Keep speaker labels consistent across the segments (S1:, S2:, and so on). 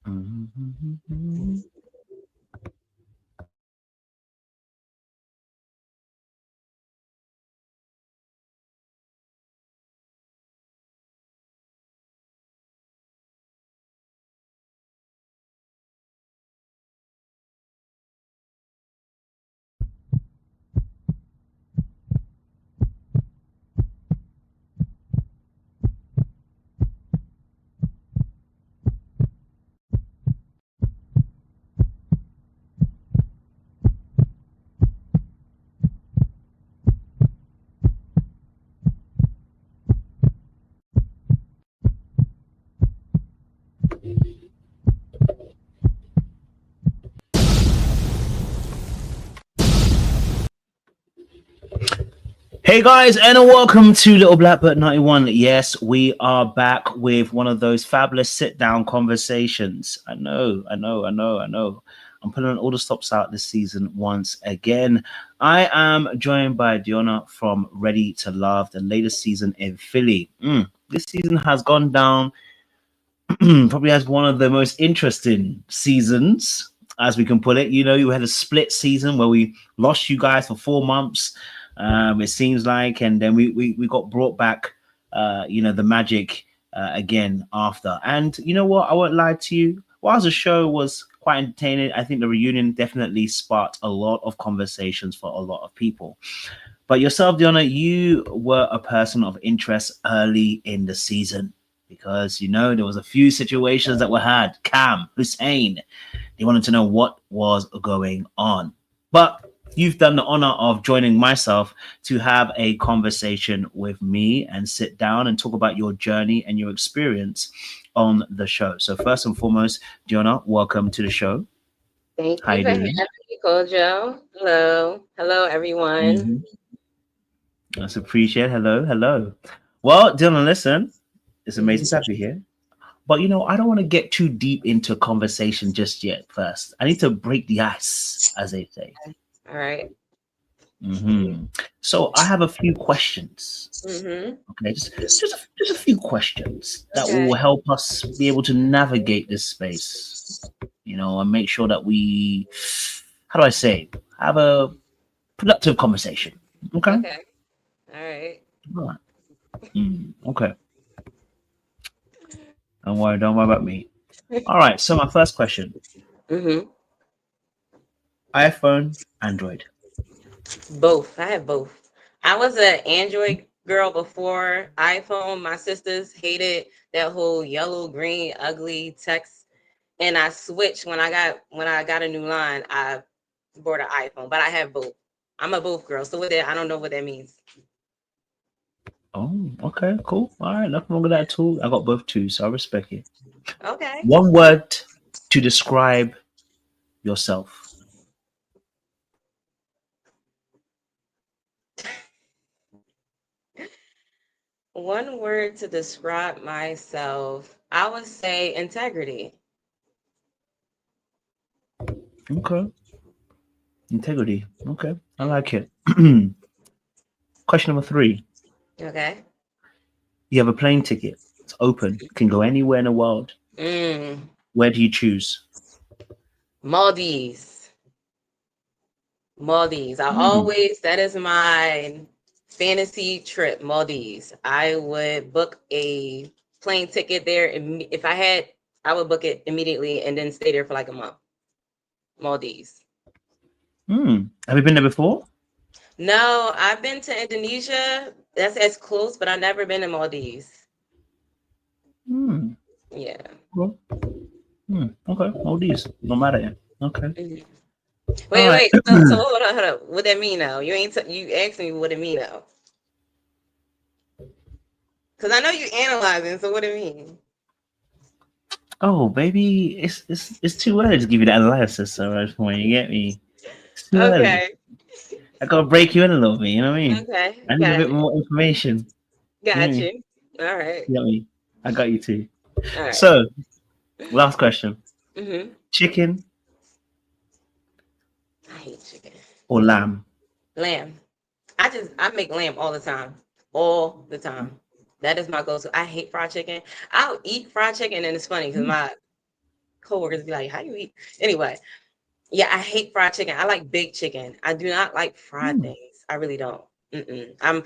S1: Mhm. Hey guys, and welcome to LITTLEBLACKBOOK91. Yes, we are back with one of those fabulous sit-down conversations. I know. I'm putting all the stops out this season once again. I am joined by Deona from Ready to Love, the latest season in Philly. This season has gone down probably as one of the most interesting seasons, as we can put it. You know, you had a split season where we lost you guys for 4 months, it seems like, and then we got brought back, the magic again after. And you know what? I won't lie to you. Whilst the show was quite entertaining, I think the reunion definitely sparked a lot of conversations for a lot of people. But yourself, Diona, you were a person of interest early in the season because there was a few situations that were had. Cam, Hussein, they wanted to know what was going on. But you've done the honor of joining myself to have a conversation with me and sit down and talk about your journey and your experience on the show. So first and foremost, Diona, welcome to the show.
S2: Thank
S1: How
S2: you
S1: you
S2: for having
S1: doing?
S2: me, Kojo. Hello. Hello, everyone.
S1: Mm-hmm. That's appreciated. Hello. Well, Dylan, listen, it's amazing to
S2: Mhm.
S1: have you here. But I don't want to get too deep into conversation just yet. First, I need to break the ice, as they say.
S2: All right.
S1: So I have a few questions.
S2: Mm-hmm.
S1: Okay, just a few questions that will
S2: Okay.
S1: help us be able to navigate this space. And make sure that we, how do I say, have a productive conversation. Okay.
S2: Okay. All right.
S1: All right. Okay. Don't worry about me. All right. So my first question:
S2: Mm-hmm.
S1: iPhone, Android.
S2: Both. I have both. I was an Android girl before iPhone. My sisters hated that whole yellow, green, ugly text. And I switched when I got a new line. I bought an iPhone, but I have both. I'm a both girl. So with that, I don't know what that means.
S1: Oh, okay, cool. All right, nothing wrong with that at all. I got both too, so I respect it.
S2: Okay.
S1: One word to describe yourself.
S2: One word to describe myself, I would say integrity.
S1: Okay, integrity. Okay, I like it. Question number three:
S2: Okay.
S1: you have a plane ticket. It's open. Can go anywhere in the world.
S2: Mm.
S1: Where do you choose?
S2: Maldives. Maldives.
S1: Hmm.
S2: That is my fantasy trip, Maldives. I would book a plane ticket there. If I had, I would book it immediately and then stay there for like a month. Maldives.
S1: Have you been there before?
S2: No, I've been to Indonesia. That's as close, but I've never been to Maldives.
S1: Hmm.
S2: Yeah.
S1: Well, okay. Maldives. No matter. Okay.
S2: Mhm.
S1: All
S2: Wait,
S1: right.
S2: wait. So hold on. What that mean now? You asked me what it mean now. Because I know you analyzing, so what it mean?
S1: Oh, baby, it's too early to give you that analysis. So at this point, you get me. It's too early.
S2: Okay.
S1: I gotta break you in a little bit. You know what I mean?
S2: Okay.
S1: I need a
S2: Got
S1: bit
S2: you.
S1: more information. You know what I
S2: Got
S1: mean?
S2: you. All right.
S1: You got me. I got you too.
S2: All right.
S1: So, last question:
S2: Mm-hmm.
S1: chicken
S2: I hate chicken.
S1: or lamb?
S2: Lamb. I make lamb all the time. All the time. That is my go-to. I hate fried chicken. I'll eat fried chicken, and it's funny because
S1: Mm,
S2: my coworkers be like, how you eat? Anyway, yeah, I hate fried chicken. I like baked chicken. I do not like fried things. I really don't. I'm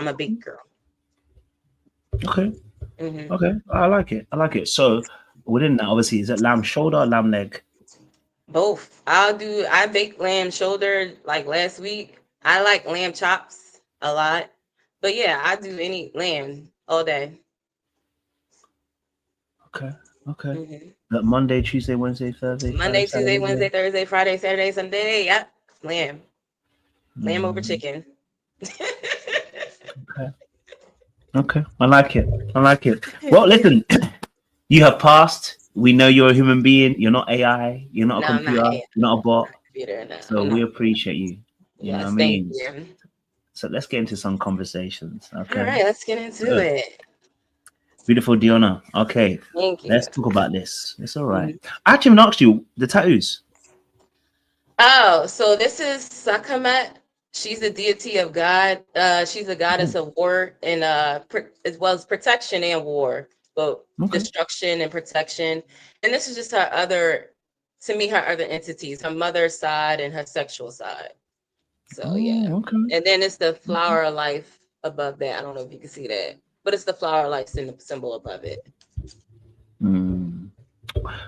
S2: a baked girl.
S1: Okay.
S2: Hmm.
S1: Okay. I like it. I like it. So within that, obviously, is it lamb shoulder or lamb leg?
S2: Both. I baked lamb shoulder like last week. I like lamb chops a lot. But yeah, I do any lamb all day.
S1: Okay. Okay.
S2: Hmm.
S1: That Monday, Tuesday, Wednesday, Thursday, Friday,
S2: Monday, Tuesday,
S1: Saturday.
S2: Wednesday, Thursday, Friday, Saturday, Sunday. Yep. Lamb. Lamb over
S1: Mm,
S2: chicken.
S1: okay. Okay. I like it. I like it. Well, listen, you have passed. We know you're a human being. You're not AI. You're not a
S2: No, I'm not
S1: computer.
S2: a
S1: You're not a bot.
S2: computer. No,
S1: So
S2: I'm
S1: we
S2: not.
S1: appreciate you. You know what I
S2: Yes, thank
S1: mean?
S2: you.
S1: So let's get into some conversations.
S2: All
S1: Okay.
S2: right, let's get into
S1: Good.
S2: it.
S1: Beautiful Deona. Okay.
S2: Thank you.
S1: Let's talk about this. It's all right.
S2: Mhm.
S1: I actually haven't asked you the tattoos.
S2: Oh, so this is Sakamet. She's a deity of God. She's a goddess of war and as well as protection and war, but
S1: Okay.
S2: destruction and protection. And this is just her other, to me, her other entities, her mother's side and her sexual side. So yeah.
S1: Oh, okay.
S2: And then it's the flower of life above that. I don't know if you can see that, but it's the flower of life symbol above it.
S1: Mm.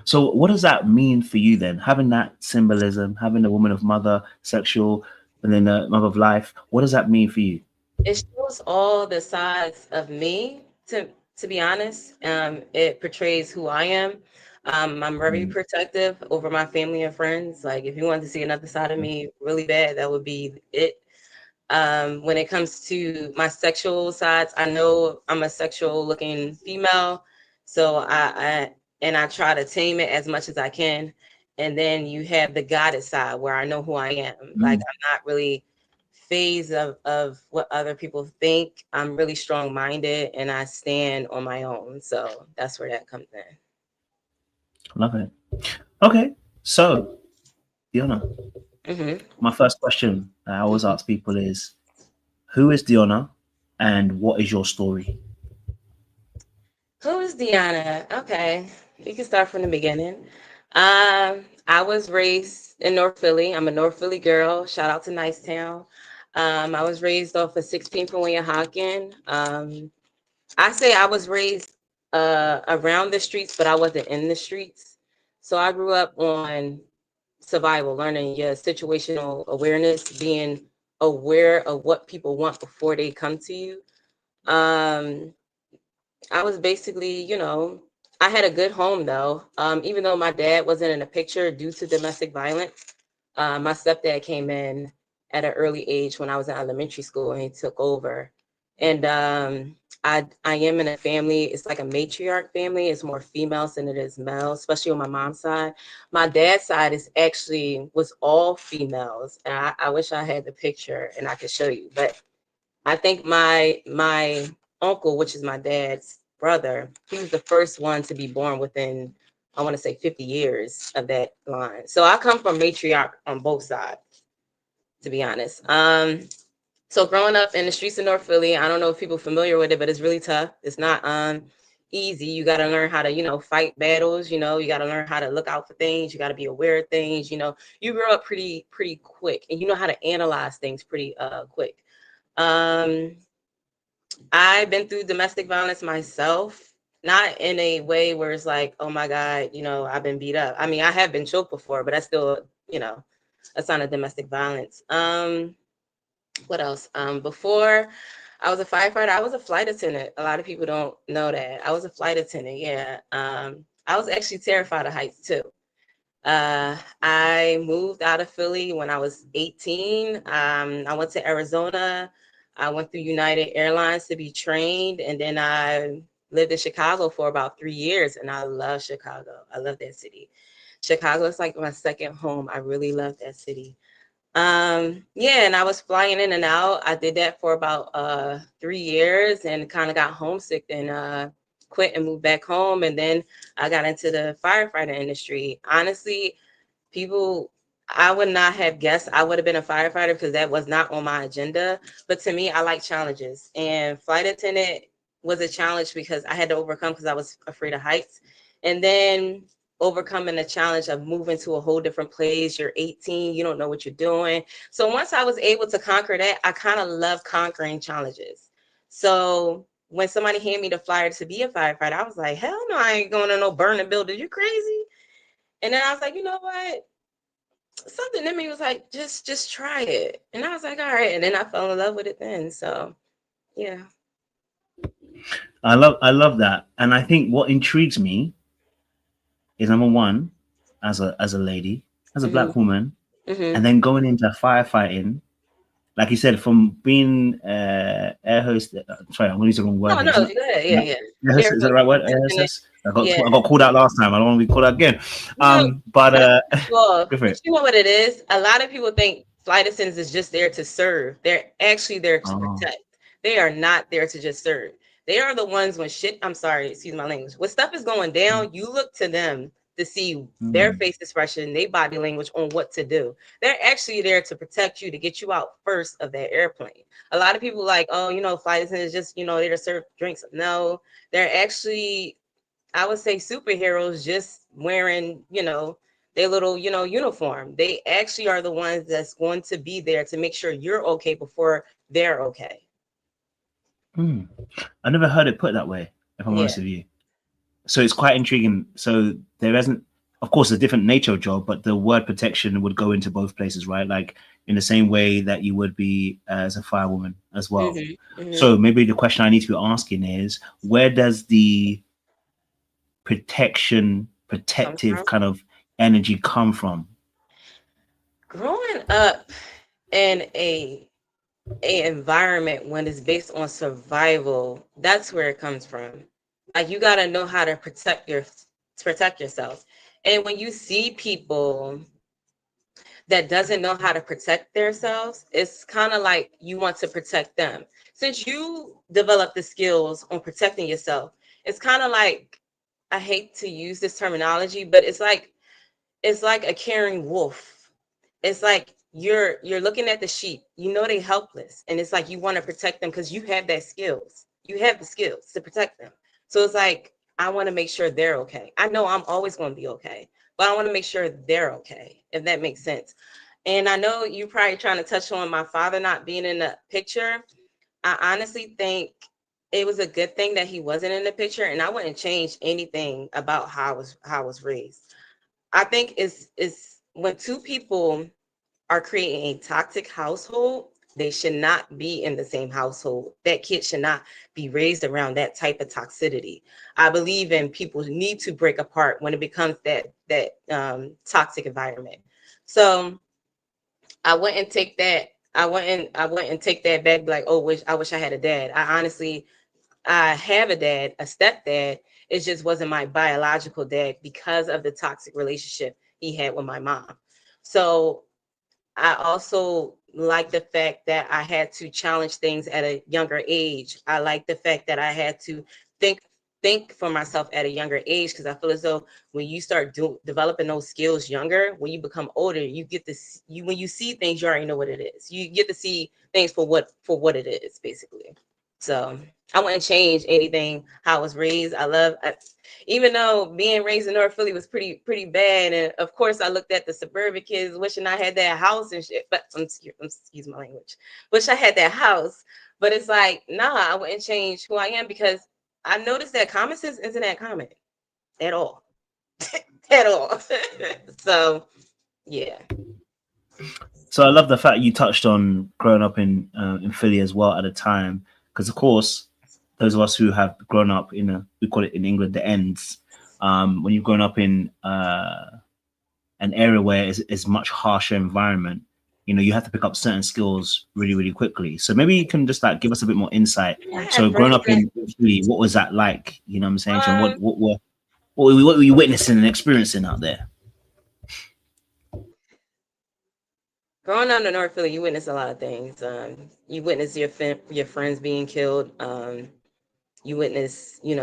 S1: So what does that mean for you then? Having that symbolism, having the woman of mother, sexual, and then the mother of life. What does that mean for you?
S2: It shows all the sides of me, to be honest. It portrays who I am. I'm very
S1: Mm.
S2: protective over my family and friends. Like if you wanted to see another side of me really bad, that would be it. When it comes to my sexual sides, I know I'm a sexual looking female, so I try to tame it as much as I can. And then you have the goddess side where I know who I am. Like
S1: Mm.
S2: I'm not really phase of what other people think. I'm really strong minded and I stand on my own. So that's where that comes in.
S1: Love it. Okay. So, Diona,
S2: Hmm.
S1: my first question I always ask people is who is Diona and what is your story?
S2: Who is Deona? Okay, we can start from the beginning. I was raised in North Philly. I'm a North Philly girl. Shout out to Nicetown. I was raised off of 16th and Weehawken. I say I was raised around the streets, but I wasn't in the streets. So I grew up on survival, learning your situational awareness, being aware of what people want before they come to you. Um, I was basically, I had a good home though. Even though my dad wasn't in the picture due to domestic violence, my stepdad came in at an early age when I was in elementary school and he took over. And I am in a family, it's like a matriarch family. It's more females than it is males, especially on my mom's side. My dad's side is actually was all females. And I wish I had the picture and I could show you. But I think my uncle, which is my dad's brother, he was the first one to be born within, I want to say 50 years of that line. So I come from matriarch on both sides, to be honest. So growing up in the streets of North Philly, I don't know if people are familiar with it, but it's really tough. It's not easy. You got to learn how to, fight battles. You got to learn how to look out for things. You got to be aware of things. You grow up pretty quick, and you know how to analyze things pretty quick. Um, I've been through domestic violence myself, not in a way where it's like, oh my God, I've been beat up. I mean, I have been choked before, but that's still, a sign of domestic violence. What else? Before I was a firefighter, I was a flight attendant. A lot of people don't know that. I was a flight attendant, yeah. I was actually terrified of heights too. I moved out of Philly when I was 18. I went to Arizona. I went through United Airlines to be trained, and then I lived in Chicago for about 3 years, and I love Chicago. I love that city. Chicago is like my second home. I really love that city. Yeah, and I was flying in and out. I did that for about 3 years and kind of got homesick and quit and moved back home. And then I got into the firefighter industry. Honestly, people, I would not have guessed I would have been a firefighter because that was not on my agenda. But to me, I like challenges. And flight attendant was a challenge because I had to overcome because I was afraid of heights. And then overcoming the challenge of moving to a whole different place. You're 18, you don't know what you're doing. So once I was able to conquer that, I kind of love conquering challenges. So when somebody handed me the flyer to be a firefighter, I was like, hell no, I ain't going to no burning building. You crazy? And then I was like, you know what? Something in me was like, just try it. And I was like, all right. And then I fell in love with it then. So yeah.
S1: I love that. And I think what intrigues me is, number one, as a lady, as a black woman, and then going into firefighting, like you said, from being air host. Sorry, I'm going to use the wrong word.
S2: No,
S1: here.
S2: no, yeah.
S1: Air host, is that the right word? Air hostess? I got called out last time. I don't want to be called out again. But
S2: well,
S1: go for it.
S2: you know what it is? A lot of people think flight attendants is just there to serve. They're actually there to protect. They are not there to just serve. They are the ones when shit, I'm sorry, excuse my language. When stuff is going down, you look to them to see their face expression, their body language on what to do. They're actually there to protect you, to get you out first of that airplane. A lot of people like, oh, you know, flight attendants just, you know, they're to serve drinks. No, they're actually, I would say, superheroes just wearing, you know, their little, you know, uniform. They actually are the ones that's going to be there to make sure you're okay before they're okay.
S1: I never heard it put that way, if I'm honest with you. So it's quite intriguing. So there isn't, of course, a different nature of job, but the word protection would go into both places, right? Like in the same way that you would be as a firewoman as well. So maybe the question I need to be asking is, where does the protective kind of energy come from?
S2: Growing up in a environment when it's based on survival, that's where it comes from. Like, you got to know how to protect yourself. And when you see people that doesn't know how to protect themselves, it's kind of like you want to protect them. Since you develop the skills on protecting yourself, it's kind of like, I hate to use this terminology, but it's like a caring wolf. It's like you're looking at the sheep, you know, they helpless, and it's like you want to protect them because you have that skills. You have the skills to protect them. So it's like, I want to make sure they're okay. I know I'm always going to be okay, but I want to make sure they're okay, if that makes sense. And I know you probably trying to touch on my father not being in the picture. I honestly think it was a good thing that he wasn't in the picture, and I wouldn't change anything about how I was raised. I think it's when two people are creating a toxic household, they should not be in the same household. That kid should not be raised around that type of toxicity. I believe in people need to break apart when it becomes that toxic environment. So I wouldn't take that. I wouldn't take that back. Like, oh, I wish I had a dad. I have a dad, a stepdad. It just wasn't my biological dad because of the toxic relationship he had with my mom. So I also like the fact that I had to challenge things at a younger age. I like the fact that I had to think for myself at a younger age, because I feel as though when you start developing those skills younger, when you become older, you get this. When you see things, you already know what it is. You get to see things for what it is, basically. So I wouldn't change anything how I was raised. Even though being raised in North Philly was pretty bad, and of course I looked at the suburban kids wishing I had that house and shit. But excuse my language, wish I had that house. But it's like, nah, I wouldn't change who I am, because I noticed that common sense isn't that common at all, at all. So yeah.
S1: So I love the fact you touched on growing up in Philly as well at the time, because of course, those of us who have grown up we call it in England the ends. When you've grown up in an area where it's much harsher environment, you know, you have to pick up certain skills really, really quickly. So maybe you can just like give us a bit more insight. So growing up in Philly, what was that like? You know what I'm saying? So what were you witnessing and experiencing out there?
S2: Growing up in North Philly, you witness a lot of things. You witness your friends being killed. You witness, you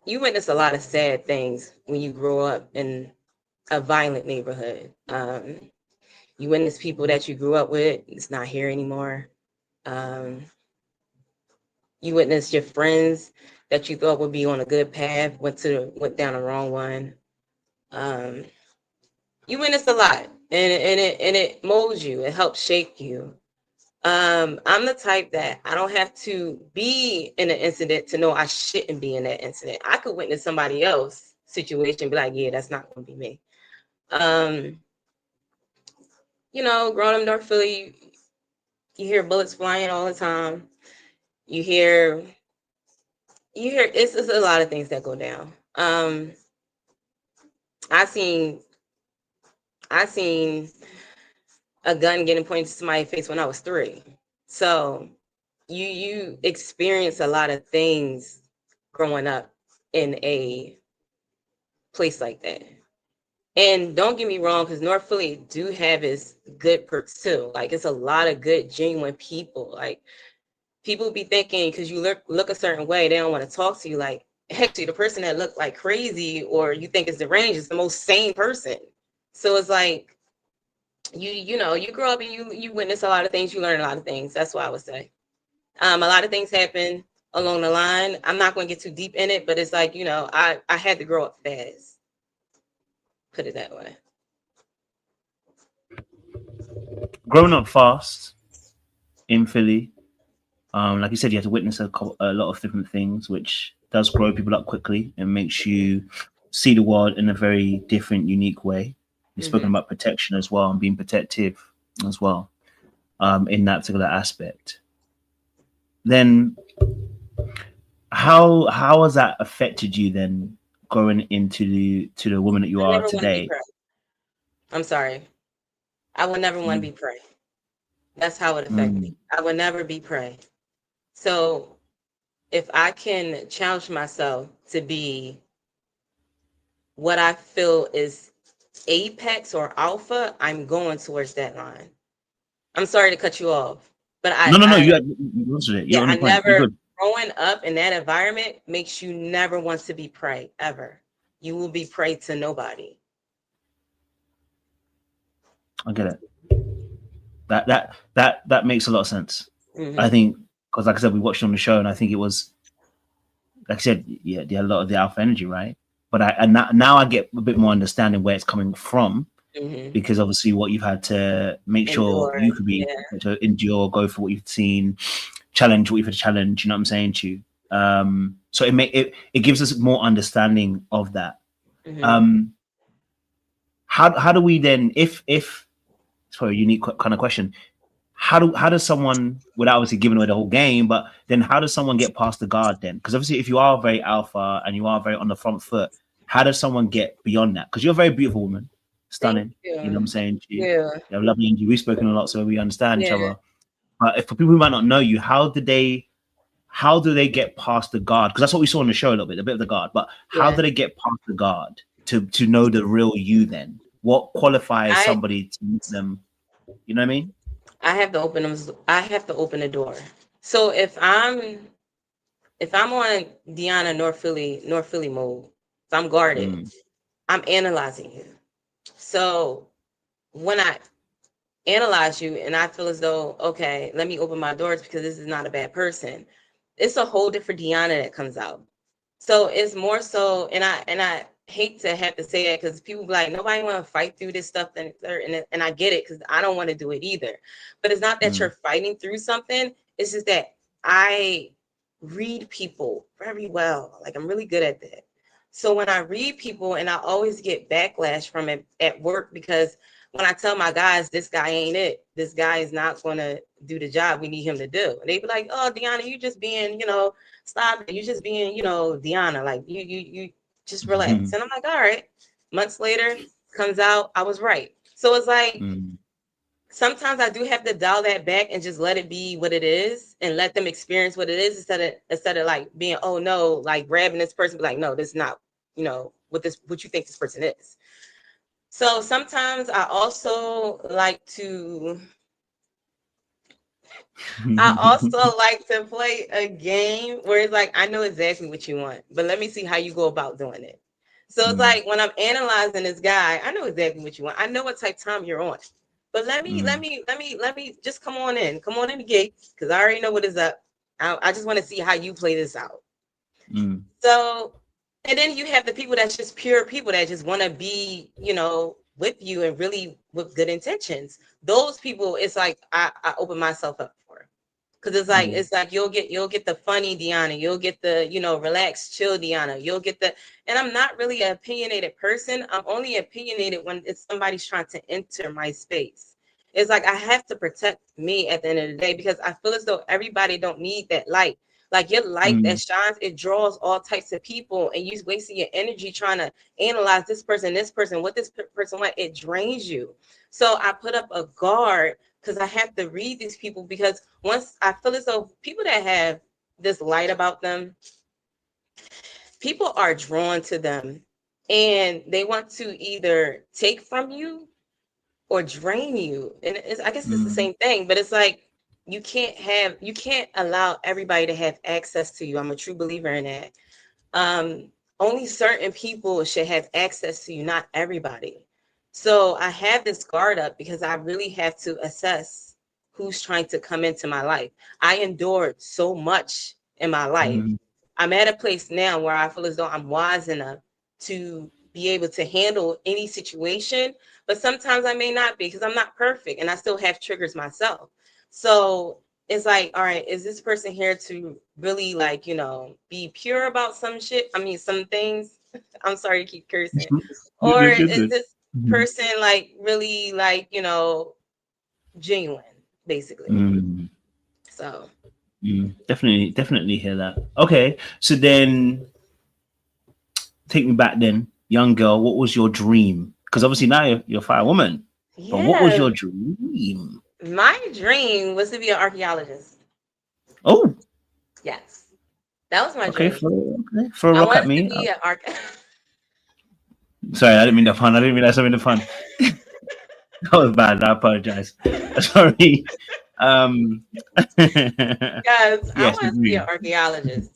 S2: witness a lot of sad things when you grow up in a violent neighborhood. You witness people that you grew up with, it's not here anymore. You witness your friends that you thought would be on a good path went down the wrong one. You witnessed a lot, and it molds you. It helps shape you. I'm the type that I don't have to be in an incident to know I shouldn't be in that incident. I could witness somebody else situation and be like, yeah, that's not going to be me. You know, growing up in North Philly, you hear bullets flying all the time. You hear it's a lot of things that go down. I seen a gun getting pointed to my face when I was 3. So you experience a lot of things growing up in a place like that. And don't get me wrong, because North Philly do have its good perks too. Like, it's a lot of good, genuine people. Like, people be thinking because you look a certain way, they don't want to talk to you. Like, actually, the person that looked like crazy or you think is deranged is the most sane person. So it's like, you know, you grow up and you witness a lot of things, you learn a lot of things. That's what I would say. A lot of things happen along the line. I'm not going to get too deep in it, but it's like, you know, I had to grow up fast. Put it that way.
S1: Growing up fast in Philly, like you said, you have to witness a lot of different things, which does grow people up quickly and makes you see the world in a very different, unique way. You've spoken about protection as well and being protective as well, in that particular aspect. Then, how has that affected you then, going into the woman that you are today?
S2: I'm sorry. I will never want to be prey. That's how it affected me. I will never be prey. So if I can challenge myself to be what I feel is apex or alpha, I'm going towards that line. I'm sorry to cut you off, but
S1: No, you answered it. You're on the point.
S2: Growing up in that environment makes you never want to be prey ever. You will be prey to nobody.
S1: I get it. That makes a lot of sense. I think, because like I said, we watched it on the show, and I think it was, like I said, yeah, a lot of the alpha energy, right? But now I get a bit more understanding where it's coming from, because obviously what you've had to make sure you could be to endure, go for what you've seen, challenge what you've had to challenge. You know what I'm saying to you? So it gives us more understanding of that. How do we then, if it's probably a unique kind of question, how does someone, without obviously giving away the whole game, but then how does someone get past the guard then? Because obviously if you are very alpha and you are very on the front foot, how does someone get beyond that? Because you're a very beautiful woman, stunning. You know what I'm saying? You have lovely energy. We've spoken a lot, so we understand each other. But if for people who might not know you, how do they get past the guard? Because that's what we saw on the show a bit of the guard. But how do they get past the guard to know the real you then? What qualifies somebody to meet them? You know what I mean?
S2: I have to open the door. So if I'm on Deona North Philly mode, if I'm guarded, I'm analyzing you. So when I analyze you and I feel as though, okay, let me open my doors because this is not a bad person, it's a whole different Deona that comes out. So it's more so, and I hate to have to say that because people be like, nobody want to fight through this stuff, and I get it because I don't want to do it either. But it's not that you're fighting through something. It's just that I read people very well. Like, I'm really good at that. So when I read people, and I always get backlash from it at work, because when I tell my guys, this guy ain't it, this guy is not going to do the job we need him to do. And they be like, oh, Deona, you just being, stop it. You just being, Deona, like you just relax. And I'm like, all right. Months later, comes out, I was right. So it's like, sometimes I do have to dial that back and just let it be what it is and let them experience what it is instead of like being, oh no, like grabbing this person, be like, no, this is not, what you think this person is. So sometimes I also like to play a game where it's like, I know exactly what you want, but let me see how you go about doing it. So it's like when I'm analyzing this guy, I know exactly what you want. I know what type of time you're on. But let me just come on in the gate, because I already know what is up. I just want to see how you play this out. So, and then you have the people that's just pure people that just want to be, with you and really with good intentions. Those people, it's like I open myself up for. Cause it's like you'll get the funny Deona, you'll get the relaxed chill Deona, you'll get the, and I'm not really an opinionated person. I'm only opinionated when it's somebody's trying to enter my space. It's like I have to protect me at the end of the day because I feel as though everybody don't need that light. Like your light that shines, it draws all types of people, and you wasting your energy trying to analyze this person, what this person want. It drains you. So I put up a guard because I have to read these people because once I feel as though people that have this light about them, people are drawn to them and they want to either take from you or drain you. And I guess it's the same thing, but it's like you can't allow everybody to have access to you. I'm a true believer in that. Only certain people should have access to you, not everybody. So I have this guard up because I really have to assess who's trying to come into my life. I endured so much in my life. I'm at a place now where I feel as though I'm wise enough to be able to handle any situation, but sometimes I may not be because I'm not perfect and I still have triggers myself. So it's like, all right, is this person here to really be pure about some shit? I mean, some things. I'm sorry to keep cursing. Or is this person really genuine, basically? So
S1: Definitely hear that. Okay, so then take me back then, young girl. What was your dream? Because obviously now you're a firewoman, but what was your dream?
S2: My dream was to be an archaeologist.
S1: Oh,
S2: yes, that was my
S1: okay.
S2: dream.
S1: For a
S2: I
S1: rock at
S2: wanted
S1: me.
S2: to be an
S1: Sorry, I didn't mean that fun. I didn't realize I meant the fun. That was bad. I apologize. Sorry.
S2: Guys, I
S1: Yes,
S2: wanted to be an archaeologist.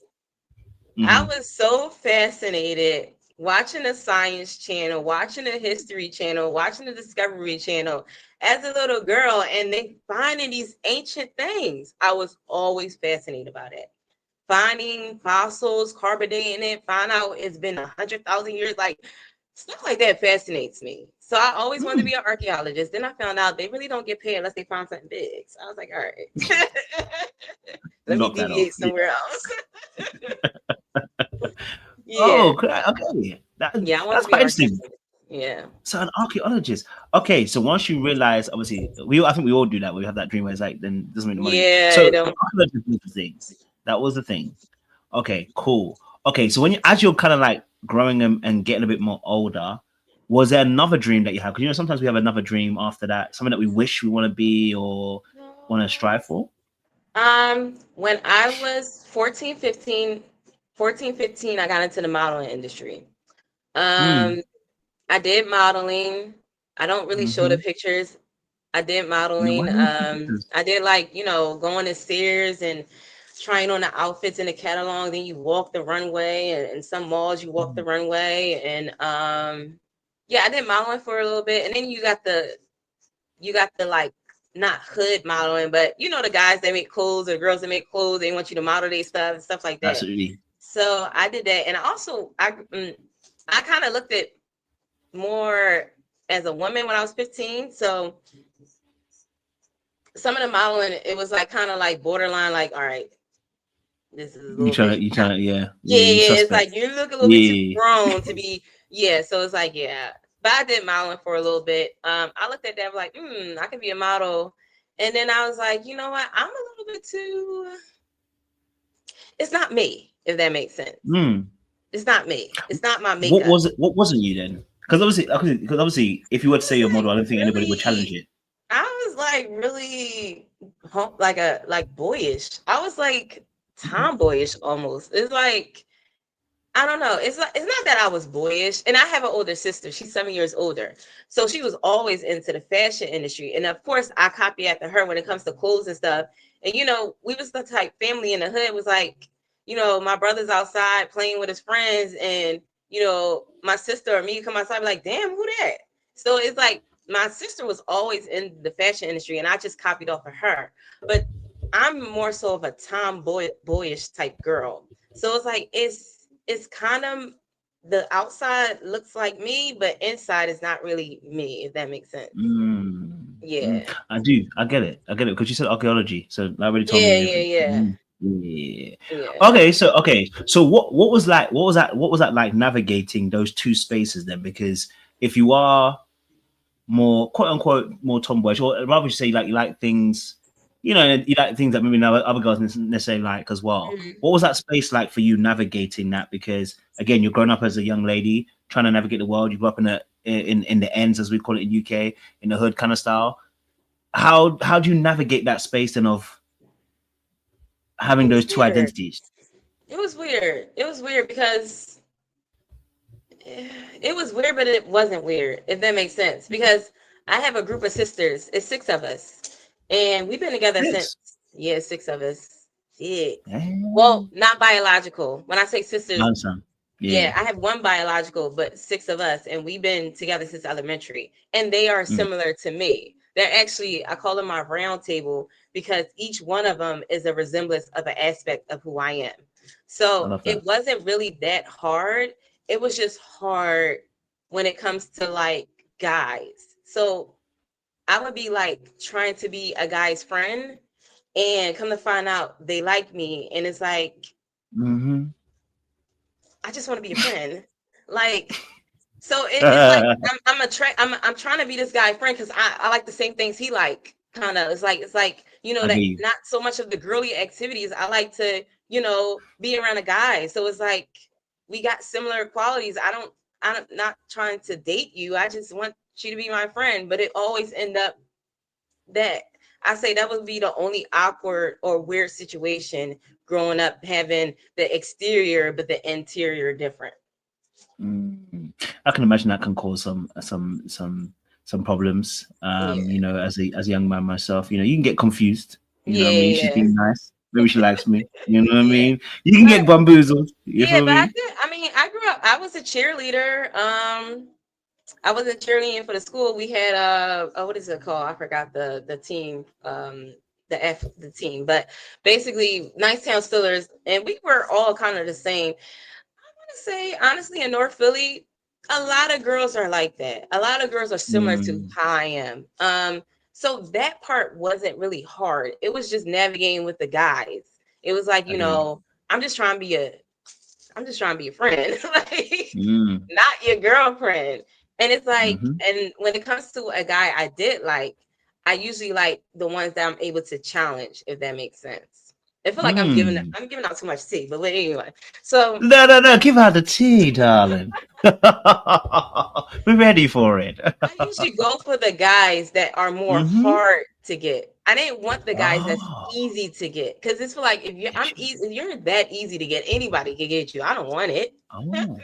S2: I was so fascinated watching the Science Channel, watching the History Channel, watching the Discovery Channel as a little girl, and they finding these ancient things. I was always fascinated by that. Finding fossils, carbonating it, find out it's been 100,000 years. Like stuff like that fascinates me. So I always wanted to be an archaeologist. Then I found out they really don't get paid unless they find something big. So I was like, all right, let me
S1: knock that off.
S2: deviate somewhere else.
S1: Oh, okay.
S2: Yeah, I want
S1: That's
S2: to be
S1: quite
S2: an
S1: interesting.
S2: archaeologist. Yeah.
S1: So an archaeologist. Okay, so once you realize, obviously, I think we all do that. We have that dream where it's like, then it doesn't make the money.
S2: Yeah,
S1: So
S2: I
S1: an
S2: don't.
S1: archaeologist was the thing. That was the thing. Okay, cool. Okay, so as you're kind of like growing and getting a bit more older, was there another dream that you have? Because sometimes we have another dream after that, something that we wish we want to be or want to strive for.
S2: When I was 14, 15, I got into the modeling industry. I did modeling. I don't really show the pictures. I did modeling. I did going to Sears and trying on the outfits in the catalog. Then you walk the runway, and in some malls you walk the runway, and yeah, I did modeling for a little bit, and then you got the like not hood modeling, but the guys that make clothes or girls that make clothes, they want you to model their stuff and stuff like that.
S1: Absolutely.
S2: So I did that, and I kind of looked at more as a woman when I was 15. So some of the modeling, it was like kind of like borderline, like, all right, this is a little bit.
S1: Yeah.
S2: It's like you look a little bit too grown to be. Yeah, so it's like, yeah. But I did modeling for a little bit. I looked at that like, I could be a model. And then I was like, you know what? I'm a little bit too. It's not me, if that makes sense. It's not me. It's not my makeup.
S1: What wasn't you then? Because obviously, if you were to say you're a model, I don't think anybody would challenge it.
S2: I was like really like boyish. I was like tomboyish almost. It's like, I don't know. It's not that I was boyish. And I have an older sister. She's 7 years older. So she was always into the fashion industry. And of course, I copy after her when it comes to clothes and stuff. And, we was the type family in the hood was like, my brother's outside playing with his friends. And, my sister or me come outside, be like, damn, who that? So it's like my sister was always in the fashion industry and I just copied off of her. But I'm more so of a boyish type girl. So it's like it's kind of the outside looks like me, but inside is not really me, if that makes sense. Yeah.
S1: I get it because you said archaeology, so that really told me
S2: Yeah,
S1: the
S2: yeah,
S1: difference.
S2: yeah.
S1: Yeah.
S2: Yeah.
S1: Okay, so what was like what was that like navigating those two spaces then? Because if you are more quote unquote more tomboyish, or rather you say like you like things, you know, you like things that maybe now other girls necessarily like as well.
S2: Mhm.
S1: What was that space like for you navigating that? Because again, you're growing up as a young lady trying to navigate the world. You grew up in the ends, as we call it in UK, in the hood kind of style. How do you navigate that space and of
S2: It
S1: having
S2: was
S1: those two
S2: weird.
S1: identities?
S2: It was weird. It was weird because it was weird, but it wasn't weird, if that makes sense. Because I have a group of sisters. It's six of us, and we've been together since,
S1: Yes.
S2: yeah, six of us. Six. Well,
S1: I
S2: not biological. When I say sisters,
S1: understand.
S2: yeah,
S1: Yeah.
S2: I have one biological, but six of us, and we've been together since elementary. And they are
S1: Mm,
S2: similar to me. They're actually, I call them my round table because each one of them is a resemblance of an aspect of who I am.
S1: I
S2: So
S1: love that.
S2: it wasn't really that hard. It was just hard when it comes to like guys. So I would be like trying to be a guy's friend and come to find out they like me. And it's like,
S1: Hmm.
S2: I just want to be a friend. Like, so it's like I'm trying to be this guy friend because I like the same things he like. Kind of. It's like
S1: I get
S2: that
S1: you.
S2: not so much of the girly activities. I like to be around a guy. So it's like we got similar qualities. I'm not trying to date you. I just want you to be my friend. But it always end up that I say that would be the only awkward or weird situation growing up having the exterior but the interior different.
S1: Mm. I can imagine that can cause some problems.
S2: Yeah.
S1: You know, as a young man myself, you know, you can get confused. You know what I mean? She's
S2: Yeah.
S1: being nice. Maybe she likes me. You know what I
S2: Yeah.
S1: mean? You can
S2: But
S1: get bamboozled. You
S2: yeah,
S1: feel
S2: but I
S1: me?
S2: did. I mean, I grew up. I was a cheerleader. I was in cheerleading for the school. We had what is it called? I forgot the team. The team, but basically Nicetown Steelers, and we were all kind of the same. I want to say honestly, in North Philly, a lot of girls are like that. A lot of girls are similar to
S1: Mm,
S2: how I am. So that part wasn't really hard. It was just navigating with the guys. It was like,
S1: I get you.
S2: I'm just trying to be a I'm just trying to be a friend, like
S1: Mm,
S2: not your girlfriend. And it's like,
S1: hmm.
S2: and when it comes to a guy I did like, I usually like the ones that I'm able to challenge, if that makes sense. I feel like
S1: Mm.
S2: I'm giving out too much tea, but anyway. So
S1: No, no, no. Give her the tea, darling. We're ready for it.
S2: I usually go for the guys that are more
S1: Hmm.
S2: hard to get. I didn't want the guys that's
S1: Oh,
S2: easy to get because it's feel like
S1: yes,
S2: if you're that easy to get, anybody can get you. I don't want it.
S1: oh.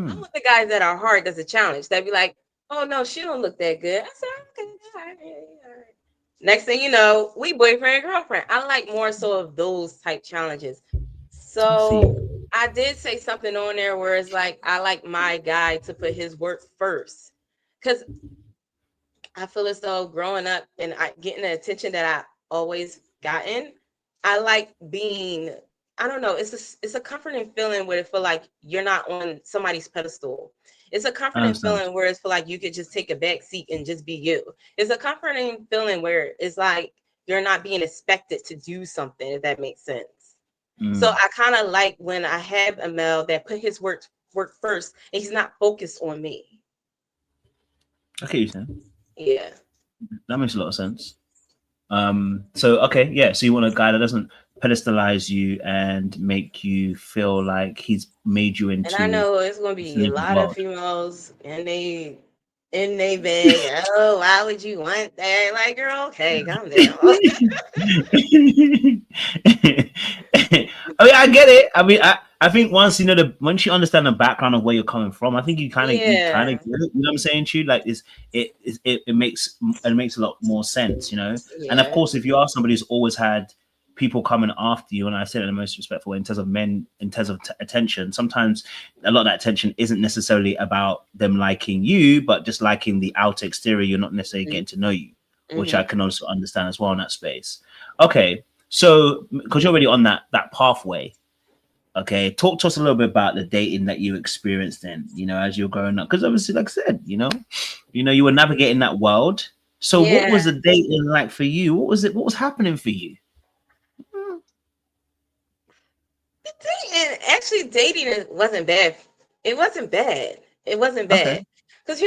S2: I
S1: Hmm.
S2: want the guys that are hard as a challenge. That be like, oh no, she don't look that good. I said, okay, all right, all right. Next thing you know, we boyfriend and girlfriend. I like more so of those type challenges.
S1: I see.
S2: So I did say something on there where it's like I like my guy to put his work first. Cause I feel as though growing up and getting the attention that I always gotten, I like being. I don't know. It's a comforting feeling where it feel like you're not on somebody's pedestal. It's a
S1: I
S2: comforting
S1: understand.
S2: feeling where it's feel like you could just take a back seat and just be you. It's a comforting feeling where it's like you're not being expected to do something. If that makes sense. So
S1: Mm.
S2: I kind of like when I have a male that put his work first and he's not focused on me.
S1: Okay, you saying
S2: Yeah.
S1: that makes a lot of sense. So okay, yeah. So you want a guy that doesn't pedestalize you and make you feel like he's made you
S2: And I
S1: into
S2: know it's gonna
S1: a
S2: be a
S1: thing of the
S2: lot of
S1: world.
S2: females and they beg, oh, why would you want that? Like, girl, okay, calm down.
S1: I mean, I get it. I think once you know once you understand the background of where you're coming from, I think you kind of
S2: Yeah,
S1: get it. You know what I'm saying to you? Like it makes a lot more sense, you know. And of
S2: yeah.
S1: course, if you are somebody who's always had people coming after you, and I say it in the most respectful way, in terms of men, in terms of attention, sometimes a lot of that attention isn't necessarily about them liking you, but just liking the outer exterior. You're not necessarily getting to know you, which I
S2: Mm-hmm.
S1: can also understand as well in that space. Okay, so because you're already on that pathway, Okay, talk to us a little bit about the dating that you experienced then, as you're growing up. Because obviously, like I said, you were navigating that world. So what
S2: Yeah.
S1: was the dating like for you? What was it? What was happening for you?
S2: Dating wasn't bad. It wasn't bad. It wasn't
S1: Okay.
S2: bad. Because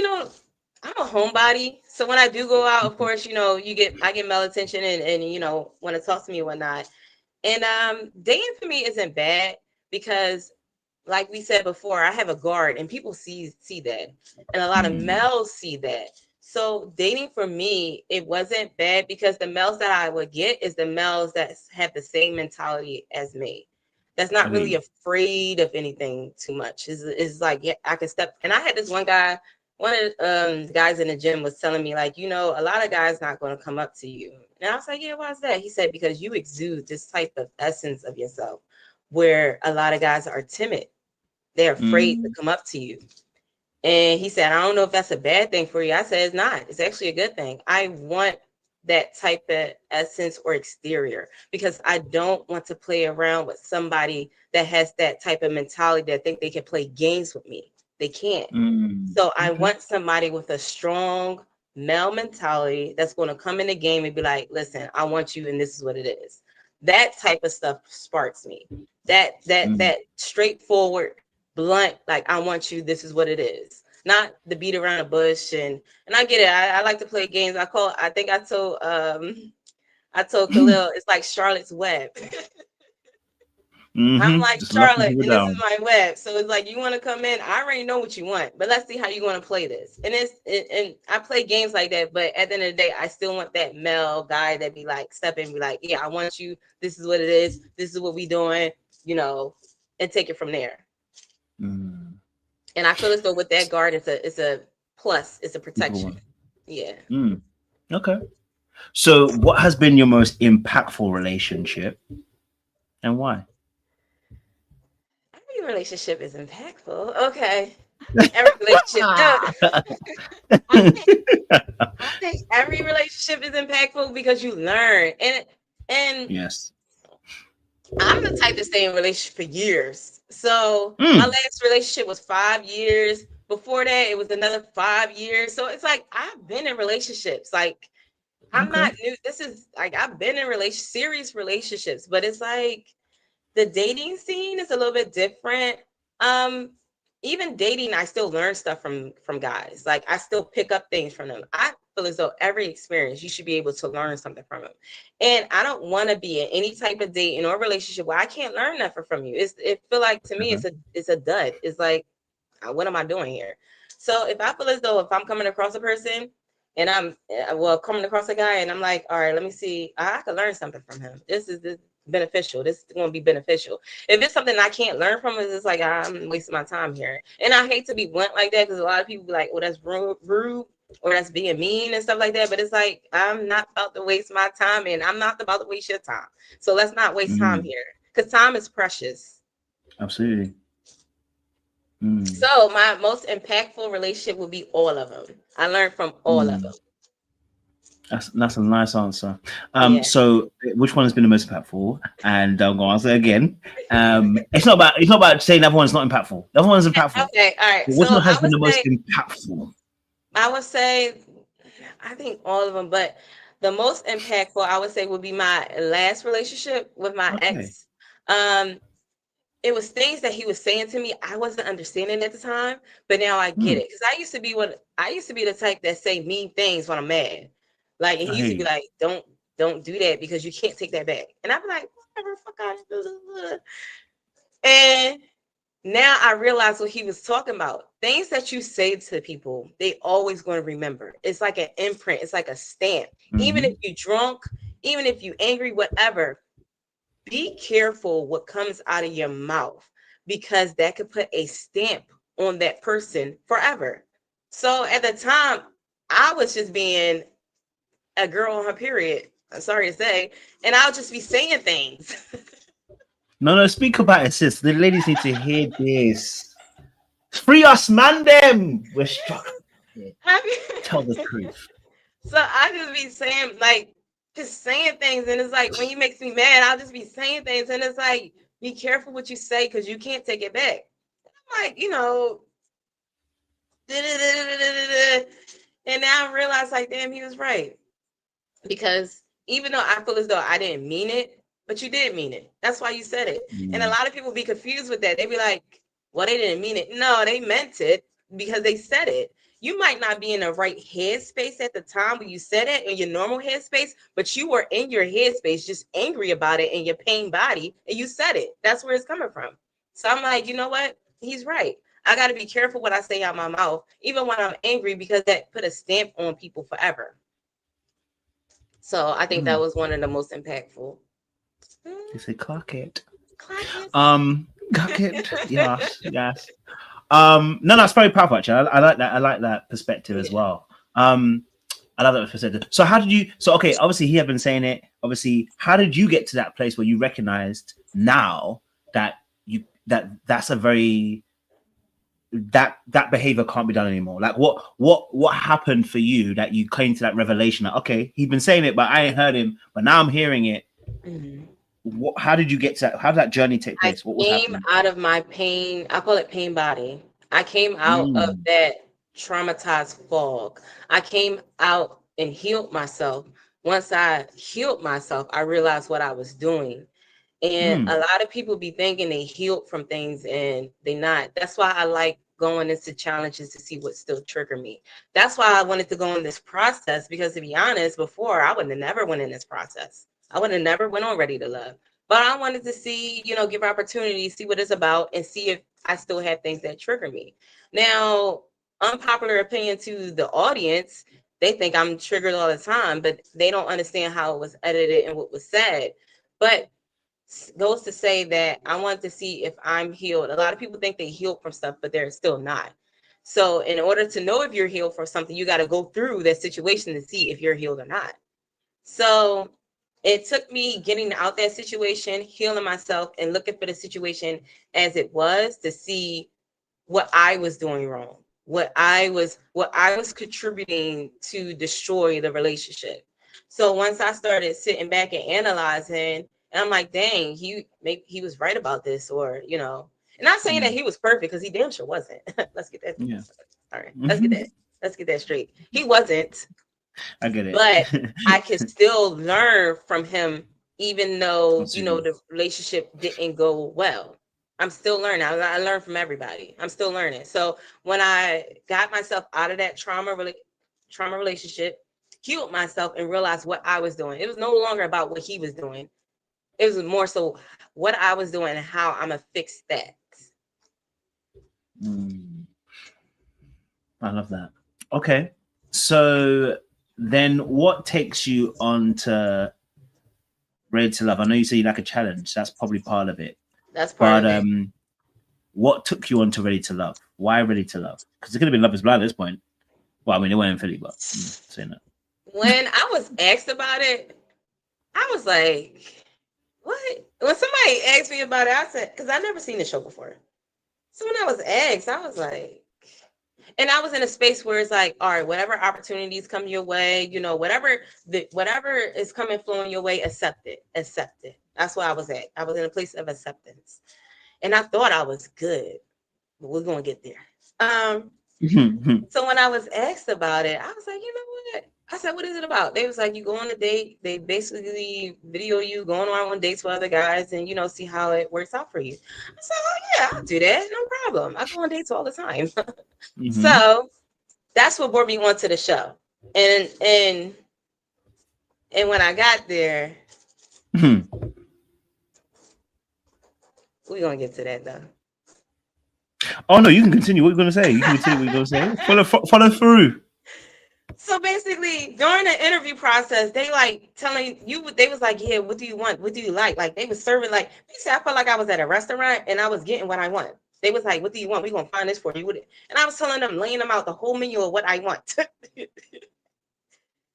S2: I'm a homebody. So when I do go out, of course, I get male attention and want to talk to me and whatnot. And dating for me isn't bad because like we said before, I have a guard and people see that. And a lot of males see that. So dating for me, it wasn't bad because the males that I would get is the males that have the same mentality as me. That's not really afraid of anything too much. Is like, yeah, I can step. And I had this one guy, one of the guys in the gym was telling me, like, a lot of guys not going to come up to you. And I was like, yeah, why is that? He said, because you exude this type of essence of yourself where a lot of guys are timid. They're afraid to come up to you. And he said, I don't know if that's a bad thing for you. I said, it's not. It's actually a good thing. I want that type of essence or exterior because I don't want to play around with somebody that has that type of mentality that think they can play games with me. They can't. So I want somebody with a strong male mentality that's going to come in the game and be like, listen, I want you and this is what it is. That type of stuff sparks me. That straightforward, blunt, like, I want you, this is what it is. Not the beat around the bush. And I get it. I like to play games. I think I told Khalil, it's like Charlotte's Web. I'm like,
S1: Just locking
S2: Charlotte,
S1: people
S2: and this
S1: down.
S2: is my web. So it's like, you want to come in? I already know what you want, but let's see how you want to play this. And I play games like that, but at the end of the day, I still want that male guy that be like, step in, be like, yeah, I want you. This is what it is. This is what we doing, and take it from there. And I feel as though with that guard, it's a plus. It's a protection. Yeah.
S1: Okay. So what has been your most impactful relationship and why?
S2: Every relationship is impactful. Okay. Every relationship. No. I think every relationship is impactful because you learn. And
S1: Yes.
S2: I'm the type to stay in a relationship for years. So my last relationship was 5 years. Before that, it was another 5 years. So it's like I've been in relationships. Like I'm not new. This is like I've been in serious relationships, but it's like the dating scene is a little bit different. Even dating, I still learn stuff from guys. Like I still pick up things from them. I feel as though every experience you should be able to learn something from them. And I don't want to be in any type of dating or relationship where I can't learn nothing from you. It feel like to me it's a dud. It's like, what am I doing here? So if I feel as though if I'm coming across a person and I'm coming across a guy and I'm like, all right, let me see, I can learn something from him. This is beneficial. This is going to be beneficial. If it's something I can't learn from, it's like I'm wasting my time here. And I hate to be blunt like that because a lot of people be like, "Oh, that's rude," or "That's being mean" and stuff like that. But it's like I'm not about to waste my time, and I'm not about to waste your time. So let's not waste time here because time is precious.
S1: Absolutely.
S2: So my most impactful relationship would be all of them. I learned from all of them.
S1: That's a nice answer.
S2: Yeah.
S1: So which one has been the most impactful? And I'm gonna answer again. It's not about saying that one's not impactful. That one's impactful.
S2: Okay, all right.
S1: Which
S2: So
S1: one has been the most impactful?
S2: I would say, I think all of them, but the most impactful I would say would be my last relationship with my ex. It was things that he was saying to me I wasn't understanding at the time, but now I get it. Because I used to be the type that say mean things when I'm mad. Like, and he used to be like, don't do that because you can't take that back. And I'd be like, whatever, fuck out. And now I realize what he was talking about. Things that you say to people, they always going to remember. It's like an imprint. It's like a stamp. Even if you're drunk, even if you're angry, whatever, be careful what comes out of your mouth because that could put a stamp on that person forever. So at the time, I was just being a girl on her period. I'm sorry to say. And I'll just be saying things.
S1: No, speak about it, sis. The ladies need to hear this. Free us, man, them. We're struggling. Tell the truth.
S2: So I just be saying, like, just saying things. And it's like, when you makes me mad, I'll just be saying things. And it's like, Be careful what you say because you can't take it back. I'm like, you know, and now I realize, like, damn, he was right. Because even though I feel as though I didn't mean it, but you did mean it. That's why you said it. And a lot of people be confused with that. They be like, well, they didn't mean it. No, they meant it because they said it. You might not be in the right headspace at the time when you said it, in your normal headspace, but you were in your headspace just angry about it in your pain body, and you said it. That's where it's coming from. So I'm like, you know what? He's right. I got to be careful what I say out my mouth, even when I'm angry, because that put a stamp on people forever. So I think that was one of the most impactful.
S1: You say clock it.
S2: Clock it.
S1: Clock it. Yes, yes. No, it's very powerful actually. I like that. I like that perspective as well. I love that perspective. So how did you? So okay, obviously he had been saying it. Obviously, how did you get to that place where you recognized now that that's a very that behavior can't be done anymore? Like what happened for you that you came to that revelation that okay, he's been saying it, but I ain't heard him, but now I'm hearing it. How did you get to that? How did that journey take place? What was happening?
S2: I came out of my pain. I call it pain body. I came out of that traumatized fog. I came out and healed myself. Once I healed myself, I realized what I was doing. And a lot of people be thinking they healed from things and they not. That's why I like going into challenges to see what still trigger me. That's why I wanted to go in this process, because to be honest, before I would have never went in this process. I would have never went on Ready to Love. But I wanted to see, you know, give opportunity, see what it's about, and see if I still had things that trigger me. Now, unpopular opinion to the audience, they think I'm triggered all the time, but they don't understand how it was edited and what was said. But goes to say that I want to see if I'm healed. A lot of people think they healed from stuff, but they're still not. So in order to know if you're healed from something, you got to go through that situation to see if you're healed or not. So it took me getting out that situation, healing myself, and looking for the situation as it was to see what I was doing wrong, what I was contributing to destroy the relationship. So once I started sitting back and analyzing, and I'm like, dang, maybe he was right about this, or you know, and not saying that he was perfect, because he damn sure wasn't. Let's get that. Yeah. All right, let's get that straight. He wasn't.
S1: I get it.
S2: But I could still learn from him, even though you know the relationship didn't go well. I'm still learning. I learn from everybody. I'm still learning. So when I got myself out of that trauma relationship, healed myself, and realized what I was doing, it was no longer about what he was doing. It was more so what I was doing and how I'm gonna fix that.
S1: I love that. Okay, so then what takes you on to Ready to Love? I know you say you like a challenge. That's probably part of it.
S2: That's part of it.
S1: What took you on to Ready to Love? Why Ready to Love? Because it could have been Love is Blind at this point. Well, I mean, it went in Philly, but saying that.
S2: When I was asked about it, I was like, what? When somebody asked me about it, I said, because I never seen the show before. So when I was asked, I was like, and I was in a space where it's like, all right, whatever opportunities come your way, you know, whatever is coming flowing your way, accept it. That's where I was at. I was in a place of acceptance, and I thought I was good, but we're gonna get there. So when I was asked about it, I was like, you know what? I said, what is it about? They was like, you go on a date. They basically video you going on dates with other guys and, you know, see how it works out for you. I said, oh, yeah, I'll do that. No problem. I go on dates all the time. So that's what brought me onto the show. And when I got there, we're going to get to that, though.
S1: Oh, no, you can continue. What are you going to say? You can continue what you're going to say. Follow through.
S2: So basically, during the interview process, they like telling you, they was like, yeah, what do you want? What do you like? Like they was serving, like, basically, I felt like I was at a restaurant and I was getting what I want. They was like, what do you want? We're going to find this for you. And I was telling them, laying them out the whole menu of what I want.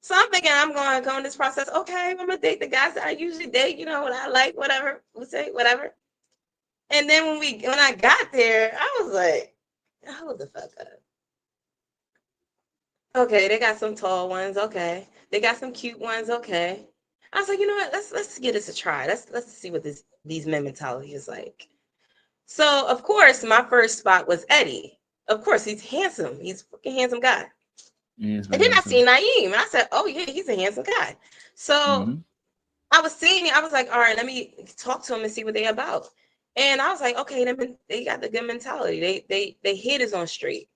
S2: So I'm thinking I'm going to go in this process. Okay, I'm going to date the guys that I usually date, you know, what I like, whatever, we say, whatever. And then when I got there, I was like, hold the fuck up. Okay, they got some tall ones. Okay. They got some cute ones. Okay. I was like, you know what? Let's give this a try. Let's see what these men mentality is like. So of course, my first spot was Eddie. Of course, he's handsome. He's a fucking handsome guy.
S1: Yes,
S2: And then I seen Naeem, and I said, oh yeah, he's a handsome guy. So I was seeing it. I was like, all right, let me talk to him and see what they're about. And I was like, okay, they got the good mentality. They head is on straight.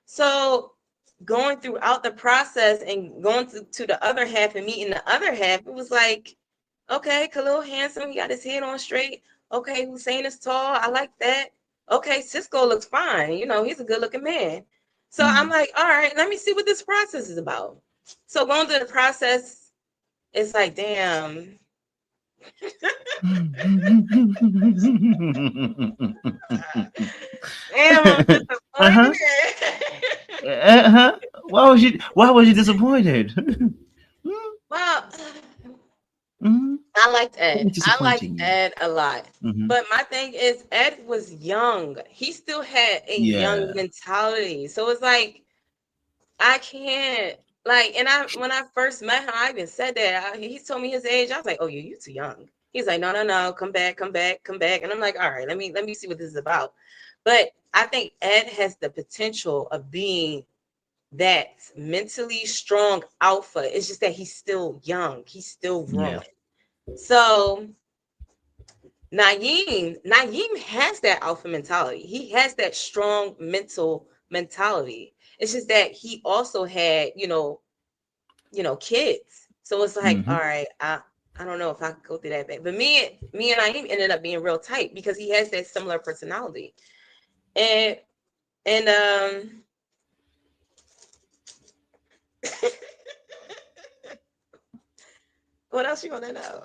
S2: So going throughout the process and going to the other half and meeting the other half, it was like, okay, Khalil handsome, he got his head on straight. Okay, Hussein is tall. I like that. Okay, Cisco looks fine. You know, he's a good looking man. So I'm like, all right, let me see what this process is about. So going through the process, it's like, damn. Damn, I'm disappointed.
S1: Why was you disappointed?
S2: Well, I liked Ed. I liked Ed a lot. But my thing is, Ed was young. He still had a young mentality. So it's like, I can't, like, and when I first met him, I even said that. He told me his age. I was like, oh, you're too young. He's like, no, come back. And I'm like, all right, let me see what this is about. But I think Ed has the potential of being that mentally strong alpha. It's just that he's still young. He's still growing. So Naeem has that alpha mentality. He has that strong mental mentality. It's just that he also had, kids. So it's like, all right, I don't know if I could go through that back. But me and Naeem ended up being real tight because he has that similar personality. And what else you want to know?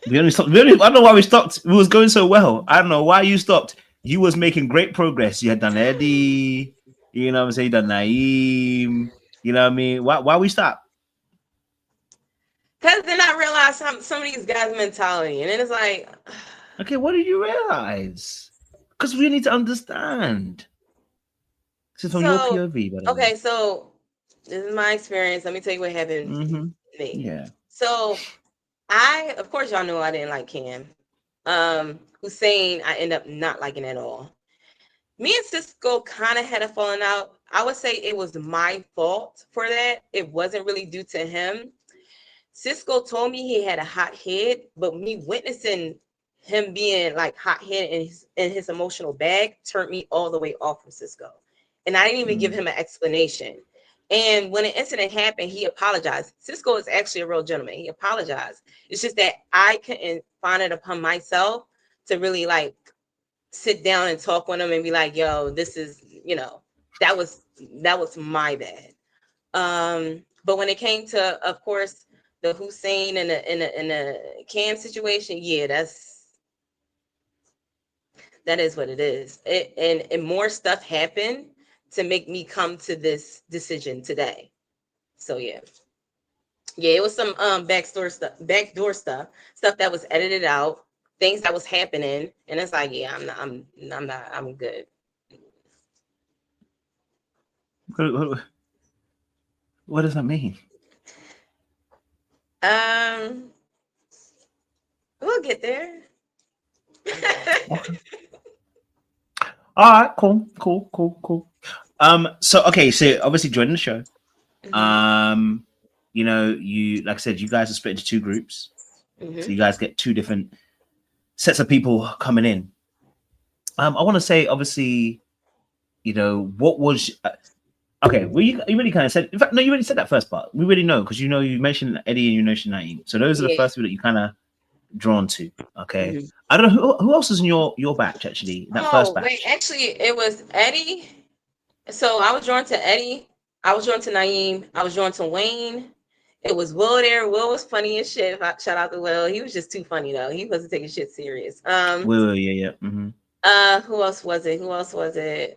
S1: We only stopped. I don't know why we stopped. It was going so well. I don't know why you stopped. You was making great progress. You had done Eddie. You know what I'm saying? You done Naeem. You know what I mean? Why we stop?
S2: Because then I realized some of these guys' mentality, and then it's like,
S1: okay, what did you realize? Because we need to understand. This is from your POV, by the way.
S2: Okay, so this is my experience. Let me tell you what happened to me.
S1: Yeah.
S2: So of course, y'all know I didn't like Cam. Hussein, I end up not liking at all. Me and Cisco kind of had a falling out. I would say it was my fault for that. It wasn't really due to him. Cisco told me he had a hot head, but me witnessing him being like hot head in his emotional bag turned me all the way off from Cisco. And I didn't even give him an explanation. And when an incident happened, he apologized. Cisco is actually a real gentleman. He apologized. It's just that I couldn't find it upon myself to really like sit down and talk with him and be like, yo, this is, that was my bad. But when it came to, of course, the Hussein and the Cam situation, yeah, that is what it is. And more stuff happened to make me come to this decision today. So yeah, it was some backdoor stuff that was edited out, things that was happening, and it's like, yeah, I'm good.
S1: What does that mean?
S2: We'll get there.
S1: Okay. All right, cool. So okay, so obviously joining the show. You like I said, you guys are split into two groups. So you guys get two different sets of people coming in. I want to say, obviously, what was okay. Well, you really kind of said. In fact, no, you already said that first part. We really know because you mentioned Eddie and you mentioned Naeem. So those are the first people that you kind of drawn to. Okay, I don't know who else is in your batch actually. That first batch.
S2: Wait, actually, it was Eddie. So I was drawn to Eddie. I was drawn to Naeem. I was drawn to Wayne. It was Will there. Will was funny as shit. Shout out to Will. He was just too funny though. He wasn't taking shit serious.
S1: Will, yeah.
S2: Who else was it?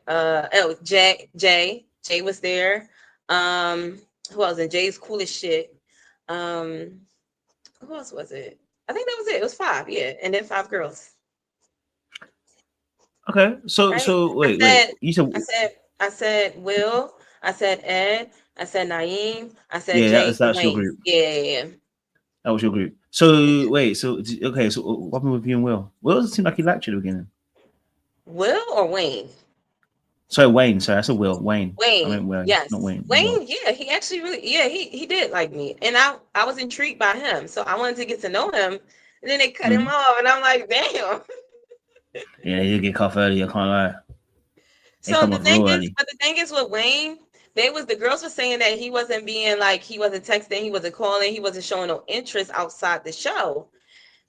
S2: Oh, Jay was there. Who else? And Jay's cool as shit. Who else was it? I think that was it. It was 5, yeah, and then 5 girls.
S1: Okay, so
S2: right?
S1: wait. You said
S2: I said Will, I said Ed. I said Naeem. I said
S1: Yeah,
S2: Jay.
S1: that's your
S2: Wayne.
S1: group.
S2: Yeah.
S1: That was your group. So wait, so okay, so what happened with you and Will? Will doesn't seem like he liked you at the beginning.
S2: Will or Wayne?
S1: Sorry, Wayne. Sorry, that's a Will. Wayne. I meant
S2: Wayne.
S1: Wayne, not
S2: Yes.
S1: Wayne. Will.
S2: Wayne. Yeah. He actually really. Yeah. He did like me, and I was intrigued by him, so I wanted to get to know him. And then they cut him
S1: Mm.
S2: off, and I'm like, damn.
S1: Yeah, he did get cuffed early. I can't lie. They
S2: So
S1: come off real early.
S2: the thing is with Wayne, the girls were saying that he wasn't being like, he wasn't texting, he wasn't calling, he wasn't showing no interest outside the show,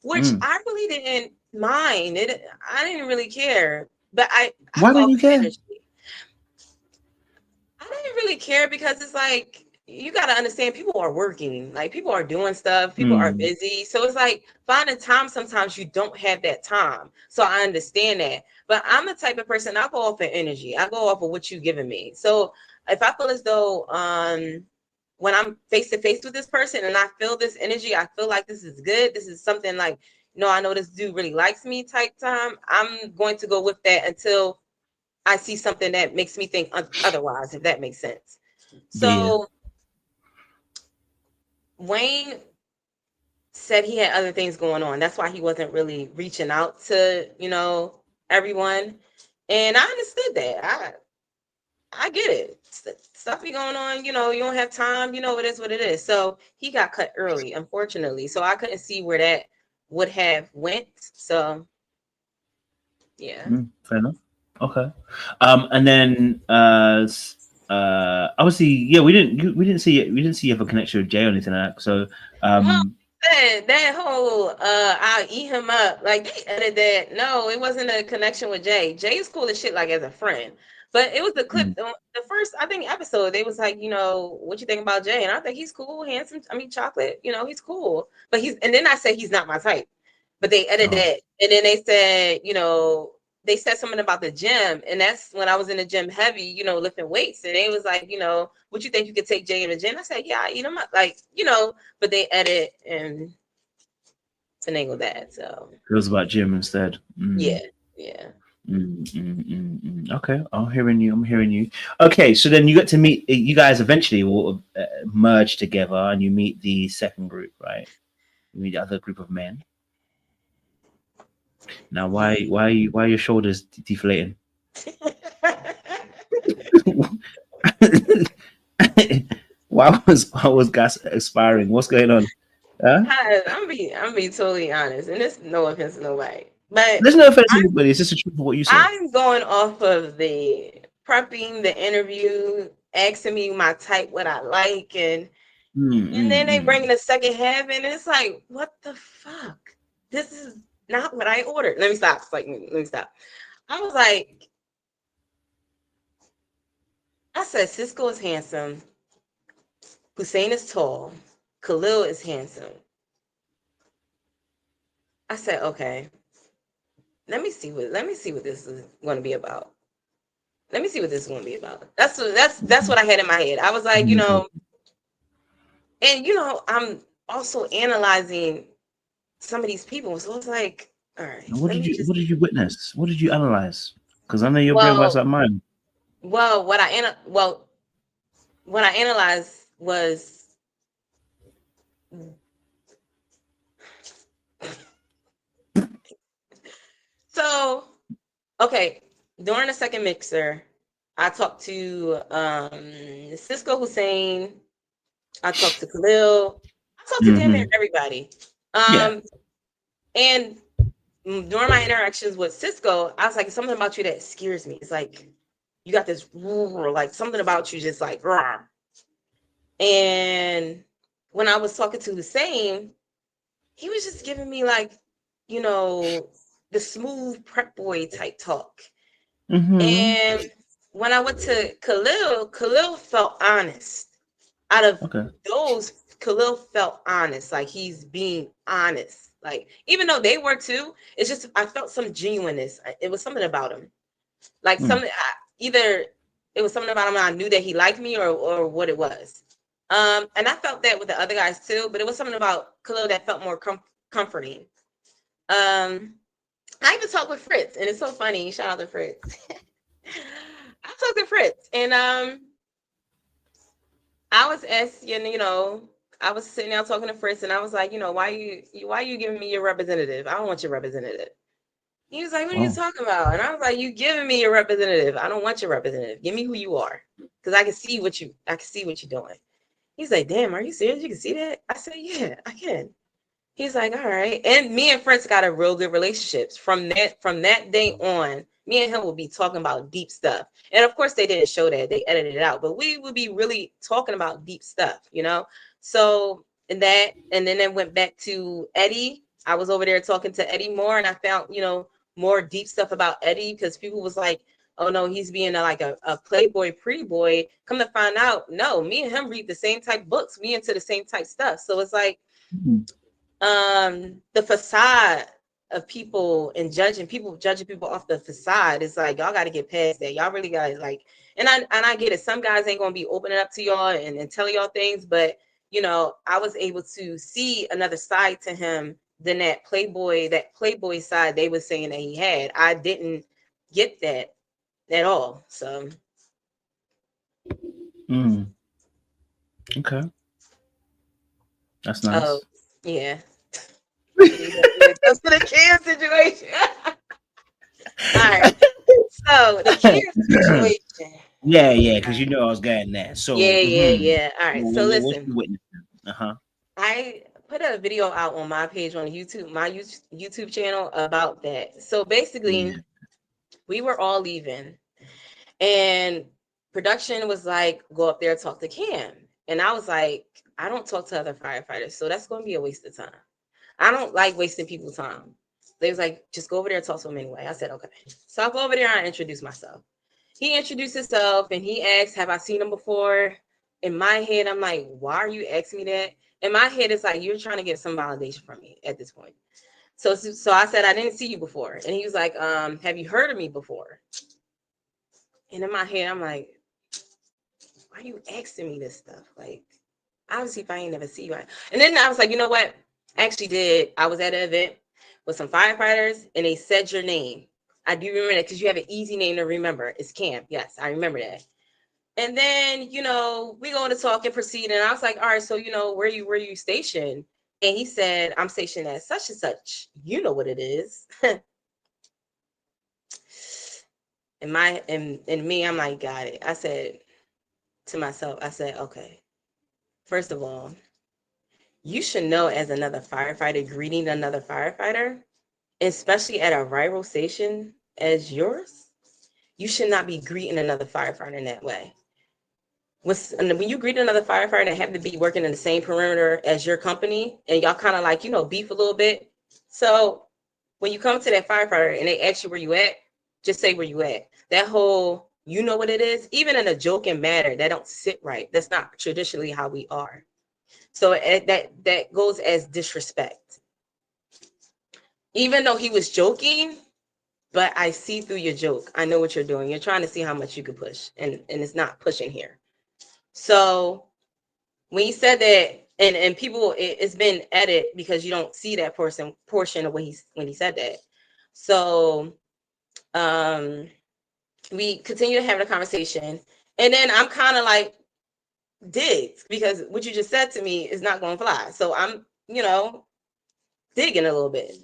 S2: which
S1: Mm.
S2: I really didn't mind. I didn't really care, but I
S1: Why
S2: go
S1: didn't
S2: off
S1: you
S2: the
S1: care?
S2: energy. I didn't really care because it's like, you got to understand, people are working, like people are doing stuff, people are
S1: Mm.
S2: busy. So it's like finding time, sometimes you don't have that time. So I understand that. But I'm the type of person, I go off of energy. I go off of what you've given me. So if I feel as though when I'm face to face with this person and I feel this energy, I feel like this is good. This is something like, I know this dude really likes me type time. I'm going to go with that until I see something that makes me think otherwise, if that makes sense.
S1: Yeah.
S2: So Wayne said he had other things going on. That's why he wasn't really reaching out to, everyone. And I understood that. I get it. Stuff be going on, you don't have time, it is what it is. So he got cut early, unfortunately. So I couldn't see where that would have went. So yeah.
S1: Fair enough. Okay. And then obviously, yeah, we didn't see you have a connection with Jay or anything like that. So
S2: Well,
S1: um
S2: that whole I'll eat him up, like they edited that. No, it wasn't a connection with Jay. Jay is cool as shit, like as a friend. But it was the clip,
S1: mm,
S2: the first, I think, episode. They was like, what you think about Jay? And I think he's cool, handsome. I mean, chocolate. He's cool. But and then I said he's not my type. But they edited
S1: oh,
S2: that, and then they said, they said something about the gym, and that's when I was in the gym heavy, lifting weights, and they was like, what you think you could take Jay in the gym? I said, yeah, I eat him up, like, but they edit and finagle that, so
S1: it was about Jim instead.
S2: yeah, yeah.
S1: Okay, I'm hearing you. I'm hearing you. Okay, so then you get to meet. You guys eventually will merge together, and you meet the second group, right? You meet the other group of men. Now, why are your shoulders deflating? why was gas expiring? What's going on? Huh?
S2: I'm being totally honest, and it's no offense to nobody, but
S1: There's no offense to anybody. It's just the truth of what you said.
S2: I'm going off of the prepping, the interview, asking me my type, what I like, and then they bring in the second half, and it's like, what the fuck? This is not what I ordered. Let me stop. It's like, let me stop. I was like, I said, Cisco is handsome. Hussein is tall. Khalil is handsome. I said, okay, let me see what this is going to be about. Let me see what this is going to be about. That's what I had in my head. I was like, and I'm also analyzing some of these people. So it's like, all right,
S1: What
S2: let
S1: did
S2: me
S1: you
S2: just.
S1: What did you witness? What did you analyze? Because I know your brain works
S2: Well,
S1: like mine.
S2: well, what I analyzed was. So, okay, during the second mixer, I talked to Cisco Hussein. I talked to Khalil. I talked to damn near everybody.
S1: Yeah.
S2: And during my interactions with Cisco, I was like, something about you that scares me. It's like you got this like something about you just like rah. And when I was talking to Hussein, he was just giving me like, the smooth prep boy type talk. And when I went to Khalil felt honest. Out of
S1: Okay.
S2: those, Khalil felt honest, like he's being honest. Like, even though they were too, it's just I felt some genuineness. It was something about him. Like something, either it was something about him, I knew that he liked me, or what it was. And I felt that with the other guys too, but it was something about Khalil that felt more comforting. I even talked with Fritz, and it's so funny. Shout out to Fritz. I talked to Fritz, and I was asking, I was sitting out talking to Fritz, and I was like, why you giving me your representative? I don't want your representative. He was like, what are you
S1: Oh,
S2: talking about? And I was like, you giving me your representative. I don't want your representative. Give me who you are. Because I can see what you're doing. He's like, damn, are you serious? You can see that? I said, yeah, I can. He's like, all right. And me and Fritz got a real good relationship. From that day on, me and him will be talking about deep stuff. And of course they didn't show that. They edited it out. But we would be really talking about deep stuff. So and then it went back to Eddie. I was over there talking to Eddie more, and I found, more deep stuff about Eddie, because people was like, oh no, he's being a playboy, pretty boy. Come to find out, no, me and him read the same type books. We into the same type stuff. So it's like, the facade of people and judging people off the facade is like, y'all got to get past that. Y'all really got to, like, and I get it. Some guys ain't gonna be opening up to y'all and telling y'all things, but I was able to see another side to him than that playboy side they was saying that he had. I didn't get that at all. So
S1: okay. That's
S2: oh
S1: nice.
S2: yeah. It comes to the Cam situation. All right. So the Cam situation.
S1: Yeah, because I was getting that. So,
S2: Yeah. All right. So
S1: what's
S2: listen,
S1: your witness? Uh-huh.
S2: I put a video out on my page on YouTube, my YouTube channel, about that. So basically,
S1: Yeah.
S2: we were all leaving, and production was like, go up there, talk to Cam. And I was like, I don't talk to other firefighters, so that's going to be a waste of time. I don't like wasting people's time. They was like, just go over there and talk to him anyway. I said, okay. So I go over there and I introduce myself. He introduced himself and he asked, have I seen him before? In my head, I'm like, why are you asking me that? In my head, it's like, you're trying to get some validation from me at this point. So I said, I didn't see you before. And he was like, have you heard of me before? And in my head, I'm like, why are you asking me this stuff? Like, obviously, if I ain't never see you. And then I was like, you know what? I actually did. I was at an event with some firefighters and they said your name. I do remember that because you have an easy name to remember. It's Cam. Yes, I remember that. And then, we go to talk and proceed. And I was like, all right, so, where you stationed? And he said, I'm stationed at such and such. You know what it is. And me, I'm like, got it. I said to myself, I said, okay, first of all, you should know, as another firefighter greeting another firefighter, especially at a rival station as yours, you should not be greeting another firefighter in that way. When you greet another firefighter and have to be working in the same perimeter as your company, and y'all kind of like, beef a little bit. So when you come to that firefighter and they ask you where you at, just say where you at. That whole, you know what it is, even in a joking manner, that don't sit right. That's not traditionally how we are. So that goes as disrespect. Even though he was joking, but I see through your joke. I know what you're doing. You're trying to see how much you could push, and it's not pushing here. So when he said that, and people, it's been edited because you don't see that portion of when he said that. So we continue to have the conversation, and then I'm kind of like digs, because what you just said to me is not going to fly. So I'm, digging a little bit.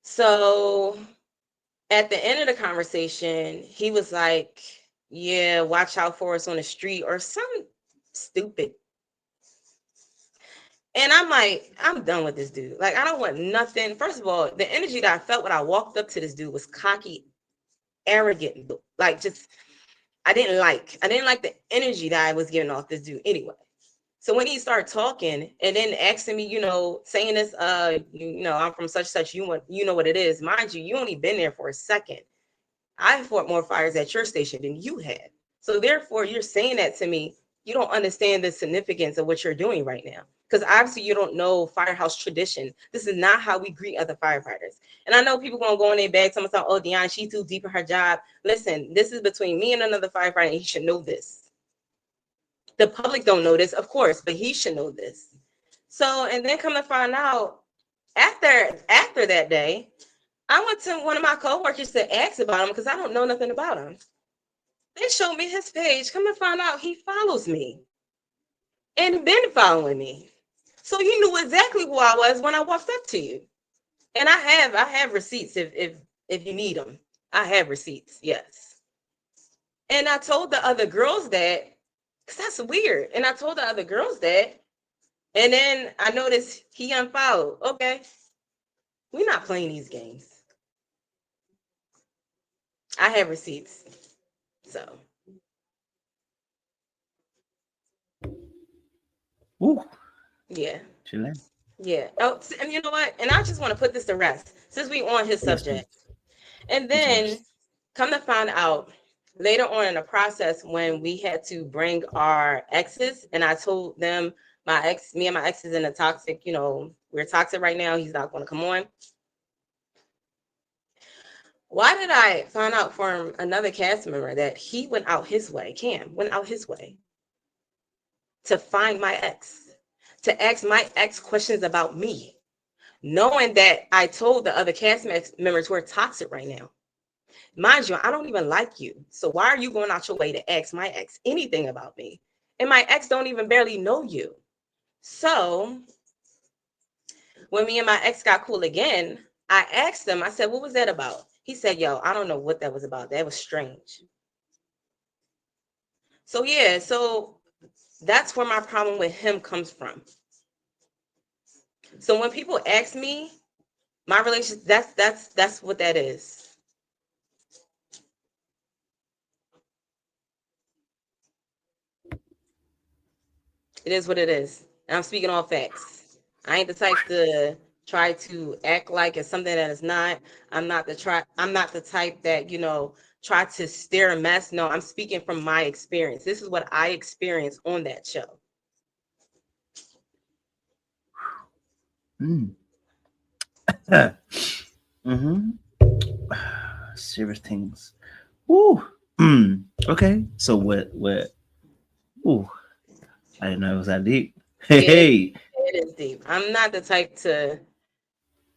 S2: So at the end of the conversation, he was like, yeah, watch out for us on the street, or some stupid. And I'm like, I'm done with this dude. Like, I don't want nothing. First of all, the energy that I felt when I walked up to this dude was cocky, arrogant. Like, just, I didn't like the energy that I was giving off this dude anyway. So when he started talking and then asking me, saying this, I'm from such such, you know what it is. Mind you only been there for a second. I fought more fires at your station than you had. So therefore, you're saying that to me. You don't understand the significance of what you're doing right now. Because obviously you don't know firehouse tradition. This is not how we greet other firefighters. And I know people gonna go in their bag, someone say, oh, Deona, she's too deep in her job. Listen, this is between me and another firefighter, and he should know this. The public don't know this, of course, but he should know this. So, and then come to find out, after that day, I went to one of my coworkers to ask about him because I don't know nothing about him. They showed me his page. Come to find out, he follows me. and been following me. So you knew exactly who I was when I walked up to you. And I have receipts if you need them. I have receipts, yes. And I told the other girls that, because that's weird. And I told the other girls that. And then I noticed he unfollowed. Okay, we're not playing these games. I have receipts. So.
S1: Ooh.
S2: Yeah.
S1: Chilling.
S2: Yeah. Oh, and you know what? And I just want to put this to rest since we on his subject. And then come to find out later on in the process when we had to bring our exes, and I told them me and my ex is in a toxic, we're toxic right now. He's not going to come on. Why did I find out from another cast member that he went out his way, Cam went out his way to find my ex, to ask my ex questions about me, knowing that I told the other cast members we're toxic right now. Mind you, I don't even like you. So why are you going out your way to ask my ex anything about me? And my ex don't even barely know you. So when me and my ex got cool again, I asked him, I said, what was that about? He said, yo, I don't know what that was about. That was strange. So yeah, so that's where my problem with him comes from. So when people ask me, my relationship, that's what that is. It is what it is. And I'm speaking all facts. I ain't the type to try to act like it's something that is not. I'm not the type that, try to steer a mess. No, I'm speaking from my experience. This is what I experienced on that show.
S1: Serious things. Ooh. Okay. So we're ooh. I didn't know it was that deep. Hey.
S2: It is deep. I'm not the type to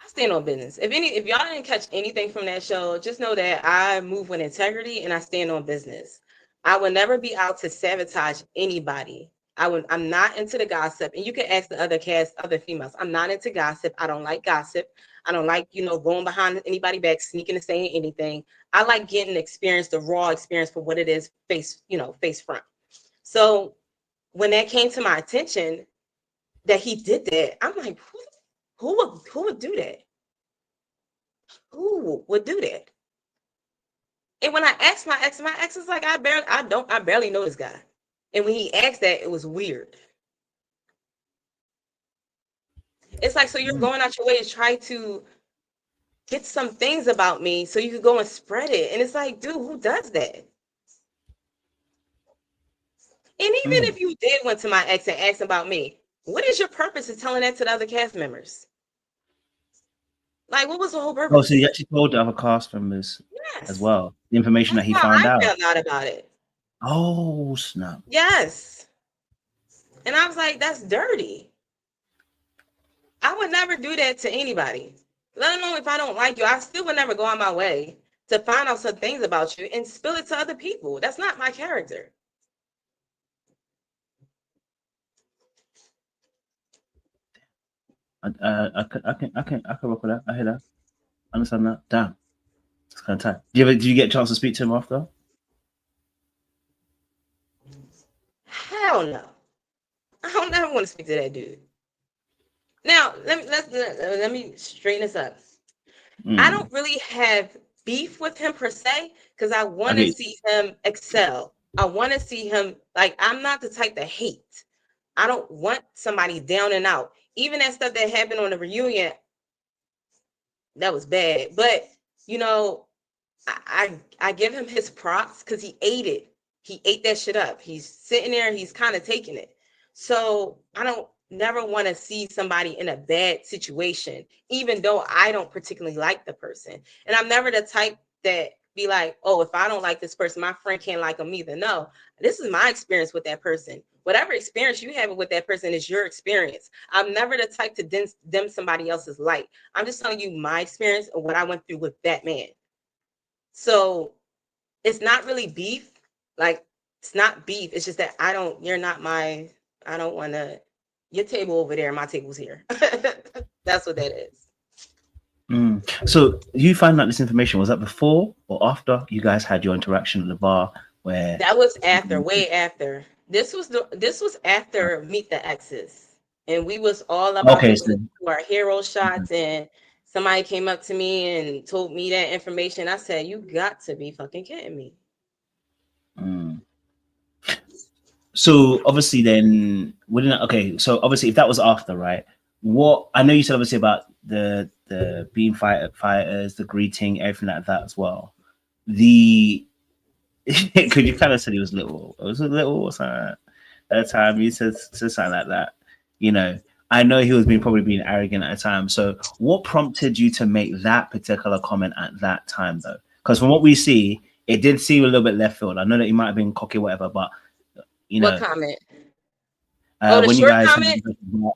S2: I stand on business. If y'all didn't catch anything from that show, just know that I move with integrity and I stand on business. I would never be out to sabotage anybody. I'm not into the gossip. And you can ask the other cast, other females. I'm not into gossip. I don't like gossip. I don't like, going behind anybody back, sneaking and saying anything. I like getting experience, the raw experience for what it is, face front. So when that came to my attention that he did that, I'm like, who would do that? Who would do that? And when I asked my ex is like, I barely know this guy. And when he asked that, it was weird. It's like, so you're going out your way to try to get some things about me so you could go and spread it. And it's like, dude, who does that? And even if you did went to my ex and asked about me, what is your purpose of telling that to the other cast members? Like, what was the whole purpose?
S1: Oh, so you actually told the other cast members as well the information that he found out.
S2: I found out about it.
S1: Oh, snap.
S2: Yes. And I was like, that's dirty. I would never do that to anybody. Let alone if I don't like you, I still would never go on my way to find out some things about you and spill it to other people. That's not my character.
S1: I can work with that. I hear that. I understand that. Damn. It's kind of tight. Did you get a chance to speak to him after?
S2: Hell no. I don't never want to speak to that dude. Now, let me straighten this up. I don't really have beef with him per se, because I want to see him excel. I want to see him, like, I'm not the type to hate. I don't want somebody down and out. Even that stuff that happened on the reunion, that was bad. But, I give him his props because he ate it. He ate that shit up. He's sitting there, he's kind of taking it. So I don't never want to see somebody in a bad situation, even though I don't particularly like the person. And I'm never the type that be like, oh, if I don't like this person, my friend can't like them either. No, this is my experience with that person. Whatever experience you have with that person is your experience. I'm never the type to dim somebody else's light. I'm just telling you my experience and what I went through with that man. So it's not really beef. Like, it's not beef. It's just that you're not my I don't want to. Your table over there, my table's here. That's what that is.
S1: So you find out this information, was that before or after you guys had your interaction at the bar? Where
S2: That was after, way after. This was after Meet the Exes, and we was all about
S1: okay,
S2: to
S1: so
S2: do our hero shots, and somebody came up to me and told me that information. I said, "You got to be fucking kidding me."
S1: so obviously then wouldn't okay, so obviously if that was after, right? What I know you said obviously about the being fighters, the greeting, everything like that as well. The because you kind of said he was little. It was a little or something at the time. You said something like that. You know, I know he was probably being arrogant at the time. So, what prompted you to make that particular comment at that time, though? Because from what we see, it did seem a little bit left field. I know that he might have been cocky, whatever, but you
S2: What
S1: know,
S2: comment? Oh, the
S1: when you
S2: short
S1: guys,
S2: comment.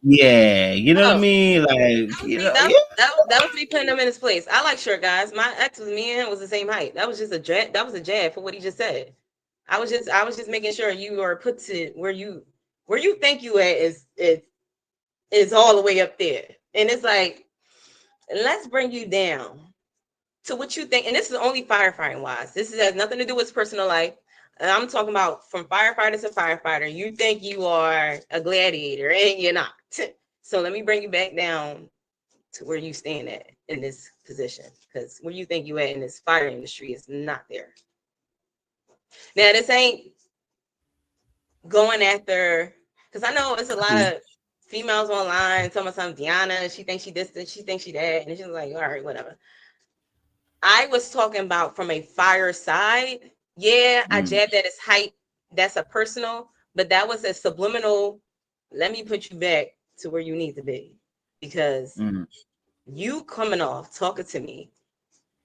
S1: yeah, you know what I
S2: Oh,
S1: mean, like yeah,
S2: that was me putting him in his place. I like short guys. My ex was me and him was the same height. That was just a jab. That was a jab for what he just said. I was just making sure you are put to where you think you at is all the way up there. And it's like, let's bring you down to what you think. And this is only firefighting wise. This has nothing to do with his personal life. And I'm talking about from firefighter to firefighter. You think you are a gladiator and you're not. So let me bring you back down to where you stand at in this position. Because where you think you at in this fire industry is not there. Now, this ain't going after, because I know it's a lot of females online, some Deona, she thinks she this, she thinks she that, and she's like, all right, whatever. I was talking about from a fire side. Yeah, I jabbed at his height. That's a personal, but that was a subliminal. Let me put you back to where you need to be, because you coming off talking to me,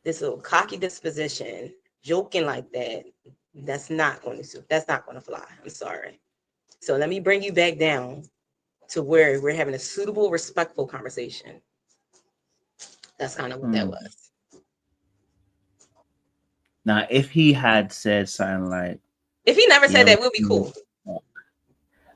S2: this little cocky disposition, joking like that. That's not going to fly. I'm sorry. So let me bring you back down to where we're having a suitable, respectful conversation. That's kind of what that was.
S1: Now, if he had said something like,
S2: if he never said that, we'll be cool.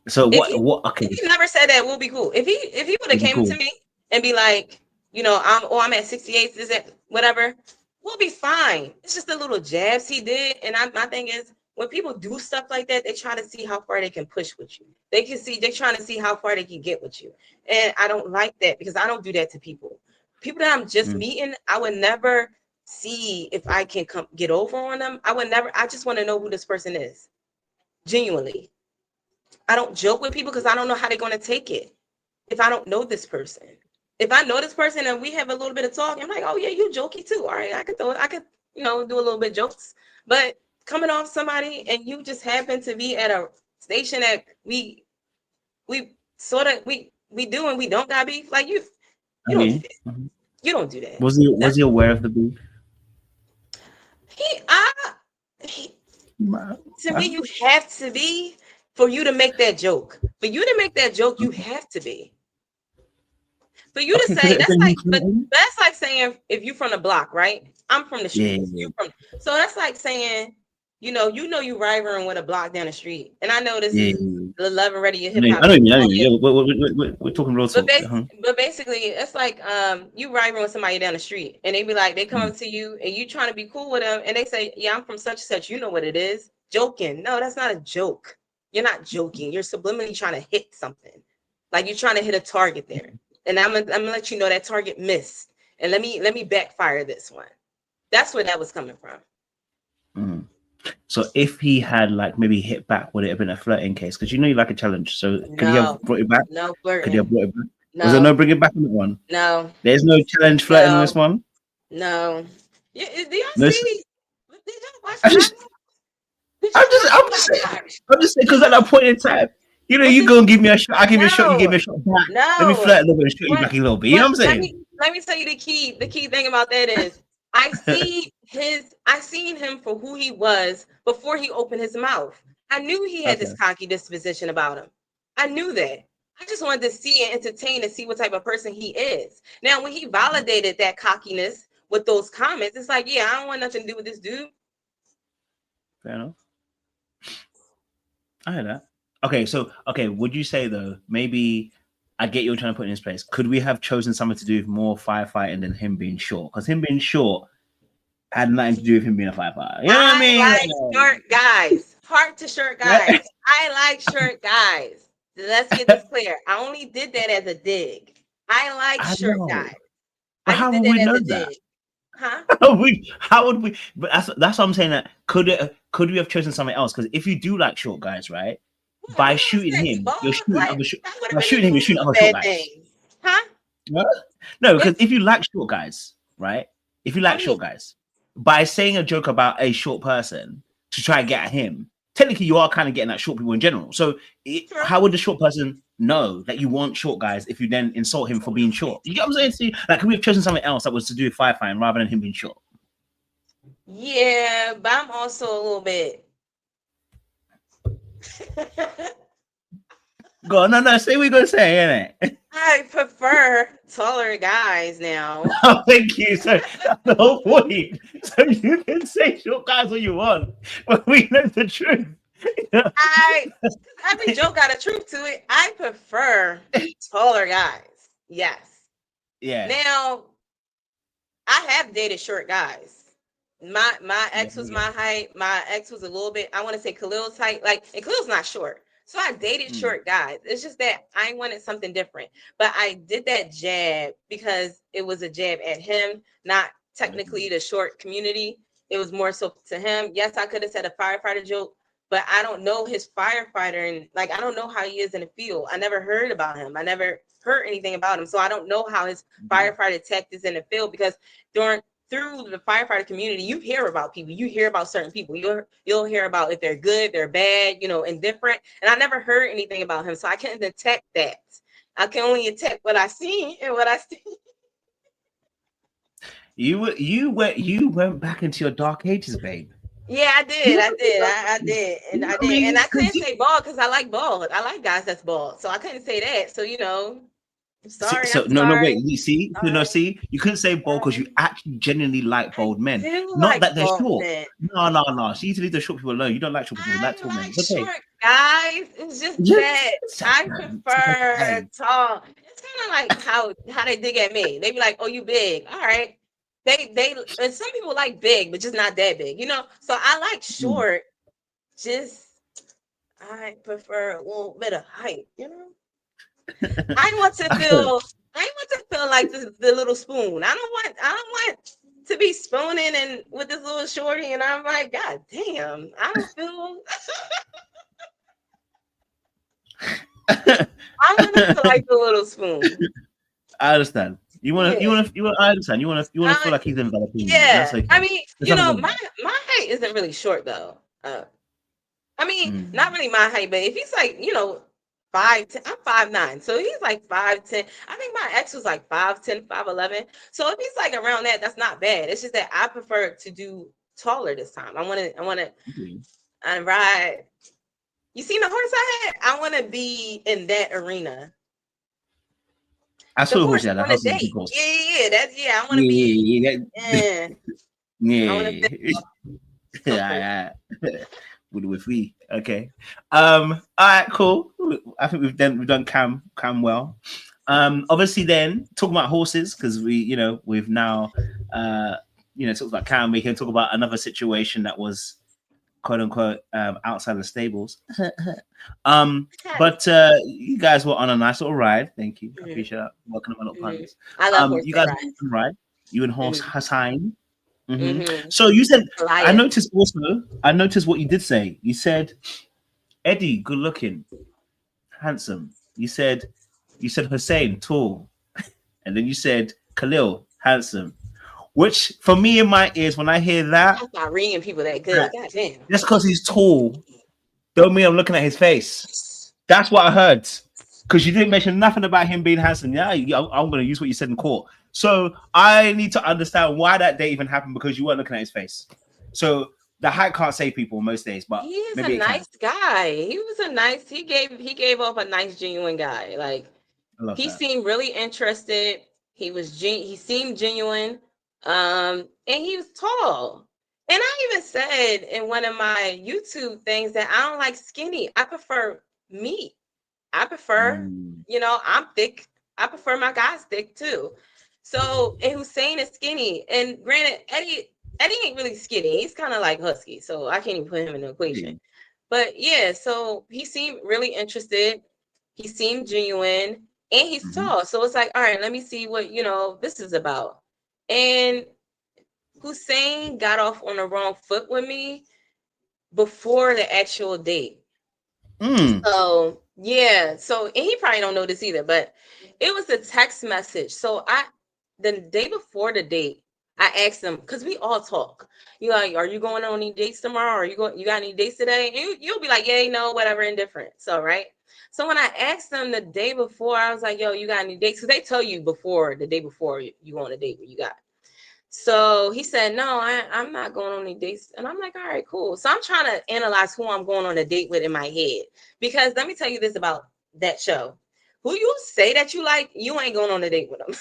S1: So what? Okay,
S2: if he never said that, we'll be cool. If he would have came to me and be like, you know, I'm at 68, is it whatever, we'll be fine. It's just the little jabs he did, and my thing is, when people do stuff like that, they try to see how far they can push with you. They're trying to see how far they can get with you, and I don't like that, because I don't do that to people. People that I'm just meeting, I would never see if I can get over on them. I just want to know who this person is, genuinely. I don't joke with people because I don't know how they're going to take it if I don't know this person. If I know this person and we have a little bit of talk, I'm like, oh yeah, you jokey too. All right, I could do a little bit jokes. But coming off somebody and you just happen to be at a station that we sort of we do and we don't got beef, like you don't do that. You don't do that.
S1: Was he aware of the beef?
S2: To me, you have to be for you to make that joke. For you to make that joke, you have to be. For you to say that's like saying if you're from the block, right? I'm from the street. Yeah. So that's like saying, you know you rivaling with a block down the street, and I know this is the love and ready hip hop.
S1: I know you. We're talking real talk.
S2: But basically, it's like you rivaling with somebody down the street, and they come up to you, and you trying to be cool with them, and they say, "Yeah, I'm from such and such." You know what it is? Joking. No, that's not a joke. You're not joking. You're subliminally trying to hit something, like you're trying to hit a target there. And I'm gonna let you know that target missed, and let me backfire this one. That's where that was coming from.
S1: So if he had like maybe hit back, would it have been a flirting case? Because you know you like a challenge. So could he have brought it back?
S2: No flirting.
S1: Could he have brought it back? No. Was there no bring it back on that one?
S2: No.
S1: There's no challenge flirting in this one?
S2: No. Yeah, do y'all see?
S1: I'm just saying, because at that point in time, you know, you go and give me a shot, I give you a shot, you give me a shot back. Let me flirt a little bit and shoot you back a little bit. You know what I'm saying?
S2: Let me tell you the key thing about that is I seen him for who he was before he opened his mouth. I knew he had this cocky disposition about him. I knew that. I just wanted to see and entertain and see what type of person he is. Now, when he validated that cockiness with those comments, it's like, yeah, I don't want nothing to do with this dude.
S1: Fair enough. I heard that. okay, would you say though, maybe I get you're trying to put in his place. Could we have chosen something to do with more firefighting than him being short? Because him being short had nothing to do with him being a firefighter. You know what I
S2: I
S1: mean?
S2: like short guys. Heart to short guys. I like short guys. Let's get this clear. I only did that as a dig. I like
S1: I
S2: short
S1: know.
S2: guys.
S1: But
S2: I just
S1: how
S2: did
S1: would we
S2: that as
S1: know
S2: a
S1: that?
S2: dig. Huh?
S1: How would we? But that's what I'm saying. That could we have chosen something else? Because if you do like short guys, right?
S2: Yeah,
S1: By
S2: what else
S1: shooting
S2: said he
S1: him,
S2: bald?
S1: you're shooting
S2: Like
S1: other
S2: that would have
S1: by
S2: been
S1: shooting
S2: even
S1: him, you're shooting
S2: more
S1: other short
S2: bad
S1: guys.
S2: things. Huh?
S1: What? No, because
S2: It's
S1: if you like short guys, right? If you
S2: I
S1: like
S2: mean
S1: short guys, by saying a joke about a short person to try and get at him, technically you are kind of getting at short people in general. So
S2: true.
S1: how would the short person know that you want short guys if you then insult him for being short? You get what I'm saying? See, like, could we have chosen something else that was to do with firefighting rather than him being short?
S2: Yeah, but I'm also a little bit
S1: Go on, no, say what you're gonna say, innit?
S2: I prefer taller guys now.
S1: Oh, thank you. So that's the whole point. So you can say short guys all you want, but we know the truth.
S2: I every joke got a truth to it. I prefer taller guys. Yes.
S1: Yeah.
S2: Now I have dated short guys. My ex was my height. My ex was a little bit, I want to say Khalil's height. Like, and Khalil's not short. So I dated short guys. It's just that I wanted something different. But I did that jab because it was a jab at him, not technically the short community. It was more so to him. Yes, I could have said a firefighter joke, but I don't know his firefighter, and like I don't know how he is in the field. I never heard about him. I never heard anything about him. So I don't know how his firefighter tech is in the field, because during through the firefighter community, you hear about people. You hear about certain people. You'll hear about if they're good, they're bad, indifferent. And I never heard anything about him, so I can't detect that. I can only detect what I see and what I see.
S1: You went back into your dark ages, babe.
S2: Yeah, I did. I did. And I
S1: I
S2: did. And
S1: mean,
S2: I couldn't say bald because I like bald. I like guys that's bald. So I couldn't say that. So, I'm sorry.
S1: so
S2: I'm
S1: no,
S2: sorry.
S1: wait. You see, you couldn't say bold because you actually genuinely like
S2: I
S1: bold men.
S2: do
S1: Not
S2: like
S1: that they're
S2: bald
S1: short.
S2: men.
S1: No. So you need to leave the short people alone. You don't like short people. You like
S2: I
S1: tall men.
S2: like
S1: It's okay.
S2: short guys. It's just that
S1: Yes.
S2: I
S1: It's
S2: prefer
S1: okay.
S2: tall. It's kind of like how they dig at me. They be like, "Oh, you big? All right." They and some people like big, but just not that big, So I like short. Just I prefer a little bit of height. I want to feel. I want to feel like the little spoon. I don't want to be spooning and with this little shorty, and I'm like, God damn, I don't feel. I want to feel like the little spoon.
S1: I understand. I understand. You want to feel like he's enveloping you. That's
S2: Yeah. I
S1: okay.
S2: mean,
S1: There's nothing wrong with
S2: my height isn't really short though. I mean, not
S1: that.
S2: really my height, but if he's like, 5'10", I'm 5'9", so he's like 5'10". I think my ex was like 5'10", 5'11". So if he's like around that, that's not bad. It's just that I prefer to do taller this time. I ride. You seen the horse I had? I want to be in that arena.
S1: I
S2: The
S1: saw the horse.
S2: horse
S1: Yeah,
S2: is
S1: that
S2: on a
S1: house is a big
S2: date.
S1: horse.
S2: Yeah. I want to be.
S1: Yeah,
S2: Yeah, I want to.
S1: yeah. With we. Okay. All right. Cool. I think we've done Cam well. Obviously, then talking about horses because we've now talked about Cam. We can talk about another situation that was quote unquote outside the stables. But you guys were on a nice little ride. Thank you. I appreciate that. Welcome to my little puns.
S2: I love horse
S1: You guys
S2: rides.
S1: were on a ride. You and horse Hussein.
S2: Mm-hmm.
S1: So you said, I
S2: Goliath.
S1: noticed what you did say. You said, Eddie, good looking, handsome. You said Hussein, tall. And then you said Khalil, handsome. Which for me in my ears, when I hear that,
S2: I'm not reading people that good. God damn.
S1: just because he's tall, don't mean I'm looking at his face. That's what I heard. Because you didn't mention nothing about him being handsome. Yeah, I'm going to use what you said in court. So I need to understand why that date even happened because you weren't looking at his face. So the height can't save people most days, but
S2: He is
S1: maybe
S2: a
S1: it can.
S2: nice guy. He gave off a nice, genuine guy. Like,
S1: I love
S2: he
S1: that.
S2: seemed really interested. He seemed genuine. And he was tall. And I even said in one of my YouTube things that I don't like skinny. I prefer meat. I prefer, I'm thick. I prefer my guys thick too. So, and Hussein is skinny. And granted, Eddie ain't really skinny. He's kind of like husky. So I can't even put him in the equation. But yeah, so he seemed really interested. He seemed genuine and he's tall. So it's like, all right, let me see what, this is about. And Hussein got off on the wrong foot with me before the actual date. So yeah, so and he probably don't know this either, but it was a text message. So the day before the date, I asked him because we all talk. You like, are you going on any dates tomorrow? Are you got any dates today? And you'll be like, yeah, no, whatever, indifferent. So right. So when I asked them the day before, I was like, yo, you got any dates? Because they tell you before the day before you go on a date where you got. So he said, no, I'm not going on any dates. And I'm like, all right, cool. So I'm trying to analyze who I'm going on a date with in my head. Because let me tell you this about that show. Who you say that you like, you ain't going on a date with them.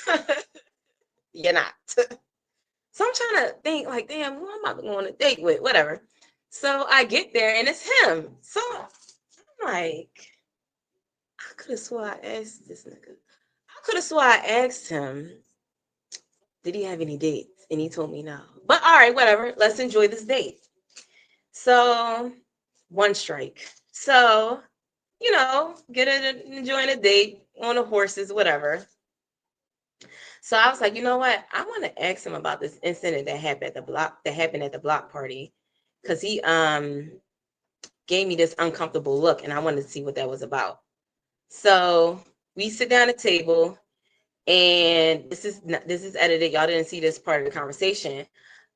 S2: You're not. So I'm trying to think like, damn, who am I going on a date with? Whatever. So I get there and it's him. So I'm like, I could have swore I asked this nigga. I could have swore I asked him, did he have any dates? And he told me no. But all right, whatever. Let's enjoy this date. So one strike. So, enjoying a date on the horses, whatever. So I was like, you know what? I want to ask him about this incident that happened at the block party. Cause he gave me this uncomfortable look and I wanted to see what that was about. So we sit down at the table. And this is edited. Y'all didn't see this part of the conversation,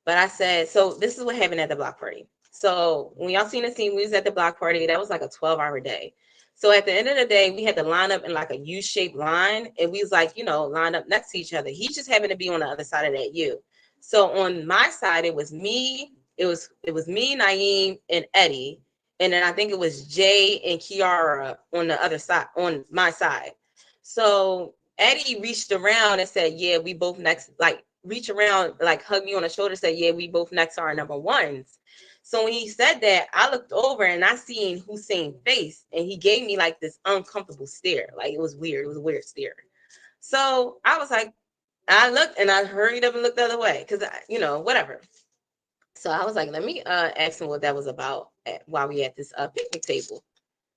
S2: but I said, so this is what happened at the block party. So when y'all seen the scene, we was at the block party. That was like a 12-hour day. So at the end of the day, we had to line up in like a U-shaped line, and we was like, lined up next to each other. He just happened to be on the other side of that U. So on my side, it was me. It was me, Naeem, and Eddie, and then I think it was Jay and Kiara on the other side, on my side. So Eddie reached around and said, yeah, we both next, like reach around, like hug me on the shoulder, said, yeah, we both next to our number ones. So when he said that, I looked over and I seen Hussein's face and he gave me like this uncomfortable stare. Like it was weird. It was a weird stare. So I was like, I looked and I hurried up and looked the other way because, whatever. So I was like, let me ask him what that was about while we at this picnic table.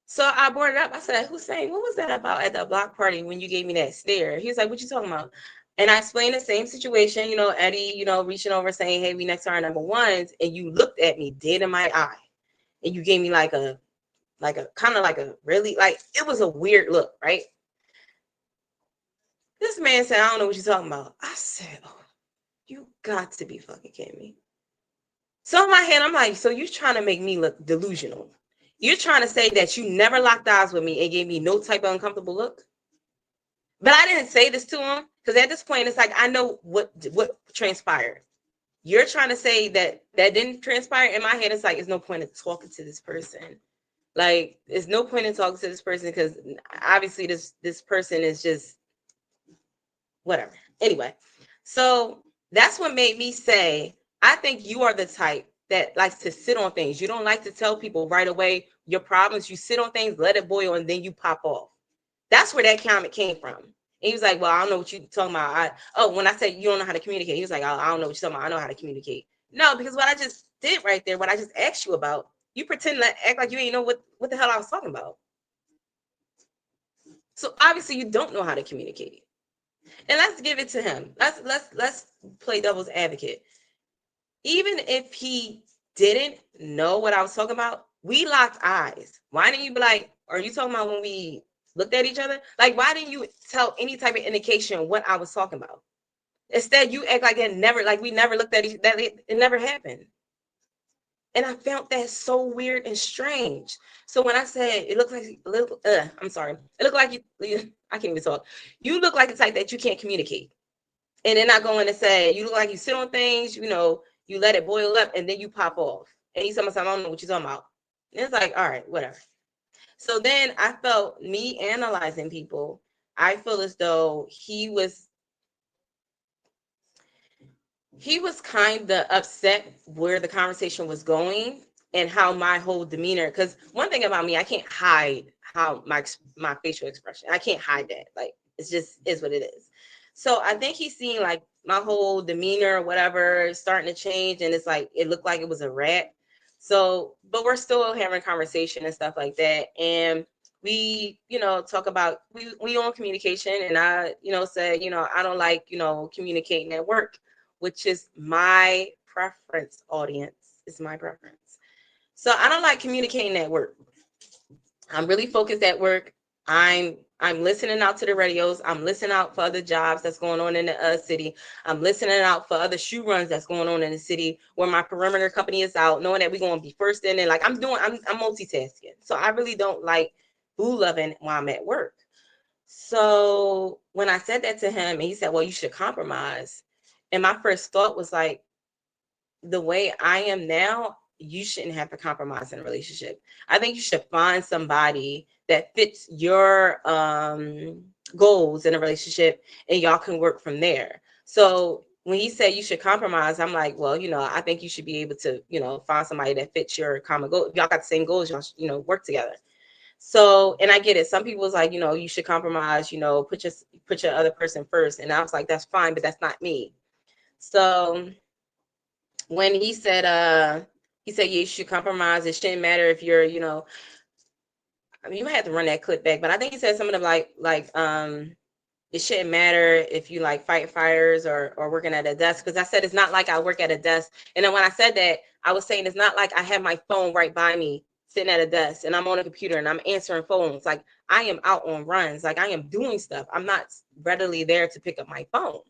S2: So I brought it up. I said, Hussein, what was that about at the block party when you gave me that stare? He was like, what you talking about? And I explained the same situation, Eddie, reaching over saying, hey, we next to our number ones. And you looked at me dead in my eye. And you gave me like a kind of like a really, like, it was a weird look, right? This man said, I don't know what you're talking about. I said, oh, you got to be fucking kidding me. So in my head, I'm like, so you're trying to make me look delusional. You're trying to say that you never locked eyes with me and gave me no type of uncomfortable look? But I didn't say this to him because at this point, it's like, I know what transpired. You're trying to say that didn't transpire. In my head, it's like, there's no point in talking to this person. Like, there's no point in talking to this person because obviously this person is just whatever. Anyway, so that's what made me say, I think you are the type that likes to sit on things. You don't like to tell people right away your problems. You sit on things, let it boil, and then you pop off. That's where that comment came from. And he was like, well, I don't know what you're talking about. When I said you don't know how to communicate, he was like, I don't know what you're talking about. I know how to communicate. No, because what I just did right there, what I just asked you about, you pretend to act like you ain't know what the hell I was talking about. So obviously you don't know how to communicate. And let's give it to him. Let's play devil's advocate. Even if he didn't know what I was talking about, we locked eyes. Why didn't you be like, are you talking about when we looked at each other? Like, why didn't you tell any type of indication what I was talking about? Instead, you act like we never looked at that it never happened. And I found that so weird and strange. So when I said it looks like a little, I'm sorry, it looked like I can't even talk. You look like the type that you can't communicate. And then I go in and say, you look like you sit on things, you let it boil up and then you pop off. And he's talking about, I don't know what you're talking about. And it's like, all right, whatever. So then I felt me analyzing people, I feel as though he was kind of upset where the conversation was going and how my whole demeanor, because one thing about me, I can't hide how my facial expression. I can't hide that. Like, it's just is what it is. So I think he's seen like my whole demeanor or whatever starting to change, and it's like it looked like it was a rat. So, but we're still having conversation and stuff like that, and we, talk about we on communication, and I, say, I don't like, communicating at work, which is my preference. Audience is my preference. So I don't like communicating at work. I'm really focused at work. I'm listening out to the radios. I'm listening out for other jobs that's going on in the city. I'm listening out for other shoe runs that's going on in the city where my perimeter company is out, knowing that we're going to be first in. And like I'm multitasking. So I really don't like boo loving while I'm at work. So when I said that to him, and he said, well, you should compromise. And my first thought was like, the way I am now, you shouldn't have to compromise in a relationship. I think you should find somebody that fits your goals in a relationship, and y'all can work from there. So when he said you should compromise, I'm like, well, I think you should be able to, find somebody that fits your common goal. If y'all got the same goals, y'all should, work together. So, and I get it. Some people's like, you should compromise, put your other person first. And I was like, that's fine, but that's not me. So when he said yeah, you should compromise, it shouldn't matter if you're, I mean, you might have to run that clip back, but I think he said something like it shouldn't matter if you like fighting fires or working at a desk, because I said it's not like I work at a desk. And then when I said that, I was saying it's not like I have my phone right by me sitting at a desk and I'm on a computer and I'm answering phones. Like, I am out on runs, like I am doing stuff. I'm not readily there to pick up my phone.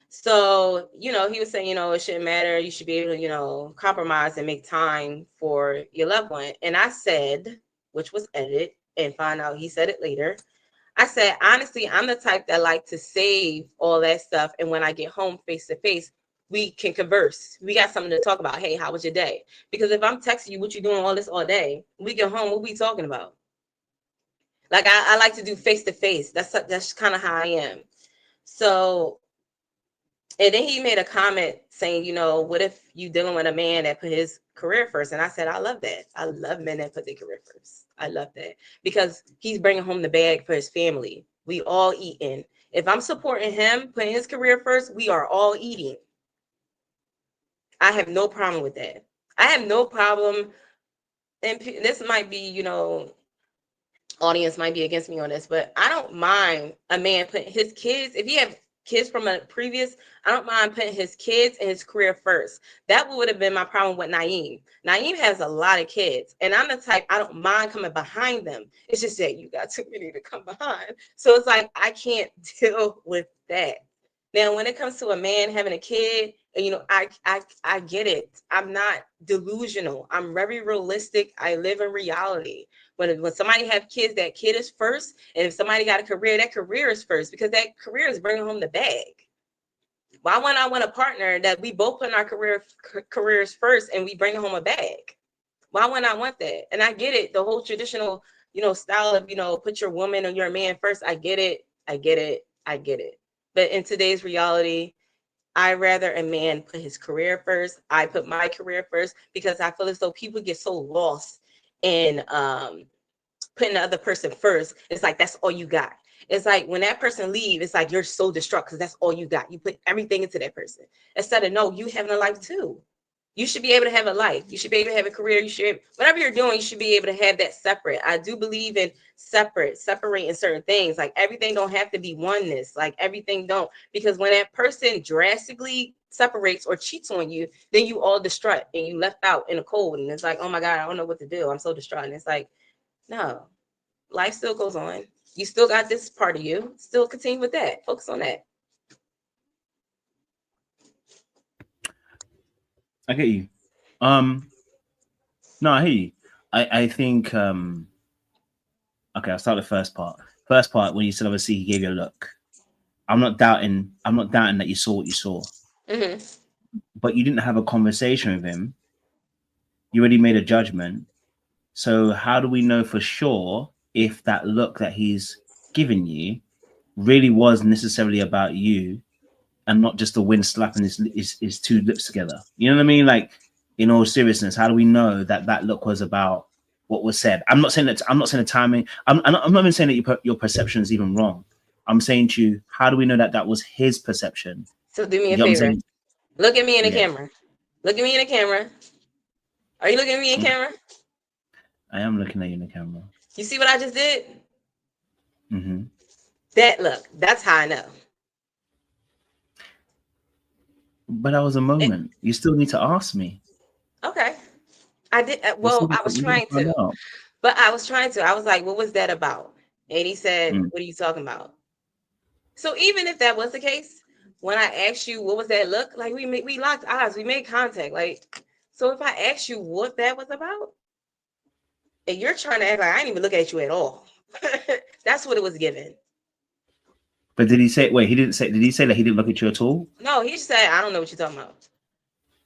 S2: So, he was saying, it shouldn't matter. You should be able to, compromise and make time for your loved one. And I said, which was edited and find out he said it later. I said, honestly, I'm the type that like to save all that stuff. And when I get home face to face, we can converse. We got something to talk about. Hey, how was your day? Because if I'm texting you, what you doing all this all day, we get home, what we talking about? Like, I like to do face to face. That's kind of how I am. So, and then he made a comment saying, what if you dealing with a man that put his career first? And I said, I love that. I love men that put their career first. I love that because he's bringing home the bag for his family. We all eating. If I'm supporting him, putting his career first, we are all eating. I have no problem with that. I have no problem. And this might be, audience might be against me on this, but I don't mind a man putting his kids, if he have kids from a previous, I don't mind putting his kids and his career first. That would have been my problem with Naeem. Naeem has a lot of kids, and I'm the type, I don't mind coming behind them. It's just that you got too many to come behind. So it's like, I can't deal with that. Now, when it comes to a man having a kid, I get it. I'm not delusional. I'm very realistic. I live in reality. When somebody have kids, that kid is first. And if somebody got a career, that career is first, because that career is bringing home the bag. Why wouldn't I want a partner that we both put in our careers first and we bring home a bag? Why wouldn't I want that? And I get it. The whole traditional, style of, put your woman or your man first. I get it. I get it. I get it. But in today's reality, I rather a man put his career first. I put my career first, because I feel as though people get so lost in putting the other person first. It's like, that's all you got. It's like when that person leaves, it's like you're so distraught because that's all you got. You put everything into that person. Instead of, no, you having a life too. You should be able to have a life. You should be able to have a career. You should, whatever you're doing, you should be able to have that separate. I do believe in separating certain things. Like, everything don't have to be oneness. Like, everything don't. Because when that person drastically separates or cheats on you, then you all distraught and you left out in the cold. And it's like, oh my God, I don't know what to do. I'm so distraught. And it's like, no, life still goes on. You still got this part of you. Still continue with that. Focus on that.
S1: I get you. No, I hear you. I think okay, I'll start the first part. First part, when you said obviously he gave you a look. I'm not doubting that you saw what you saw.
S2: Mm-hmm.
S1: But you didn't have a conversation with him. You already made a judgment. So how do we know for sure if that look that he's given you really was necessarily about you and not just the wind slapping his two lips together? You know what I mean? Like, In all seriousness, how do we know that that look was about what was said? I'm not saying that. I'm not saying the timing. I'm not even saying that your perception is even wrong. I'm saying to you, how do we know that that was his perception?
S2: So do me
S1: You
S2: a
S1: get what I'm
S2: favor.
S1: saying?
S2: Look at me in the
S1: Yeah.
S2: camera. Look at me in the camera. Are you looking at me in camera?
S1: I am looking at you in the camera.
S2: You see what I just did?
S1: Mm-hmm.
S2: That look. That's how I know.
S1: But that was a moment. You still need to ask me.
S2: Okay. I did.
S1: We still
S2: Well,
S1: need
S2: I
S1: to,
S2: was
S1: we need to
S2: trying
S1: find
S2: to,
S1: out.
S2: but I was trying to. I was like, what was that about? And he said,
S1: Mm.
S2: what are you talking about? So even if that was the case, when I asked you what was that look, like we locked eyes, we made contact. Like, so if I asked you what that was about, and you're trying to act like I didn't even look at you at all, that's what it was given.
S1: But did he say? Wait, he didn't say. Did he say that he didn't look at you at all?
S2: No, he just said, I don't know what you're talking about.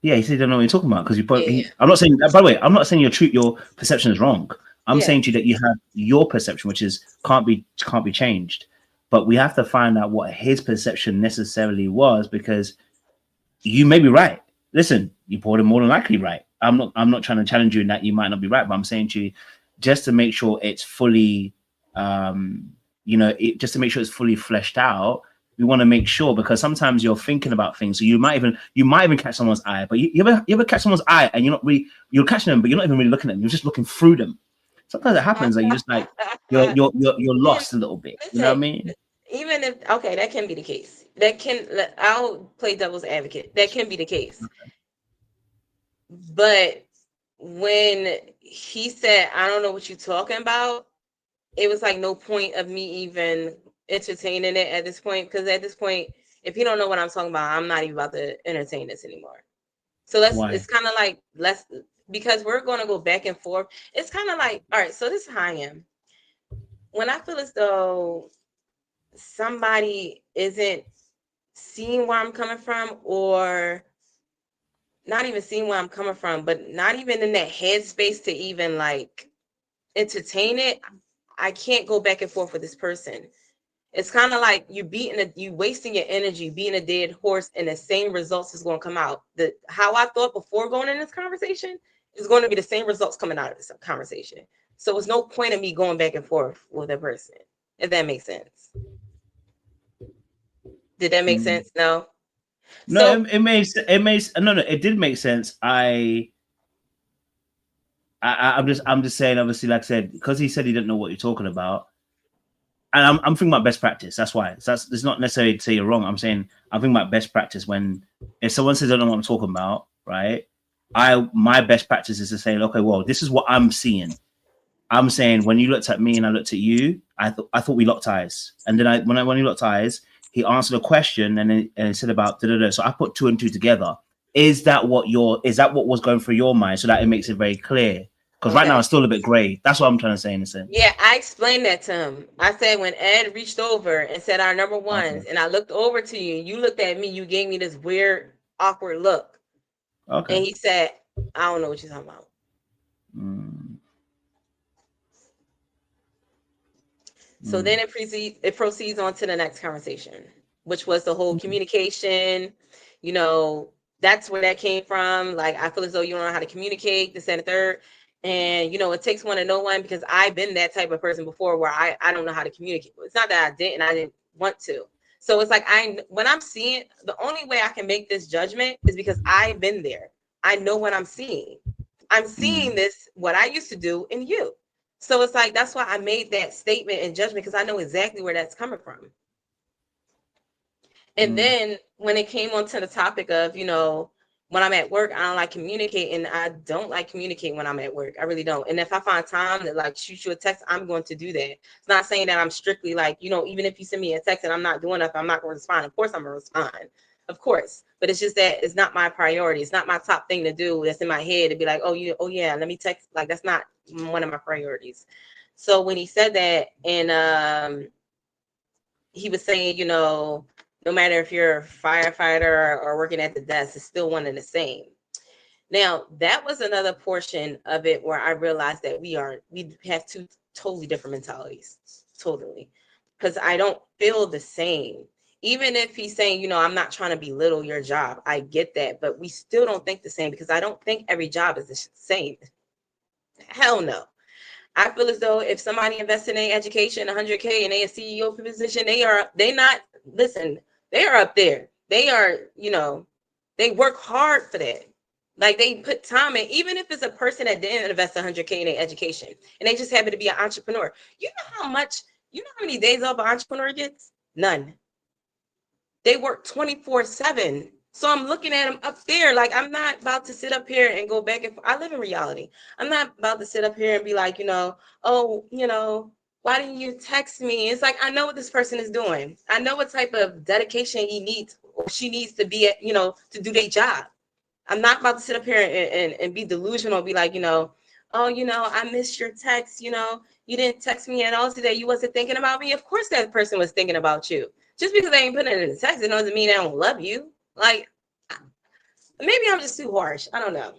S1: Yeah, he said he don't know what you're talking about because you put.
S2: Yeah,
S1: I'm not saying. By the way, I'm not saying your perception is wrong. I'm
S2: yeah.
S1: saying to you that you have your perception, which is can't be changed. But we have to find out what his perception necessarily was because you may be right. Listen, you probably more than likely right. I'm not trying to challenge you in that you might not be right, but I'm saying to you just to make sure it's fully just to make sure it's fully fleshed out. We want to make sure because sometimes you're thinking about things, so you might even catch someone's eye, but you ever catch someone's eye and you're catching them, but you're not even really looking at them. You're just looking through them. Sometimes it happens that you just like you're
S2: And
S1: lost a little bit. You know what
S2: listen,
S1: I mean?
S2: even if okay, that can be the case. That can I'll play devil's advocate. That can be the case. But when he said, I don't know what you're talking about, it was like no point of me even entertaining it at this point. Because at this point, if you don't know what I'm talking about, I'm not even about to entertain this anymore. So it's
S1: Why?
S2: kind of like let's because we're going to go back and forth. It's kind of like, all right, so this is how I am. When I feel as though somebody isn't seeing where I'm coming from, or not even seeing where I'm coming from, but not even in that headspace to even like entertain it, I can't go back and forth with this person. It's kind of like you wasting your energy beating a dead horse, and the same results is going to come out. The how I thought before going in this conversation is going to be the same results coming out of this conversation. So it's no point in me going back and forth with a person, if that makes sense. Did that make
S1: Mm.
S2: sense? No.
S1: No,
S2: So
S1: no, it did make sense. I'm just saying, obviously, like I said, because he said he didn't know what you're talking about, and I'm thinking about best practice. That's why. So it's not necessarily to say you're wrong. I'm saying I'm thinking about best practice. When if someone says I don't know what I'm talking about, right? My best practice is to say, okay, well, this is what I'm seeing. I'm saying when you looked at me and I looked at you, I thought we locked eyes, and then when we locked eyes, he answered a question and said about da da da. So I put two and two together. Is that what was going through your mind so that it makes it very clear? Because right now
S2: okay.
S1: it's still a bit gray. That's what I'm trying to say in a sense.
S2: Yeah, I explained that to him. I said when Ed reached over and said our number
S1: Okay.
S2: ones, and I looked over to you, and you looked at me, you gave me this weird, awkward look.
S1: Okay.
S2: And he said, I don't know what you're talking about.
S1: Mm,
S2: So then
S1: mm,
S2: it proceeds on to the next conversation, which was the whole communication. You know, that's where that came from. Like, I feel as though you don't know how to communicate, this and the third. And, it takes one to know one, because I've been that type of person before where I don't know how to communicate. It's not that I didn't want to. So it's like when I'm seeing, the only way I can make this judgment is because I've been there. I know what I'm seeing. I'm seeing
S1: mm,
S2: this, what I used to do in you. So it's like that's why I made that statement and judgment, because I know exactly where that's coming from. And
S1: mm,
S2: then when it came onto the topic of, when I'm at work, I don't like communicating. I don't like communicating when I'm at work. I really don't. And if I find time to like shoot you a text, I'm going to do that. It's not saying that I'm strictly like, even if you send me a text and I'm not doing enough, I'm not going to respond. Of course I'm going to respond. Of course. But it's just that it's not my priority. It's not my top thing to do. That's in my head to be like, oh yeah, let me text. Like, that's not one of my priorities. So when he said that, and he was saying, no matter if you're a firefighter or working at the desk, it's still one and the same. Now, that was another portion of it where I realized that we have two totally different mentalities, totally, because I don't feel the same. Even if he's saying, you know, I'm not trying to belittle your job, I get that, but we still don't think the same, because I don't think every job is the same. Hell no. I feel as though if somebody invested in education, 100K, and they a CEO position, they are up there. They are, you know, they work hard for that. Like, they put time in, even if it's a person that didn't invest 100K in their education and they just happen to be an entrepreneur. You know how many days off an entrepreneur gets? None. They work 24/7. So I'm looking at them up there. Like, I'm not about to sit up here and go back and forth. I live in reality. I'm not about to sit up here and be like, you know, oh, you know, why didn't you text me? It's like, I know what this person is doing. I know what type of dedication he needs or she needs to be at, you know, to do their job. I'm not about to sit up here and be delusional, be like, you know, oh, you know, I missed your text, you know, you didn't text me at all today. You wasn't thinking about me. Of course that person was thinking about you. Just because they ain't putting it in the text, it doesn't mean they don't love you. Like, maybe I'm just too harsh. I don't know.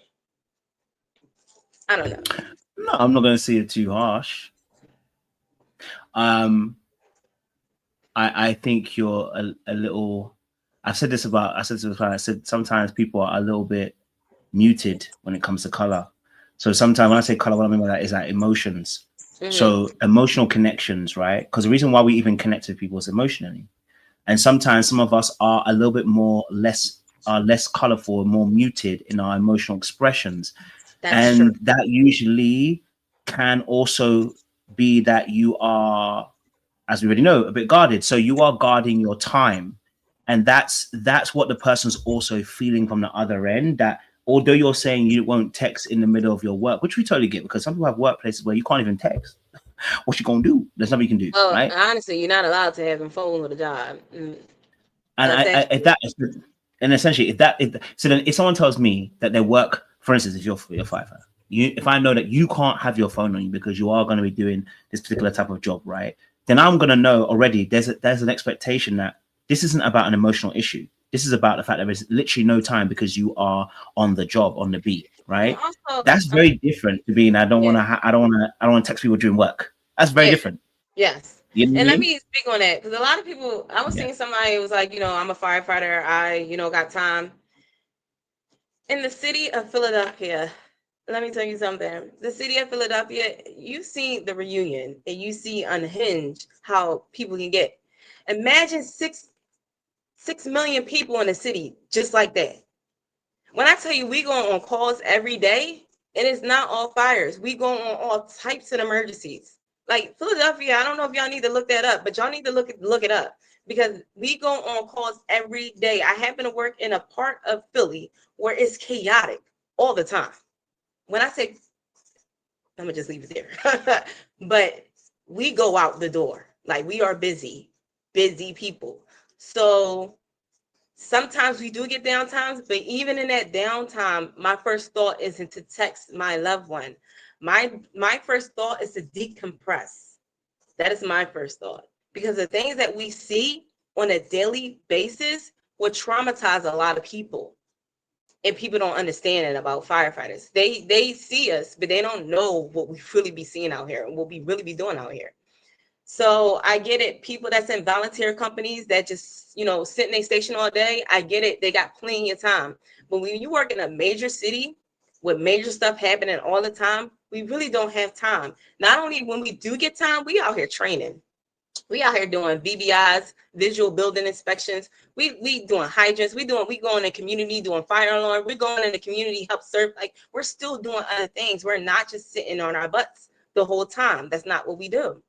S1: No, I'm not going to say it too harsh. I think you're a little. I said this about. I said sometimes people are a little bit muted when it comes to color. So sometimes when I say color, what I mean by that is like emotions. Mm-hmm. So emotional connections, right? Because the reason why we even connect with people is emotionally. And sometimes some of us are a little bit less colorful, more muted in our emotional expressions. That's true. That usually can also be that you are, as we already know, a bit guarded. So you are guarding your time. And that's what the person's also feeling from the other end, that although you're saying you won't text in the middle of your work, which we totally get, because some people have workplaces where you can't even text. What you gonna do? There's nothing you can do, right?
S2: Honestly, you're not allowed to have a phone with a job.
S1: And essentially, so then if someone tells me that their work, for instance, if you're a firefighter, if I know that you can't have your phone on you because you are going to be doing this particular type of job, right? Then I'm going to know already there's an expectation that this isn't about an emotional issue. This is about the fact that there's literally no time because you are on the job, on the beat, right? Also, that's very different to being I don't want to text people during work. That's very different.
S2: Yes. You know, and let me speak on that, because a lot of people, I was seeing somebody who was like, you know, I'm a firefighter, I, you know, got time. In the city of Philadelphia, let me tell you something. The city of Philadelphia, you see the reunion and you see Unhinged how people can get. Imagine 6 million people in the city just like that. When I tell you we go on calls every day, and it's not all fires. We go on all types of emergencies. Like Philadelphia, I don't know if y'all need to look that up, but y'all need to look it up, because we go on calls every day. I happen to work in a part of Philly where it's chaotic all the time. When I say, I'm gonna just leave it there. But we go out the door. Like, we are busy people. So sometimes we do get downtimes, but even in that downtime, my first thought isn't to text my loved one. My first thought is to decompress. That is my first thought, because the things that we see on a daily basis will traumatize a lot of people. And people don't understand it about firefighters. They see us, but they don't know what we really be seeing out here and what we really be doing out here. So I get it. People that's in volunteer companies that just, you know, sit in their station all day, I get it. They got plenty of time. But when you work in a major city with major stuff happening all the time, we really don't have time. Not only when we do get time, we out here training. We out here doing VBIs, visual building inspections. We doing hydrants. We going in the community doing fire alarm. We're going in the community help serve. Like, we're still doing other things. We're not just sitting on our butts the whole time. That's not what we do.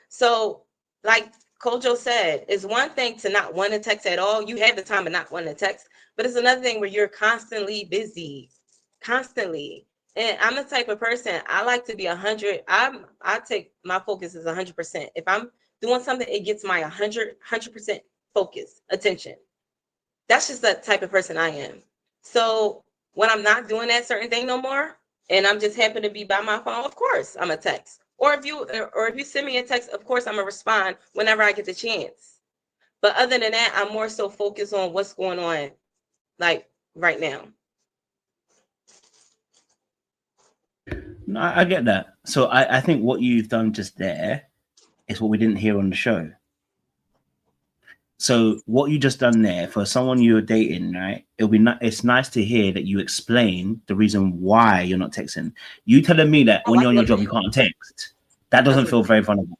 S2: So, like Kojo said, it's one thing to not want to text at all. You have the time to not want to text, but it's another thing where you're constantly busy, constantly. And I'm the type of person, I like to be 100. I take my focus is 100%. If I'm doing something, it gets my 100% focus, attention. That's just the type of person I am. So when I'm not doing that certain thing no more, and I'm just happen to be by my phone, of course I'm a text. Or if you send me a text, of course I'm gonna respond whenever I get the chance. But other than that, I'm more so focused on what's going on, like, right now.
S1: No, I get that. So I think what you've done just there is what we didn't hear on the show. So what you just done there for someone you're dating, right? It'll be it's nice to hear that you explain the reason why you're not texting. You telling me that
S2: Oh,
S1: when
S2: I
S1: you're on your
S2: love
S1: job
S2: it.
S1: you can't text, that
S2: I
S1: doesn't
S2: love
S1: feel
S2: it.
S1: very vulnerable.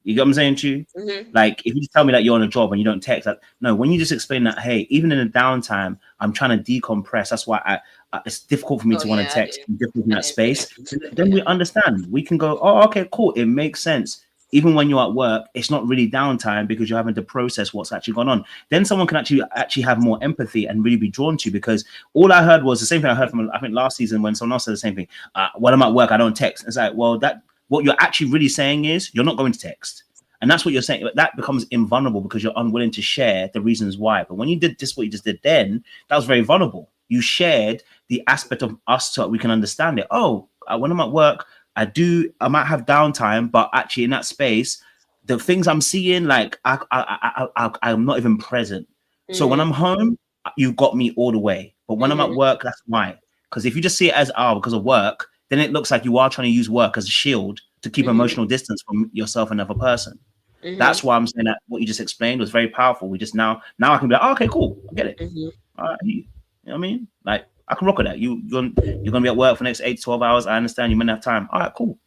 S1: You get what I'm saying to you?
S2: Mm-hmm.
S1: Like if you just tell me that you're on a job and you don't text, that no, when you just explain that, hey, even in the downtime, I'm trying to decompress. That's why it's difficult for me
S2: Oh
S1: to want
S2: yeah,
S1: to
S2: I did.
S1: text, difficult in
S2: I
S1: that
S2: didn't say
S1: space.
S2: that.
S1: Then
S2: Yeah.
S1: we understand. We can go, oh, okay, cool. It makes sense. Even when you're at work, it's not really downtime because you're having to process what's actually gone on. Then someone can actually have more empathy and really be drawn to you, because all I heard was the same thing I heard from, I think, last season when someone else said the same thing. When I'm at work, I don't text. It's like, well, that what you're actually really saying is you're not going to text. And that's what you're saying. That becomes invulnerable because you're unwilling to share the reasons why. But when you did just what you just did then, that was very vulnerable. You shared the aspect of us so that we can understand it. Oh, when I'm at work, I might have downtime, but actually in that space, the things I'm seeing, like I'm not even present. So when
S2: Mm-hmm.
S1: I'm home, you've got me all the way. But when I'm at
S2: Mm-hmm.
S1: work, that's why. Because if you just see it as because of work, then it looks like you are trying to use work as a shield to keep
S2: Mm-hmm.
S1: emotional distance from yourself and another person.
S2: Mm-hmm.
S1: That's why I'm saying that what you just explained was very powerful. We just now I can be like, oh, okay, cool, I get it.
S2: Mm-hmm.
S1: All right, you know what I mean? Like I can rock with that. You're gonna be at work for the next 8 to 12 hours. I understand you may not have time. All right, cool.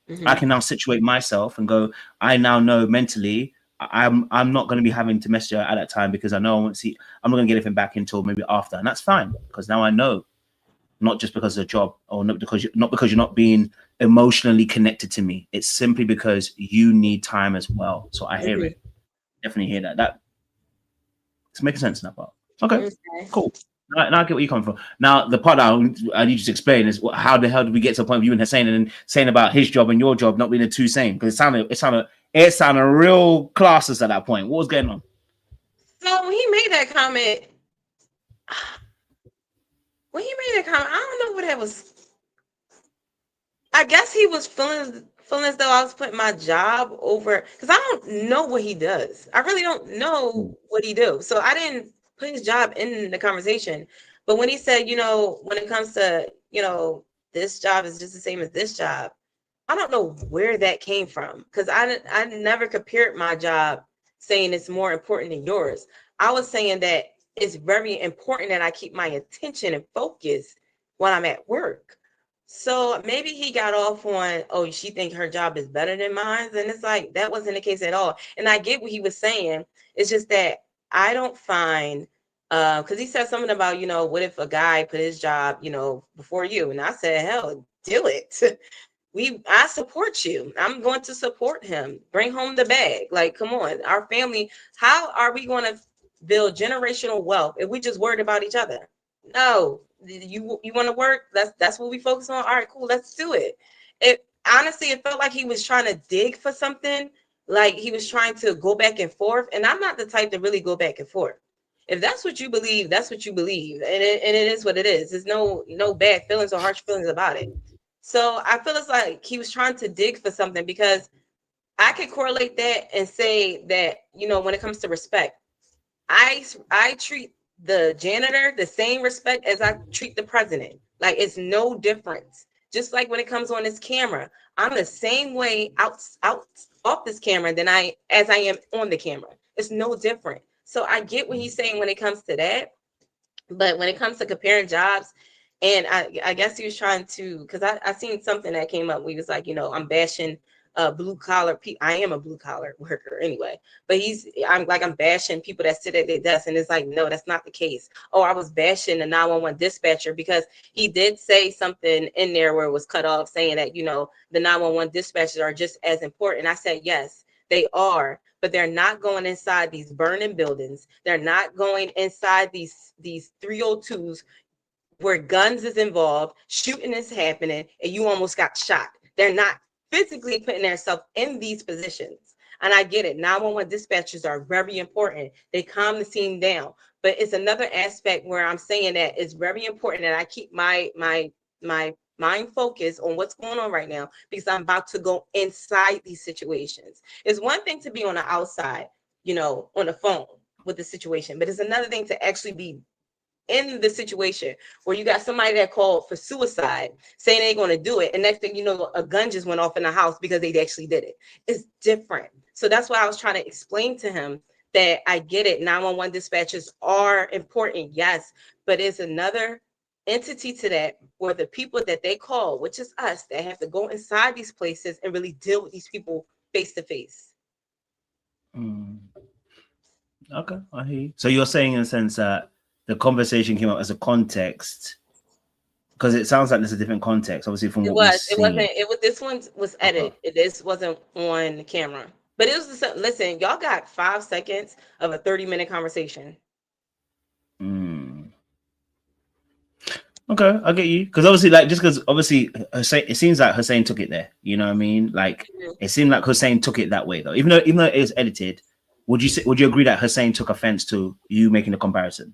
S1: I
S2: Mm-hmm.
S1: can now situate myself and go. I now know mentally I'm not going to be having to message her at that time because I know I won't see. I'm not going to get anything back until maybe after, and that's fine because now I know, not just because of the job or not because you're not being emotionally connected to me. It's simply because you need time as well. So I hear
S2: Mm-hmm.
S1: it. Definitely hear that. It's making sense in that part. Okay,
S2: Okay.
S1: cool. Now I get where you're coming from. Now the part that I need you to explain is how the hell did we get to the point of you and Hussein and then saying about his job and your job not being the two same? Because it sounded real classes at that point. What was going on?
S2: So when he made that comment, I don't know what that was. I guess he was feeling as though I was putting my job over, because I don't know what he does. I really don't know what he do. So I didn't put his job in the conversation. But when he said, when it comes to, this job is just the same as this job, I don't know where that came from, because I never compared my job saying it's more important than yours. I was saying that it's very important that I keep my attention and focus when I'm at work. So maybe he got off on, oh, she think her job is better than mine. And it's like, that wasn't the case at all. And I get what he was saying. It's just that I don't find, because he said something about, what if a guy put his job, before you? And I said, hell, do it. I support you. I'm going to support him. Bring home the bag. Like, come on, our family. How are we going to build generational wealth if we just worried about each other? No, you want to work? That's what we focus on. All right, cool. Let's do it. It honestly, it felt like he was trying to dig for something. Like he was trying to go back and forth. And I'm not the type to really go back and forth. If that's what you believe, that's what you believe, and it is what it is. There's no bad feelings or harsh feelings about it. So I feel it's like he was trying to dig for something, because I could correlate that and say that, when it comes to respect, I treat the janitor the same respect as I treat the president. Like it's no difference. Just like when it comes on this camera, I'm the same way out off this camera than I am on the camera. It's no different. So I get what he's saying when it comes to that. But when it comes to comparing jobs, and I guess he was trying to, because I seen something that came up where he was like, I'm bashing blue collar people. I am a blue collar worker anyway, but I'm bashing people that sit at their desk, and it's like, no, that's not the case. Oh, I was bashing the 911 dispatcher, because he did say something in there where it was cut off, saying that the 911 dispatchers are just as important. I said yes, they are, but they're not going inside these burning buildings. They're not going inside these 302s where guns is involved, shooting is happening, and you almost got shot. They're not physically putting themselves in these positions. And I get it. 911 dispatchers are very important. They calm the scene down. But it's another aspect where I'm saying that it's very important that I keep my mind focused on what's going on right now, because I'm about to go inside these situations. It's one thing to be on the outside, on the phone with the situation, but it's another thing to actually be in the situation where you got somebody that called for suicide saying they're going to do it, and next thing you know, a gun just went off in the house because they actually did it. It's different. So that's why I was trying to explain to him that I get it. 911 dispatches are important, yes, but it's another entity to that where the people that they call, which is us, that have to go inside these places and really deal with these people face to face.
S1: Okay, I hear you. So you're saying in a sense that the conversation came up as a context, because it sounds like there's a different context, obviously, from what we've seen.
S2: This one was edited. This wasn't on camera. But it was listen, y'all got 5 seconds of a 30-minute conversation.
S1: Okay, I get you. Because obviously, like, just because obviously Hussein, it seems like Hussein took it there. You know what I mean? Like, it seemed like Hussein took it that way, though. Even though it was edited, would you agree that Hussein took offense to you making the comparison?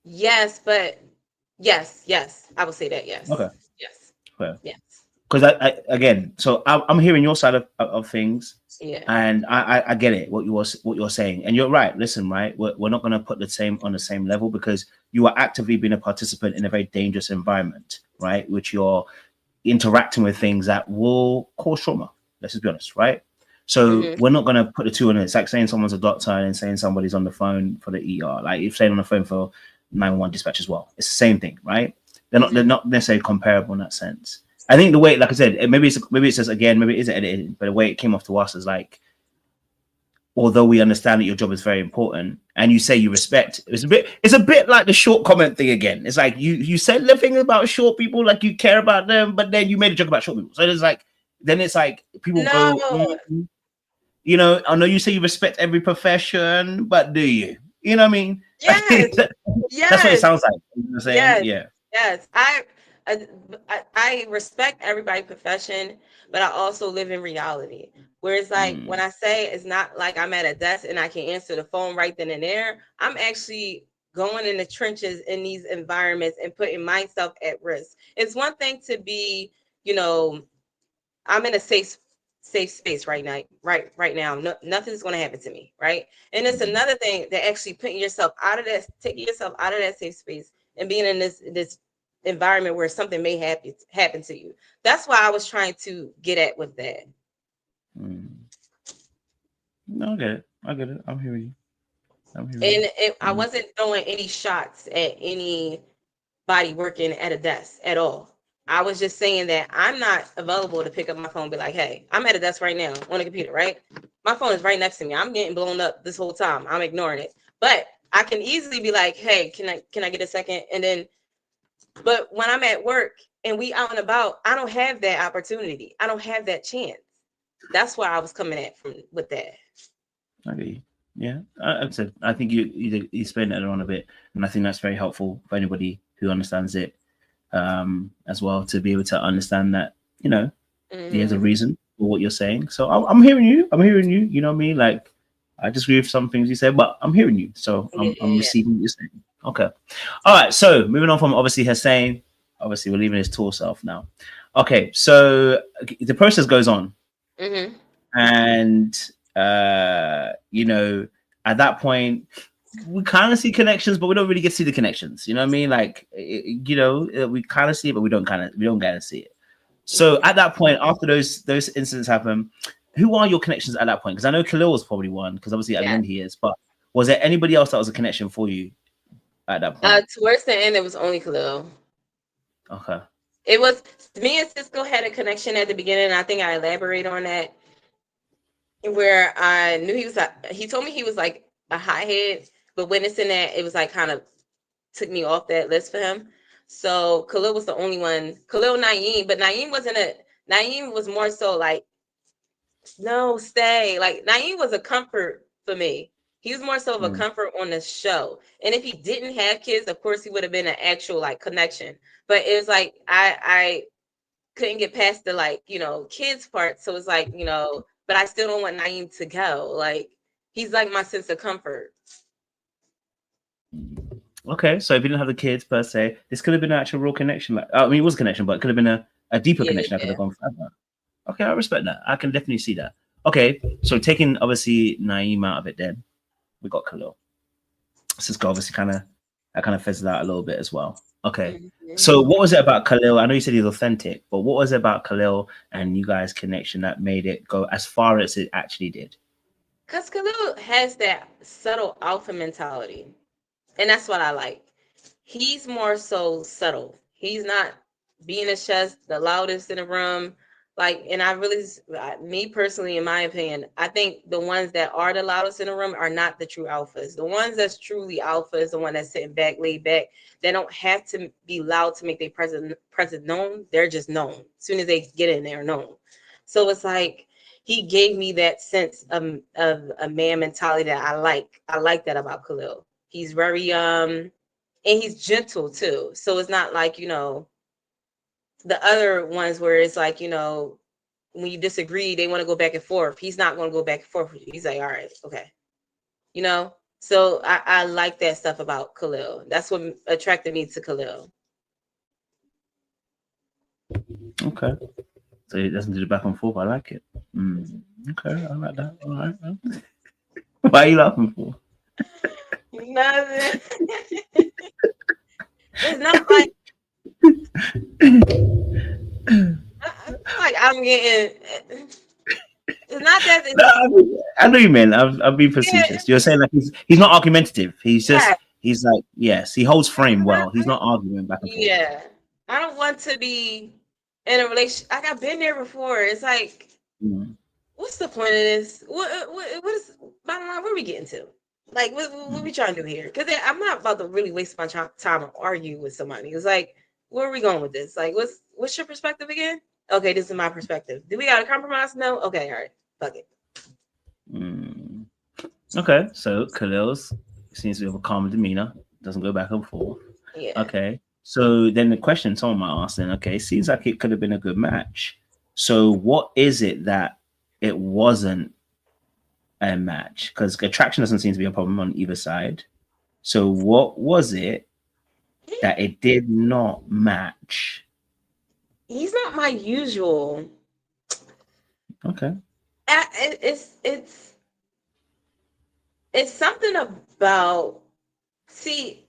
S2: Yes, but yes, I would say that. Yes.
S1: Okay.
S2: Yes.
S1: Fair.
S2: Yes.
S1: Because again, so I'm hearing your side of things.
S2: Yeah.
S1: And I get it, what you're saying, and you're right. Listen, right, we're not going to put on the same level, because you are actively being a participant in a very dangerous environment, right? Which you're interacting with things that will cause trauma. Let's just be honest, right? So we're not going to put the two on it. It's like saying someone's a doctor and saying somebody's on the phone for the ER. Like if saying on the phone for 911 dispatch as well. It's the same thing, right? They're not necessarily comparable in that sense. I think the way, like I said, maybe it's just, again, maybe it isn't edited, but the way it came off to us is like, although we understand that your job is very important, and you say you respect, it's a bit like the short comment thing again. It's like you said the thing about short people, like you care about them, but then you made a joke about short people. So it's like, then it's like people go, you know, I know you say you respect every profession, but do you? You know what I mean?
S2: Yes.
S1: That's what it sounds like. You know what I'm saying?
S2: Yes. I respect everybody's profession, but I also live in reality. Whereas, like, when I say it's not like I'm at a desk and I can answer the phone right then and there, I'm actually going in the trenches in these environments and putting myself at risk. It's one thing to be, you know, I'm in a safe space right now. No, nothing's going to happen to me, right? And it's another thing that actually taking yourself out of that safe space and being in this environment where something may happen to you. That's why I was trying to get at with that.
S1: No, I get it. I'm hearing you.
S2: And I wasn't throwing any shots at anybody working at a desk at all. I was just saying that I'm not available to pick up my phone and be like, hey, I'm at a desk right now on the computer, right? My phone is right next to me. I'm getting blown up this whole time. I'm ignoring it. But I can easily be like, hey, can I get a second? And then, but when I'm at work and we out and about, I don't have that opportunity. I don't have that chance. That's where I was coming at with that.
S1: Okay. Yeah, I think you explained that on a bit, and I think that's very helpful for anybody who understands it, as well, to be able to understand that, you know, there's a reason for what you're saying. So I'm hearing you. You know what I mean? Like, I disagree with some things you said, but I'm hearing you. So I'm receiving what you're saying. Okay. All right. So moving on from obviously Hussein, obviously we're leaving his tour self now. Okay. So the process goes on, and you know, at that point, we kind of see connections, but we don't really get to see the connections. You know what I mean? Like, you know, we kind of see it, but we don't get to see it. So at that point, after those incidents happen, who are your connections at that point? Because I know Khalil was probably one, because obviously at the end he is. But was there anybody else that was a connection for you at that point?
S2: Towards the end, it was only Khalil.
S1: Okay.
S2: It was me and Cisco had a connection at the beginning. And I think I elaborate on that, where I knew he told me he was like a hothead, but witnessing that, it was like kind of took me off that list for him. So Khalil was the only one. Khalil, Naeem, but Naeem was more so like, no, stay. Like, Naeem was a comfort for me. He was more so of a comfort on the show. And if he didn't have kids, of course he would have been an actual like connection. But it was like I couldn't get past the, like, you know, kids part. So it's like, you know, but I still don't want Naeem to go. Like, he's like my sense of comfort.
S1: Okay, so if you didn't have the kids per se, this could have been an actual real connection. Like, I mean, it was a connection, but it could have been a deeper connection. I could have gone further. Okay, I respect that. I can definitely see that. Okay, so taking obviously Naeem out of it, then we got Khalil. Cisco obviously kind of fizzled out a little bit as well. Okay, so what was it about Khalil? I know you said he's authentic, but what was it about Khalil and you guys' connection that made it go as far as it actually did?
S2: Because Khalil has that subtle alpha mentality. And that's what I like. He's more so subtle. He's not being a chest, the loudest in the room. Like, and I really, me personally, in my opinion, I think the ones that are the loudest in the room are not the true alphas. The ones that's truly alpha is the one that's sitting back, laid back. They don't have to be loud to make their presence known. They're just known. As soon as they get in there, known. So it's like he gave me that sense of a man mentality that I like. I like that about Khalil. He's very and he's gentle too. So it's not like, the other ones where it's like, when you disagree, they want to go back and forth. He's not going to go back and forth with you. He's like, all right, okay. So I like that stuff about Khalil. That's what attracted me to Khalil.
S1: Okay. So it doesn't do the back and forth. I like it. Okay, I like that. All right. Why are you laughing for?
S2: Nothing. It's not like I feel like I'm getting. It's not that.
S1: No, I know you meant. I'm being facetious. You're saying like he's not argumentative. He's just he's like yes, he holds frame well. He's not arguing back and forth.
S2: Yeah, I don't want to be in a relationship. Like I've been there before. It's like, what's the point of this? What is bottom line? Where are we getting to? Like what are we trying to do here? Because I'm not about to really waste my time and argue with somebody. It's like, where are we going with this? Like, what's your perspective again? Okay, this is my perspective. Do we got to compromise? No. Okay, all right, fuck it.
S1: Okay, so Khalil's seems to have a calm demeanor, doesn't go back and forth.
S2: Yeah.
S1: Okay, so then the question someone might ask then, okay, seems like it could have been a good match. So what is it that it wasn't a match? Because attraction doesn't seem to be a problem on either side. So what was it that it did not match?
S2: He's not my usual.
S1: Okay.
S2: It's something about, see,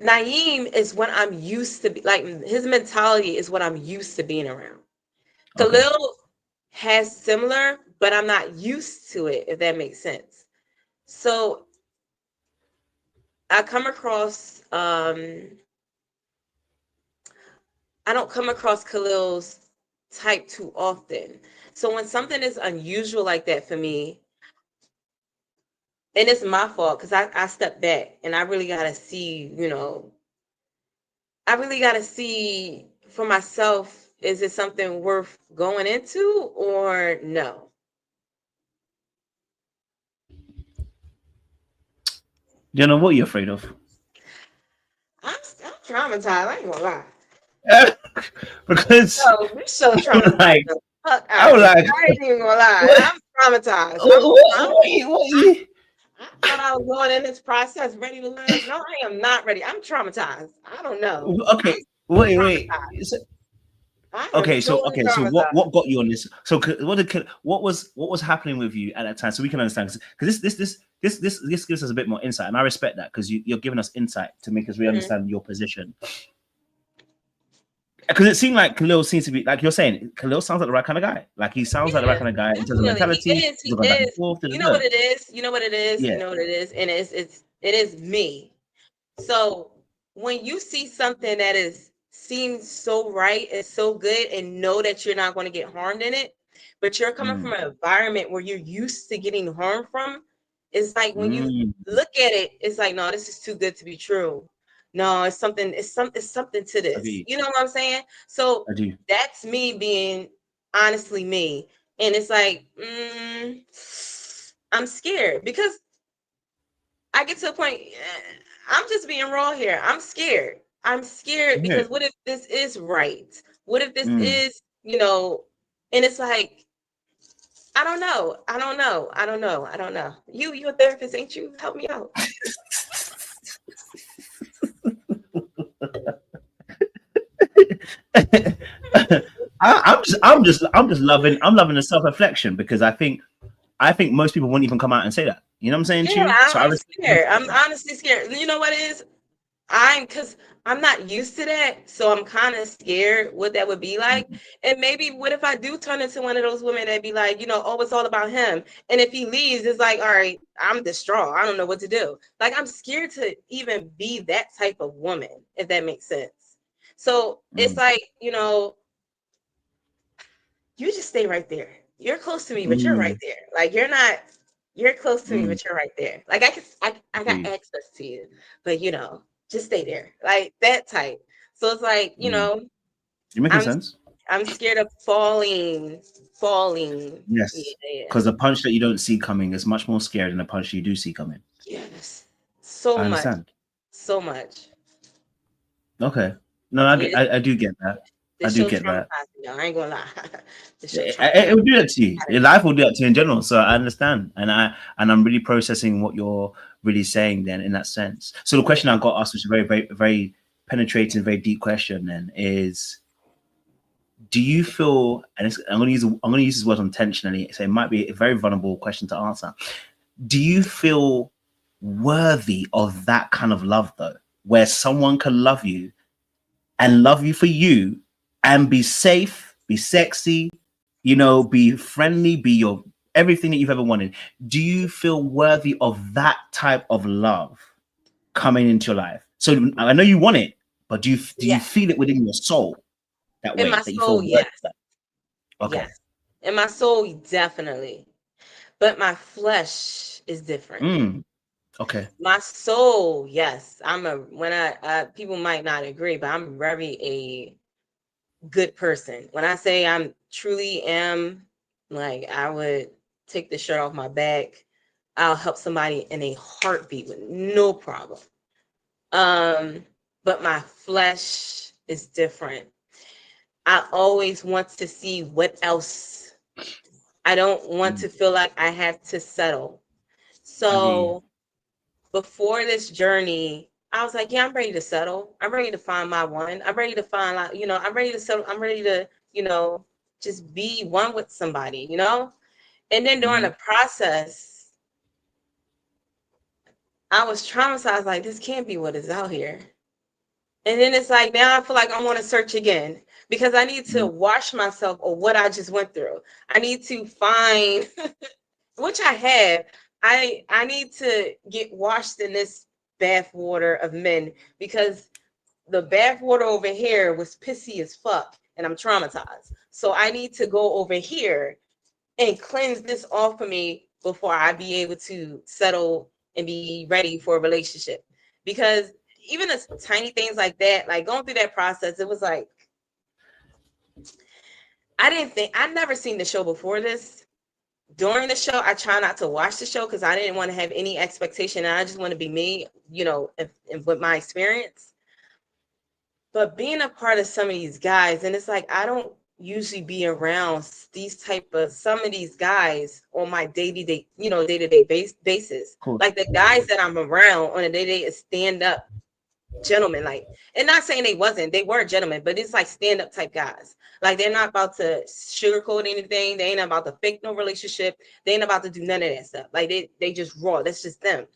S2: Naeem is what I'm used to be, like his mentality is what I'm used to being around. Okay. Khalil has similar, but I'm not used to it, if that makes sense. So I come across I don't come across Khalil's type too often. So when something is unusual like that for me, and it's my fault because I step back and I really got to see, I really got to see for myself, is it something worth going into or no?
S1: You know what you're afraid of?
S2: I'm traumatized. I ain't gonna lie.
S1: Because
S2: we're so traumatized. I ain't even gonna lie. I'm traumatized. I thought I was going in this process ready to learn. No, I am not ready. I'm traumatized. I don't know.
S1: Okay, wait. Okay, so what got you on this? So what was happening with you at that time, so we can understand? Because this gives us a bit more insight, and I respect that because you're giving us insight to make us really understand your position. Because it seemed like Khalil seems to be, like you're saying, Khalil sounds like the right kind of guy. Like he sounds like the right kind of guy in terms of mentality.
S2: He is. You know what it is. You know what it is. Yeah. You know what it is, and it is me. So when you see something that seems so right, it's so good, and know that you're not going to get harmed in it, but you're coming from an environment where you're used to getting harmed from, it's like when you look at it, it's like, no, this is too good to be true. No, it's something to this. You know what I'm saying? So that's me being honestly me. And it's like, I'm scared because I get to a point, I'm just being raw here. I'm scared. Because what if this is right? What if this is, and it's like, I don't know. You a therapist, ain't you? Help me out.
S1: I'm just loving the self-reflection because I think most people wouldn't even come out and say that. You know what I'm saying?
S2: Yeah, I'm scared. I'm honestly scared. You know what it is? because I'm not used to that, so I'm kind of scared what that would be like. And maybe what if I do turn into one of those women that be like, oh, it's all about him. And if he leaves, it's like, all right, I'm distraught. I don't know what to do. Like, I'm scared to even be that type of woman, if that makes sense. So it's like, you just stay right there. You're close to me, but you're right there. Like, you're close to me, but you're right there. Like, I got access to you, but just stay there. Like that type. So it's like,
S1: You're making
S2: I'm
S1: sense.
S2: I'm scared of falling.
S1: Yes,
S2: Yeah.
S1: because a punch that you don't see coming is much more scary than a punch you do see coming.
S2: Yes. So
S1: I
S2: much.
S1: understand.
S2: So much.
S1: Okay. No,
S2: Yeah,
S1: I do get that. I
S2: this
S1: do
S2: show
S1: get that.
S2: traumatized me, though. I ain't gonna lie. This show
S1: It
S2: traumatized
S1: will do that to you. Your life will do that to you in general. So I understand, and I'm really processing what you're really saying. Then, in that sense, so the question I got asked, which is a very, very, very penetrating, very deep question, then is: do you feel? And I'm going to use this word intentionally, so it might be a very vulnerable question to answer. Do you feel worthy of that kind of love, though, where someone can love you and love you for you and be safe, be sexy, be friendly, be your everything that you've ever wanted? Do you feel worthy of that type of love coming into your life? So I know you want it, but do you
S2: Yeah.
S1: feel it within your soul that
S2: In
S1: way,
S2: my
S1: that you feel
S2: soul,
S1: worthy
S2: yes.
S1: of that? Okay.
S2: Yes. In my soul, definitely. But my flesh is different.
S1: Okay.
S2: My soul, yes. When people might not agree, but I'm very a good person. When I say I'm truly am, like, I would take the shirt off my back. I'll help somebody in a heartbeat with no problem. But my flesh is different. I always want to see what else. I don't want to feel like I have to settle.
S1: I get you.
S2: So before this journey, I was like, yeah, I'm ready to settle. I'm ready to find my one. I'm ready to find, like, I'm ready to settle. I'm ready to, just be one with somebody. And then during the process, I was traumatized, like, this can't be what is out here. And then it's like, now I feel like I want to search again because I need to wash myself of what I just went through. I need to find, which I have. I need to get washed in this bath water of men because the bath water over here was pissy as fuck and I'm traumatized. So I need to go over here and cleanse this off of me before I be able to settle and be ready for a relationship. Because even the tiny things like that, like going through that process, it was like, I'd never seen the show before this. During the show, I try not to watch the show because I didn't want to have any expectation. And I just want to be me, if with my experience. But being a part of some of these guys, and it's like, I don't usually be around these type of some of these guys on my day-to-day basis.
S1: Cool.
S2: Like the guys that I'm around on a day-to-day is stand up gentlemen, like, and not saying they were gentlemen, but it's like stand up type guys. Like they're not about to sugarcoat anything. They ain't about to fake no relationship. They ain't about to do none of that stuff. Like they just raw. That's just them.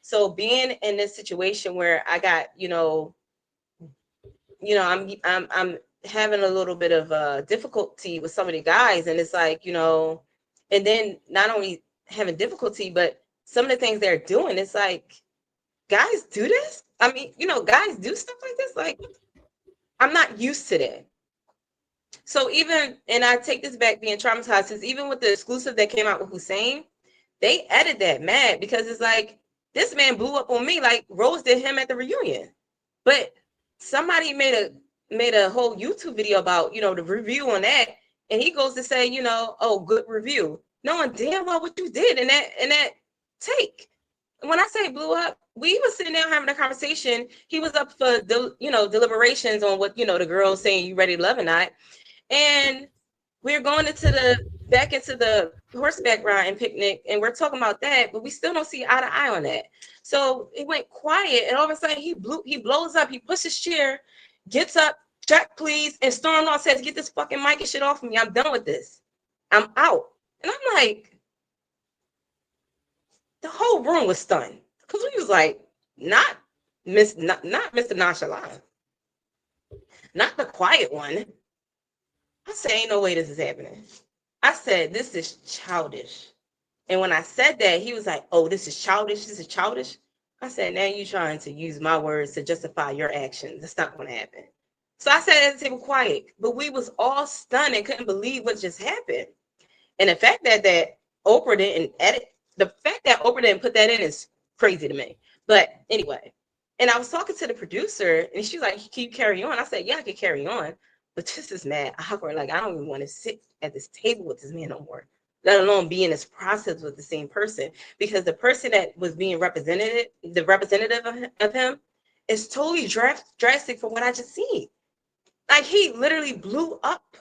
S2: So being in this situation where I got, I'm having a little bit of difficulty with some of the guys, and it's like, and then not only having difficulty, but some of the things they're doing, it's like, guys do this. I mean, guys do stuff like this. Like, I'm not used to that. So and I take this back being traumatized, because even with the exclusive that came out with Hussein, they edited that mad because it's like, this man blew up on me like Rose did him at the reunion. But somebody made a whole YouTube video about, the review on that. And he goes to say, oh, good review, knowing damn well what you did in that take. When I say blew up, we was sitting there having a conversation. He was up for deliberations on what, the girls saying, you ready to love or not. And we're going back into the horseback ride and picnic, and we're talking about that, but we still don't see eye to eye on that. So it went quiet, and all of a sudden he blows up, he pushes his chair, gets up, check please, and storms off, says, get this fucking mic and shit off of me. I'm done with this. I'm out. And I'm like, the whole room was stunned. Because we was like, not not Mr. Nonchalant, not the quiet one. I said, ain't no way this is happening. I said, this is childish. And when I said that, he was like, oh, this is childish. This is childish. I said, now you trying to use my words to justify your actions. That's not going to happen. So I sat at the table quiet, but we was all stunned and couldn't believe what just happened. And the fact that Oprah didn't edit, the fact that Oprah didn't put that in is crazy to me. But anyway, and I was talking to the producer, and she's like, "Can you carry on?" I said, "Yeah, I can carry on, but this is mad awkward. Like, I don't even want to sit at this table with this man no more, let alone be in this process with the same person, because the person that was being represented, the representative of him, is totally drastic from what I just seen. Like, he literally blew up,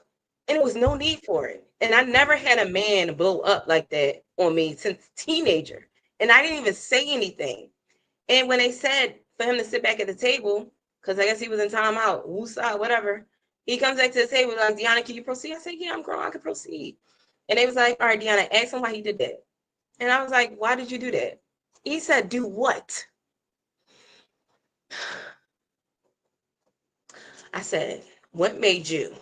S2: and it was no need for it. And I never had a man blow up like that on me since teenager, and I didn't even say anything. And when they said for him to sit back at the table, because I guess he was in timeout, woosah, whatever, he comes back to the table like, Deona, can you proceed? I said, yeah, I'm grown, I can proceed. And they was like, all right, Deona, ask him why he did that. And I was like, why did you do that? He said, do what? I said, what made you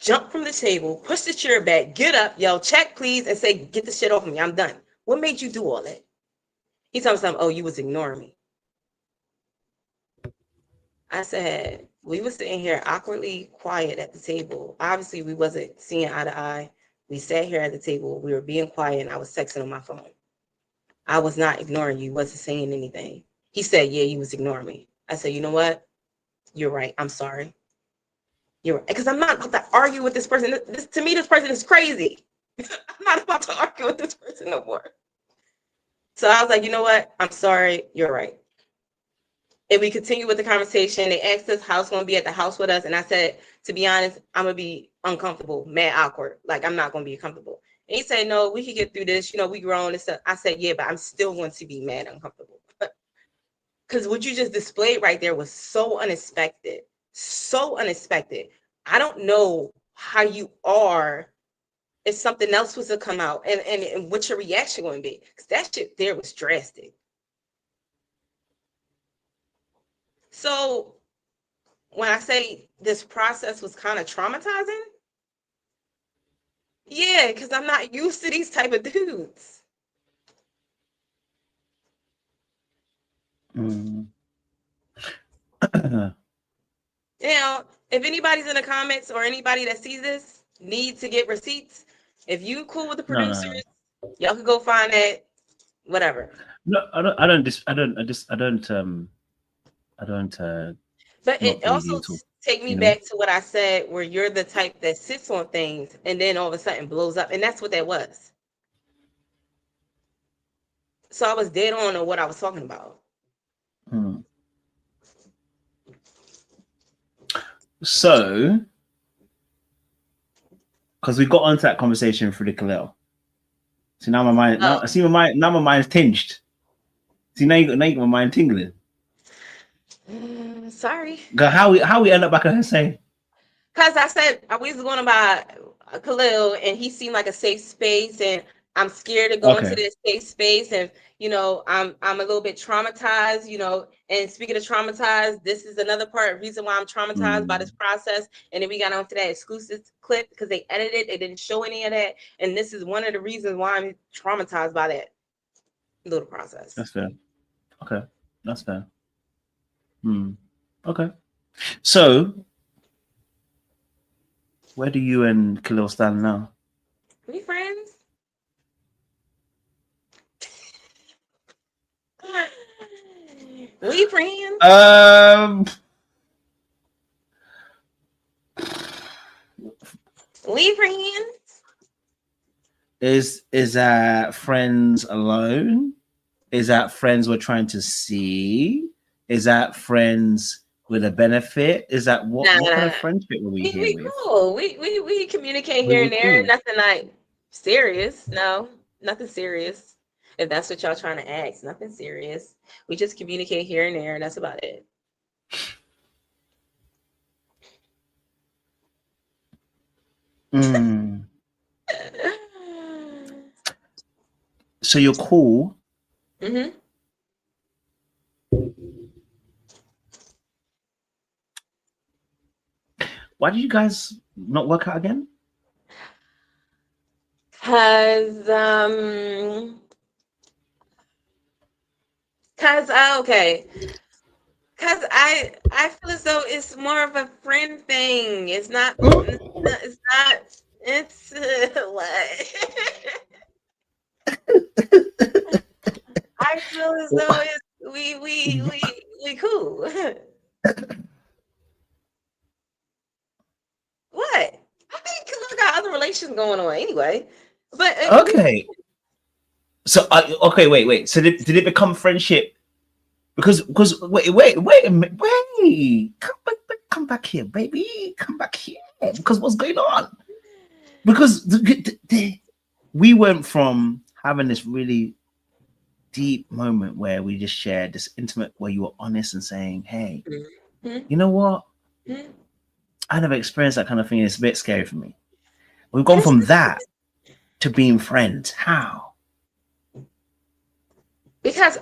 S2: jump from the table, push the chair back, get up, yell, check, please, and say, get the shit off of me, I'm done. What made you do all that? He told me something, oh, you was ignoring me. I said, we were sitting here awkwardly quiet at the table. Obviously, we wasn't seeing eye to eye. We sat here at the table. We were being quiet, and I was texting on my phone. I was not ignoring you. Wasn't saying anything. He said, yeah, you was ignoring me. I said, you know what? You're right. I'm sorry. You're right. Because I'm not about to argue with this person. To me, this person is crazy. I'm not about to argue with this person no more. So I was like, you know what? I'm sorry. You're right. And we continued with the conversation. They asked us how's going to be at the house with us. And I said, to be honest, I'm going to be uncomfortable, mad awkward. Like, I'm not going to be comfortable. And he said, no, we can get through this. You know, we grown and stuff. I said, yeah, but I'm still going to be mad uncomfortable. Because what you just displayed right there was so unexpected. So unexpected. I don't know how you are if something else was to come out and what your reaction going to be. Because that shit there was drastic. So when I say this process was kind of traumatizing, yeah, because I'm not used to these type of dudes.
S1: Mm.
S2: Now, if anybody's in the comments or anybody that sees this needs to get receipts, if you cool with the producers, y'all can go find that, whatever.
S1: No, I don't. I don't. I don't.
S2: But it also take me back to what I said, where you're the type that sits on things and then all of a sudden blows up, and that's what that was. So I was dead on what I was talking about.
S1: Hmm. So, because we got onto that conversation through the Khalil. So now my mind, now my mind's tinged. See, now you got my mind tingling.
S2: Sorry.
S1: How we end up back at Hussein?
S2: Because I said we was going about Khalil, and he seemed like a safe space, and I'm scared to go into this safe space, and you know, I'm a little bit traumatized, you know. And speaking of traumatized, this is another reason why I'm traumatized by this process. And then we got onto that exclusive clip because they edited it, they didn't show any of that, and this is one of the reasons why I'm traumatized by that little process.
S1: That's fair. Okay, that's fair. Okay, so where do you and Khalil stand now?
S2: We friends? We friends? We friends?
S1: Is that friends alone? Is that friends we're trying to see? Is that friends with a benefit? Is that what kind of friendship are we here with?
S2: Cool. We communicate here and there. Cool. Nothing like serious. No, nothing serious. If that's what y'all trying to ask, nothing serious. We just communicate here and there, and that's about it.
S1: So you're cool. Why did you guys not work out again?
S2: Cause okay. Cause I feel as though it's more of a friend thing. It's not. It's not. It's what. I feel as though it's we cool. What? I think Khalil got other relations going on anyway. But
S1: Okay. So okay, wait. So did it become friendship? Because wait, come back here, baby, come back here. Because what's going on? Because we went from having this really deep moment where we just shared this intimate, where you were honest and saying, "Hey, you know what? I never experienced that kind of thing. It's a bit scary for me." We've gone from that to being friends. How?
S2: because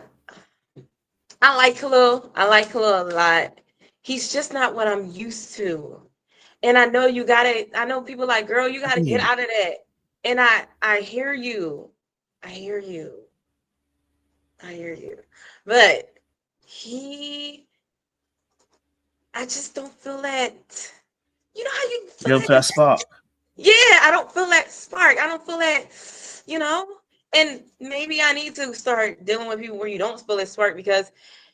S2: I like Khalil. I like Khalil a lot. He's just not what I'm used to. And I know you gotta, I know people like, girl, you gotta get out of that. And I hear you. I hear you. I hear you. But I just don't feel that. You know how you feel
S1: You don't feel that spark?
S2: Yeah, I don't feel that spark. I don't feel that, you know? And maybe I need to start dealing with people where you don't feel that spark, because,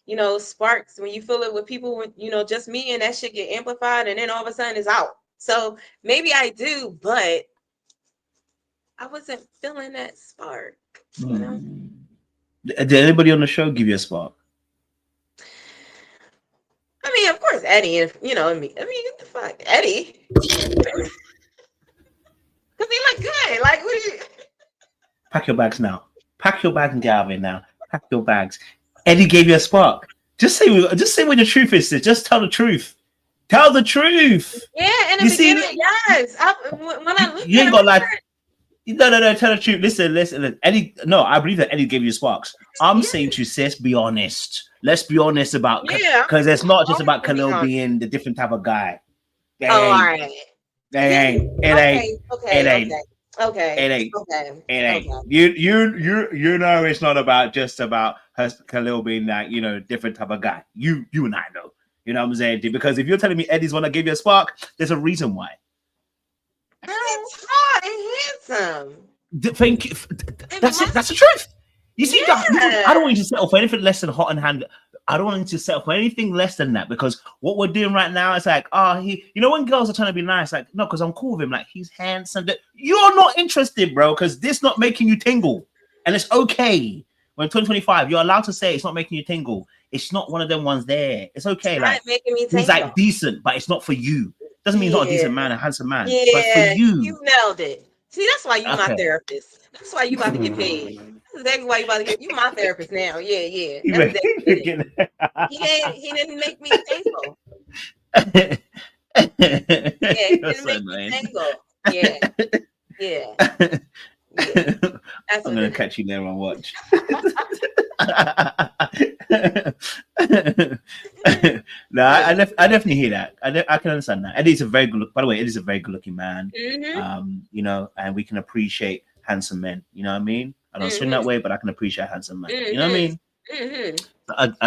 S2: you know, sparks, when you feel it with people, with, you know, just me, and that shit get amplified, and then all of a sudden it's out. So maybe I do, but I wasn't feeling that spark, you know?
S1: Did anybody on the show give you a spark?
S2: I mean, of course, Eddie, you know, I mean, what the fuck? Eddie? Because he look good. Like, what do you...
S1: Pack your bags now. Pack your bags and get out of it now. Pack your bags. Eddie gave you a spark. Just say what the truth is. Just tell the truth. Tell the truth.
S2: Yeah, in the beginning, yes. When I looked
S1: you ain't
S2: at
S1: got like. No. Tell the truth. Listen. Eddie. No, I believe that Eddie gave you sparks. I'm saying to sis, be honest. Let's be honest about, because it's not just about Khalil being the different type of guy.
S2: All right.
S1: It ain't. You know, it's not about just about Khalil being that, you know, different type of guy. You and I know. You know what I'm saying? Because if you're telling me Eddie's one that gave you a spark, there's a reason why.
S2: He's hot and handsome.
S1: Thank you. That's it. That's the truth. You see, I don't want you to settle for anything less than hot and hand. I don't want you to settle for anything less than that, because what we're doing right now is like, you know, when girls are trying to be nice, like, no, because I'm cool with him, like, he's handsome. You're not interested, bro, because this not making you tingle, and it's okay. When 2025, you're allowed to say it's not making you tingle. It's not one of them ones there. It's okay. It's like, making me tingle. He's like decent, but it's not for you. Doesn't mean he's not a decent man, a handsome man. Yeah, but for you
S2: nailed it. See, that's why you my therapist. That's why you about to get paid. That's exactly why you about to get. You my therapist now. Yeah. He didn't make me tingle. He didn't make me tingle. Yeah.
S1: I'm gonna catch you there and watch. No, I definitely hear that. I can understand that. Eddie's a very good look. By the way, Eddie's a very good looking man. You know, and we can appreciate handsome men. You know what I mean? I don't swing that way, but I can appreciate handsome men. You know what I mean?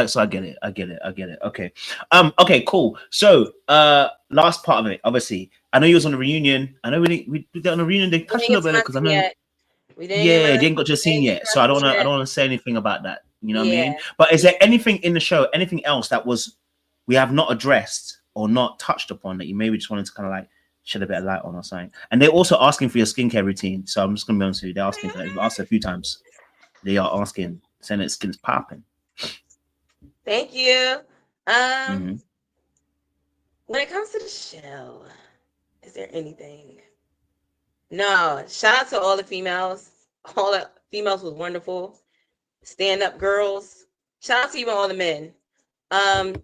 S1: So I get it. Okay. Okay, cool. So last part of it, obviously, I know you was on the reunion. I know we did on the reunion. They touched a little bit because I know. They didn't got your scene yet, so I don't want to say anything about that. You know what I mean? But is there anything in the show, anything else that we have not addressed or not touched upon that you maybe just wanted to kind of like shed a bit of light on or something? And they're also asking for your skincare routine, so I'm just gonna be honest with you. They're asking for that. You've asked a few times. They are asking, saying that skin's popping.
S2: Thank you. When it comes to the show, is there anything? No. Shout out to all the females. All the females was wonderful. Stand up girls. Shout out to even all the men.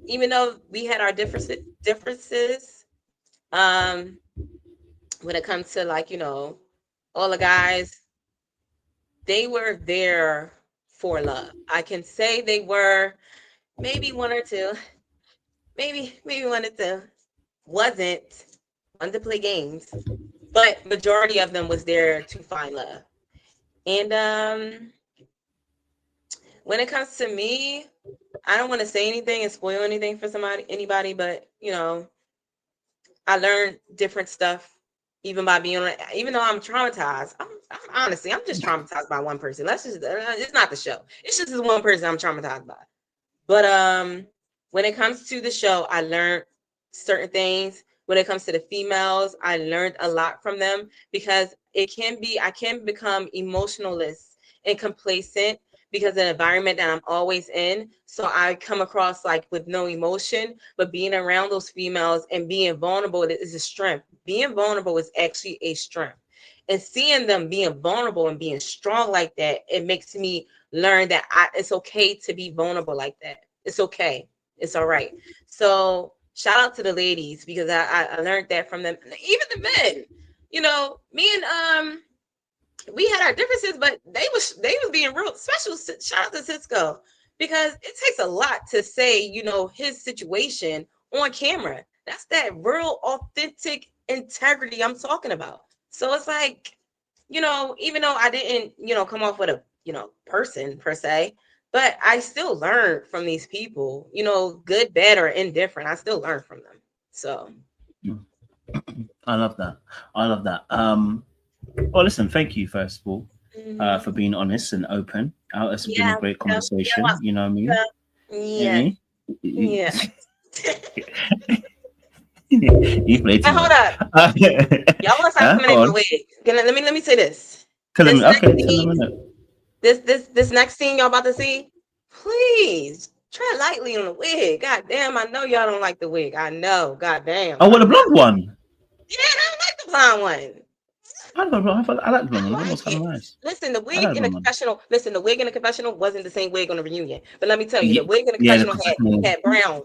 S2: Even though we had our differences, when it comes to, like, you know, all the guys, they were there for love. I can say they were. Maybe one or two. Maybe one or two wasn't. wanted to play games, but majority of them was there to find love. And when it comes to me, I don't want to say anything and spoil anything for anybody, but you know, I learned different stuff even by being, even though I'm traumatized. I'm honestly, I'm just traumatized by one person. It's not the show. It's just this one person I'm traumatized by. But when it comes to the show, I learned certain things. When it comes to the females, I learned a lot from them because I can become emotionalist and complacent because of the environment that I'm always in. So I come across like with no emotion, but being around those females and being vulnerable is a strength. Being vulnerable is actually a strength. And seeing them being vulnerable and being strong like that, it makes me learn that it's okay to be vulnerable like that. It's okay. It's all right. So shout out to the ladies because I learned that from them. Even the men, you know, me and we had our differences, but they was being real special. Shout out to Cisco because it takes a lot to say, you know, his situation on camera. That's that real authentic integrity I'm talking about. So it's like, you know, even though I didn't, you know, come off with a, you know, person per se, but I still learned from these people, you know, good, bad, or indifferent. I still learn from them. So
S1: I love that. I love that. Well, listen, thank you first of all for being honest and open. It's been a great conversation. You know what I mean?
S2: Yeah. Yeah.
S1: You played too
S2: Hold
S1: much.
S2: up. Y'all want to stop coming in my way. Let me say this. This next scene y'all about to see, please tread lightly on the wig. God damn, I know y'all don't like the wig. I know. God damn.
S1: Oh, well, the blonde one.
S2: Yeah, I don't like the blonde one.
S1: I like the blonde one. It kind of nice.
S2: Listen, the wig in the confessional. Listen, the wig in the confessional wasn't the same wig on the reunion. But let me tell you, the wig in the confessional had brown.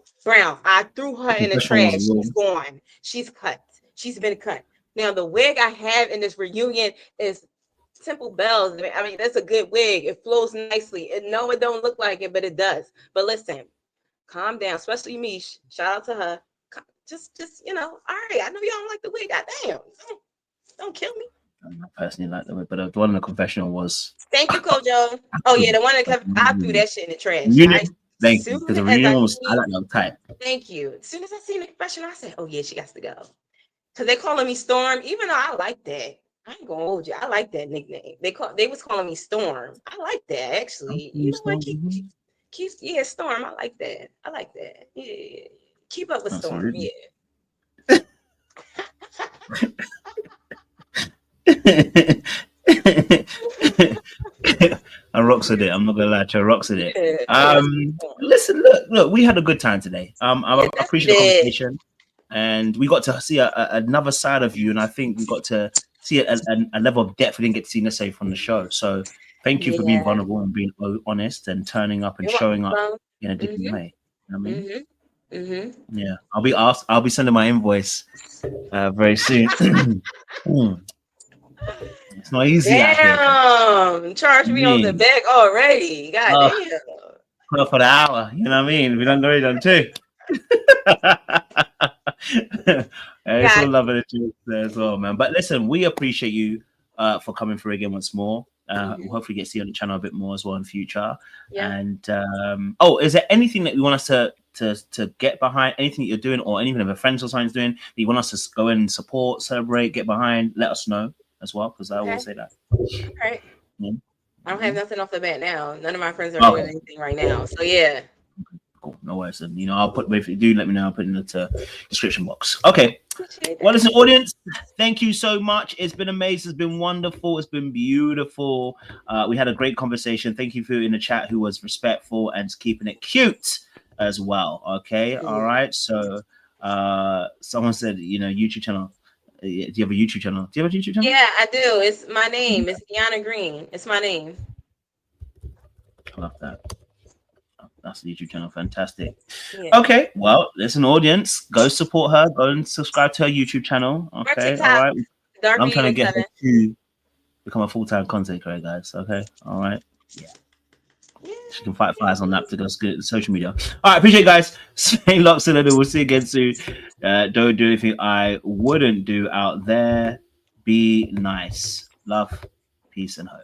S2: I threw her in the trash. She's gone. She's cut. She's been cut. Now the wig I have in this reunion is Temple Bells. I mean, that's a good wig. It flows nicely. No, it don't look like it, but it does. But listen, calm down. Especially Mish. Shout out to her. Just you know. All right. I know y'all don't like the wig. Goddamn. Don't kill me.
S1: I personally like the way, but the one in the confessional was.
S2: Thank you, Kojo. Oh yeah, the one that I threw that shit in the trash.
S1: Thank you, because the reunion was I like that type.
S2: Thank you. As soon as I seen the confessional, I said, "Oh yeah, she got to go." Because they calling me Storm, even though I like that. I ain't gonna hold you. I like that nickname. They was calling me Storm. I like that actually. You know what? Keep Storm. I like that. I like that. Yeah. Keep up with Storm. Yeah.
S1: I rocks with it. I'm not gonna lie to you, I rocks with it. Listen, look, we had a good time today. I appreciate the conversation, and we got to see another side of you, and I think we got to see a level of depth we didn't get to see necessarily from the show. So thank you for being vulnerable and being honest and turning up and showing up in a different way. You know what I mean? Yeah, I'll be sending my invoice very soon. It's not easy.
S2: Damn, charge me on the back already. God damn.
S1: $12 for the hour. You know what I mean? We done already done too. It's all love it there as well, man. But listen, we appreciate you for coming through again once more. We'll hopefully get to see you on the channel a bit more as well in the future. And is there anything that you want us to get behind? Anything that you're doing, or anything of a friends or something's doing that you want us to go and support, celebrate, get behind? Let us know as well, because I always say that.
S2: All right. I don't have nothing off the bat now. None of my friends are doing anything right now. So yeah.
S1: Cool. No worries. And I'll put, if you do let me know, I'll put it in the description box. Okay. Well, listen, audience, thank you so much. It's been amazing. It's been wonderful. It's been beautiful. We had a great conversation. Thank you for in the chat who was respectful and keeping it cute as well. Okay. All right. So someone said, YouTube channel. Do you have a YouTube channel? Do you have a YouTube channel?
S2: Yeah, I do. It's my name. It's Deona Green. It's my name.
S1: I love that. That's the YouTube channel. Fantastic. Yeah. Okay. Well, listen, audience, go support her. Go and subscribe to her YouTube channel. Okay. All right. I'm trying to get her to become a full-time content creator, guys. Okay. All right. Yeah. She can fight fires on that particular social media. All right, appreciate it, guys. Stay locked in, and we'll see you again soon. Don't do anything I wouldn't do out there. Be nice. Love, peace, and hope.